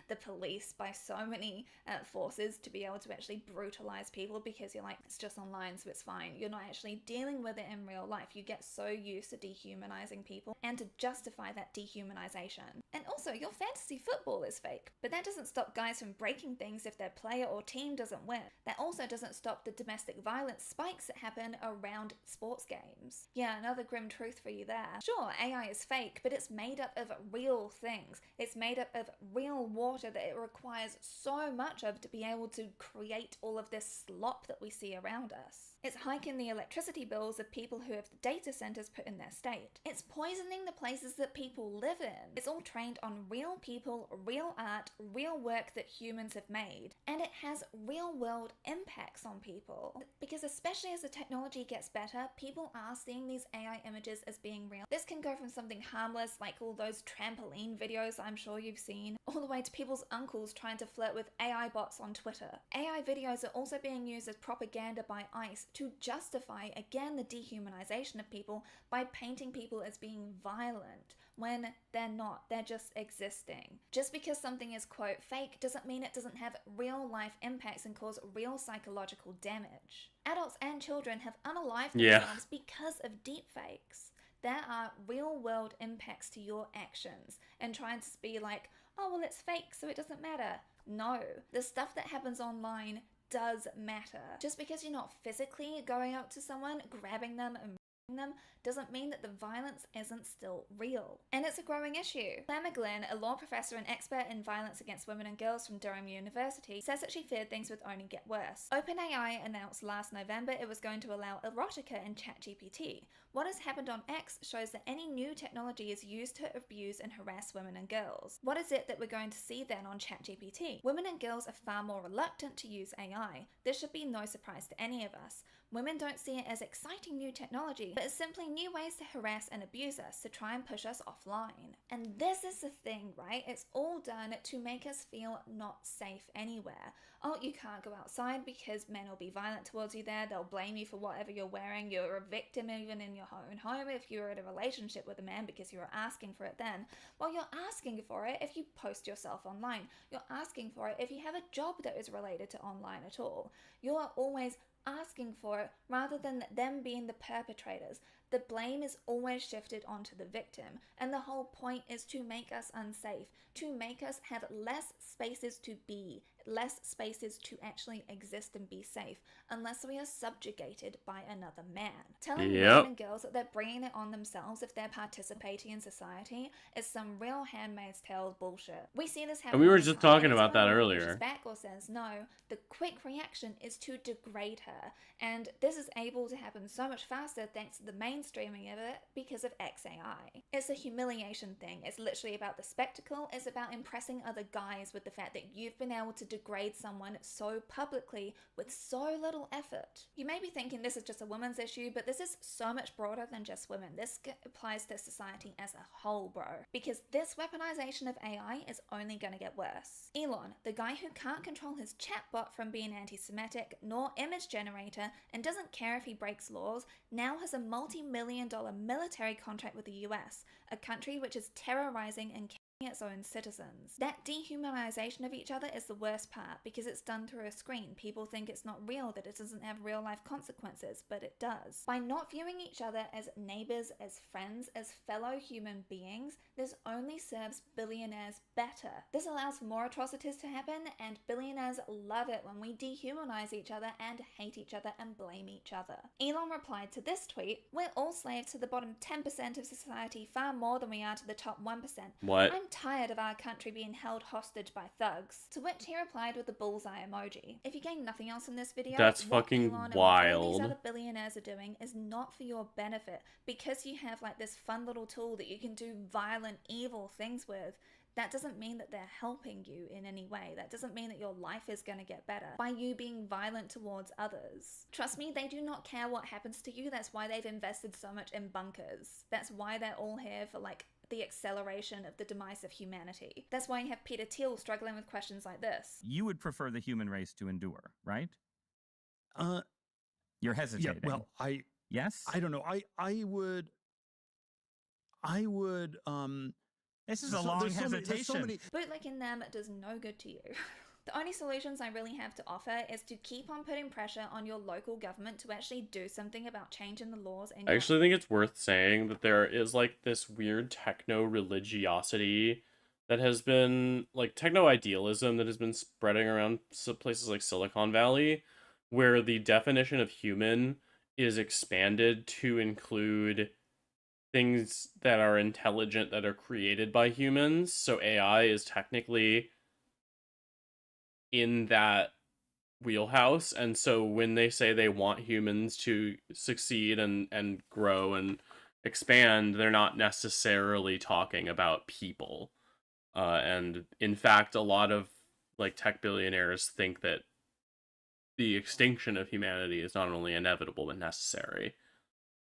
the police, by so many forces to be able to actually brutalize people because you're like, it's just online, so it's fine. You're not actually dealing with it in real life. You get so used to dehumanizing people and to justify that dehumanization. And also, your fantasy football is fake, but that doesn't stop guys from breaking things if their player or team doesn't win. That also doesn't stop the domestic violence spikes that happen around sports games. Yeah, another grim truth for you there. Sure, AI is fake, but it's made up of real things. It's made up of real water that it requires so much of to be able to create all of this slop that we see around us. It's hiking the electricity bills of people who have the data centers put in their state. It's poisoning the places that people live in. It's all trained on real people, real art, real work that humans have made. And it has real world impacts on people. Because especially as the technology gets better, people are seeing these AI images as being real. This can go from something harmless like all those trampoline videos I'm sure you've seen, all the way to people's uncles trying to flirt with AI bots on Twitter. AI videos are also being used as propaganda by ICE to justify, again, the dehumanization of people by painting people as being violent when they're not. They're just existing. Just because something is, quote, fake doesn't mean it doesn't have real life impacts and cause real psychological damage. Adults and children have unalived themselves because of deepfakes. There are real world impacts to your actions, and trying to be like, oh, well, it's fake, so it doesn't matter. No, the stuff that happens online does matter. Just because you're not physically going up to someone, grabbing them and them, doesn't mean that the violence isn't still real. And it's a growing issue. Claire McGlynn, a law professor and expert in violence against women and girls from Durham University, says that she feared things would only get worse. OpenAI announced last November it was going to allow erotica in ChatGPT. What has happened on X shows that any new technology is used to abuse and harass women and girls. What is it that we're going to see then on ChatGPT? Women and girls are far more reluctant to use AI. This should be no surprise to any of us. Women don't see it as exciting new technology, but as simply new ways to harass and abuse us, to try and push us offline. And this is the thing, right? It's all done to make us feel not safe anywhere. Oh, you can't go outside because men will be violent towards you there. They'll blame you for whatever you're wearing. You're a victim even in your own home if you're in a relationship with a man because you were asking for it then. Well, you're asking for it if you post yourself online. You're asking for it if you have a job that is related to online at all. You're always asking for it rather than them being the perpetrators. The blame is always shifted onto the victim, and the whole point is to make us unsafe, to make us have less spaces to be, less spaces to actually exist and be safe, unless we are subjugated by another man. Telling women and girls that they're bringing it on themselves if they're participating in society is some real Handmaid's Tale bullshit. We see this happen. And we were just talking about that earlier. Pushes back or says no, the quick reaction is to degrade her, and this is able to happen so much faster thanks to the mainstreaming of it because of XAI. It's a humiliation thing. It's literally about the spectacle. It's about impressing other guys with the fact that you've been able to degrade someone so publicly with so little effort. You may be thinking this is just a woman's issue, but this is so much broader than just women. This applies to society as a whole, bro. Because this weaponization of AI is only going to get worse. Elon, the guy who can't control his chatbot from being anti-Semitic nor image generator and doesn't care if he breaks laws, now has a multi-million-dollar military contract with the US, a country which is terrorizing and its own citizens. That dehumanization of each other is the worst part because it's done through a screen. People think it's not real, that it doesn't have real life consequences, but it does. By not viewing each other as neighbors, as friends, as fellow human beings, this only serves billionaires better. This allows more atrocities to happen, and billionaires love it when we dehumanize each other and hate each other and blame each other. Elon replied to this tweet, "We're all slaves to the bottom 10% of society far more than we are to the top 1%. What? I'm tired of our country being held hostage by thugs." To which he replied with the bullseye emoji. If you gain nothing else in this video, that's what fucking Elon wild. And all these other billionaires are doing is not for your benefit. Because you have like this fun little tool that you can do violent, evil things with, that doesn't mean that they're helping you in any way. That doesn't mean that your life is going to get better by you being violent towards others. Trust me, they do not care what happens to you. That's why they've invested so much in bunkers. That's why they're all here for like the acceleration of the demise of humanity. That's why you have Peter Thiel struggling with questions like this. You would prefer the human race to endure, right? You're hesitating. Yeah, well, yes? I don't know. I would this is a long hesitation. Bootlicking them does no good to you. The only solutions I really have to offer is to keep on putting pressure on your local government to actually do something about changing the laws. I actually think it's worth saying that there is like this weird techno-religiosity that has been, like techno-idealism that has been spreading around places like Silicon Valley, where the definition of human is expanded to include things that are intelligent that are created by humans. So AI is technically in that wheelhouse, and so when they say they want humans to succeed and grow and expand, they're not necessarily talking about people. And in fact, a lot of like tech billionaires think that the extinction of humanity is not only inevitable but necessary.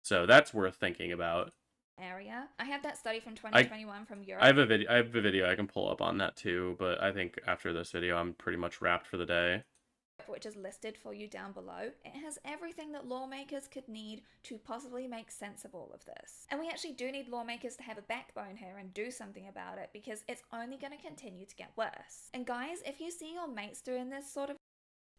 So that's worth thinking about. Area. I have that study from 2021 from Europe. I have a video I can pull up on that too, but I think after this video I'm pretty much wrapped for the day. which is listed for you down below, it has everything that lawmakers could need to possibly make sense of all of this. And we actually do need lawmakers to have a backbone here and do something about it, because it's only going to continue to get worse. And guys, if you see your mates doing this sort of,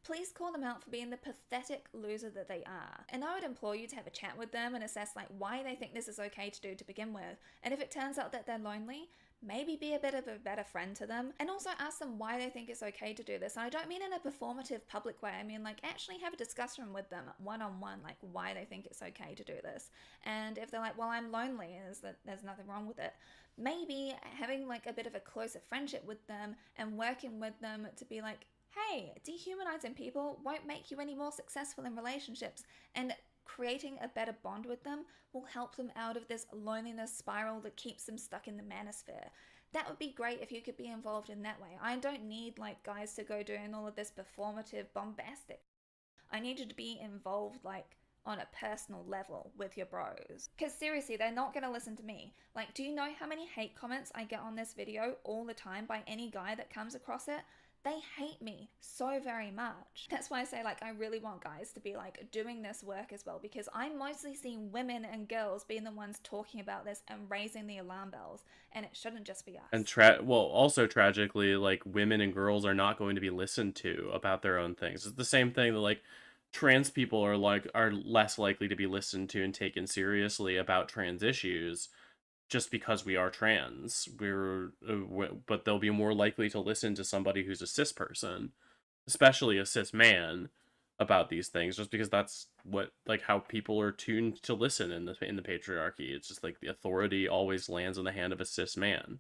please call them out for being the pathetic loser that they are. And I would implore you to have a chat with them and assess like why they think this is okay to do to begin with. And if it turns out that they're lonely, maybe be a bit of a better friend to them, and also ask them why they think it's okay to do this. And I don't mean in a performative public way, I mean like actually have a discussion with them one-on-one, like why they think it's okay to do this. And if they're like, well, I'm lonely, and there's nothing wrong with it, maybe having like a bit of a closer friendship with them and working with them to be like, hey, dehumanizing people won't make you any more successful in relationships, and creating a better bond with them will help them out of this loneliness spiral that keeps them stuck in the manosphere. That would be great if you could be involved in that way. I don't need like guys to go doing all of this performative bombastic. I need you to be involved like on a personal level with your bros. Because seriously, they're not going to listen to me. Like, do you know how many hate comments I get on this video all the time by any guy that comes across it? They hate me so very much. That's why I say like I really want guys to be like doing this work as well, because I'm mostly seeing women and girls being the ones talking about this and raising the alarm bells, and it shouldn't just be us. And also tragically, like women and girls are not going to be listened to about their own things. It's the same thing that like trans people are less likely to be listened to and taken seriously about trans issues. Just because we are trans, but they'll be more likely to listen to somebody who's a cis person, especially a cis man, about these things, just because that's what how people are tuned to listen in the patriarchy. It's just like the authority always lands in the hand of a cis man.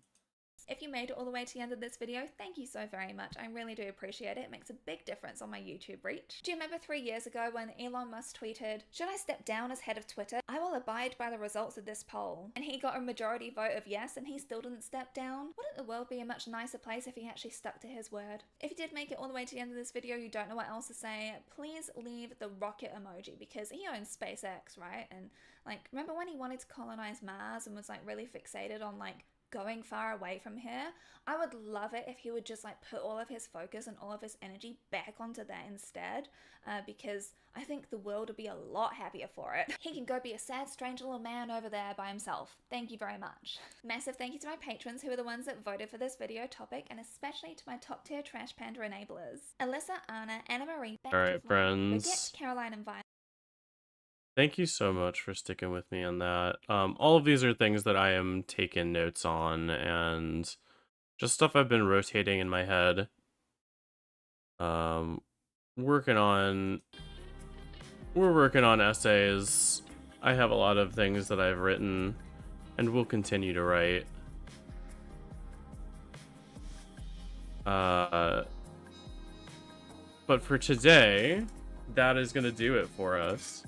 If you made it all the way to the end of this video, thank you so very much. I really do appreciate it. It makes a big difference on my YouTube reach. Do you remember 3 years ago when Elon Musk tweeted, "Should I step down as head of Twitter? I will abide by the results of this poll." And he got a majority vote of yes, and he still didn't step down. Wouldn't the world be a much nicer place if he actually stuck to his word? If you did make it all the way to the end of this video, you don't know what else to say, please leave the rocket emoji, because he owns SpaceX, right? And like, remember when he wanted to colonize Mars and was like really fixated on like going far away from here? I would love it if he would just like put all of his focus and all of his energy back onto that instead, because I think the world would be a lot happier for it. He can go be a sad, strange little man over there by himself. Thank you very much. Massive thank you to my patrons who are the ones that voted for this video topic, and especially to my top tier Trash Panda enablers: Alyssa, Anna, Anna Marie, All right, friends. Baguette, Caroline, and Violet. Thank you so much for sticking with me on that. All of these are things that I am taking notes on, and just stuff I've been rotating in my head. We're working on essays. I have a lot of things that I've written and will continue to write. But for today, that is going to do it for us.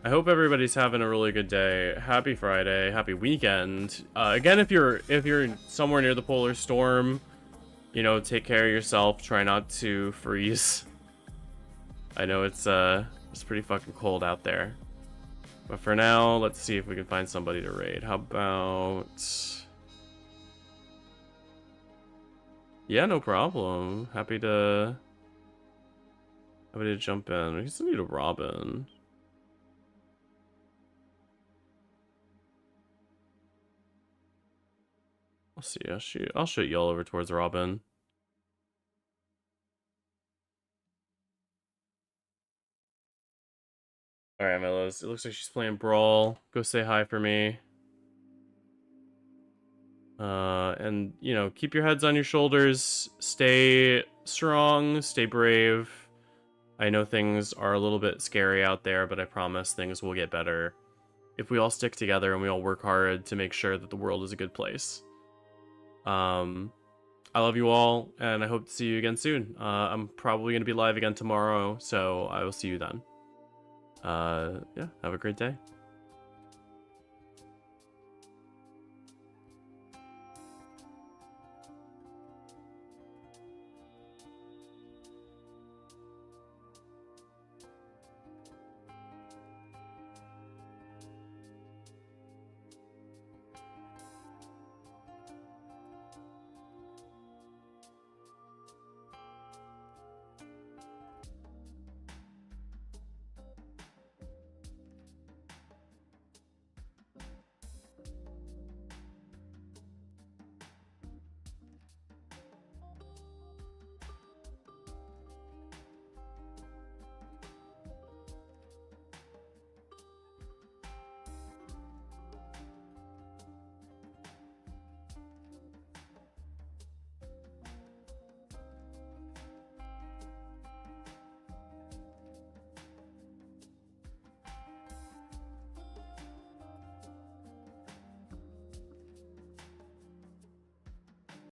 I hope everybody's having a really good day. Happy Friday, happy weekend. Again, if you're somewhere near the polar storm, you know, take care of yourself. Try not to freeze. I know it's pretty fucking cold out there. But for now, let's see if we can find somebody to raid. How about... Yeah, no problem. Happy to jump in. We still need a Robin. I'll see. I'll shoot y'all over towards Robin. Alright, Mellows. It looks like she's playing Brawl. Go say hi for me. And, you know, keep your heads on your shoulders. Stay strong. Stay brave. I know things are a little bit scary out there, but I promise things will get better if we all stick together and we all work hard to make sure that the world is a good place. I love you all, and I hope to see you again soon. I'm probably going to be live again tomorrow, so I will see you then. Yeah, have a great day.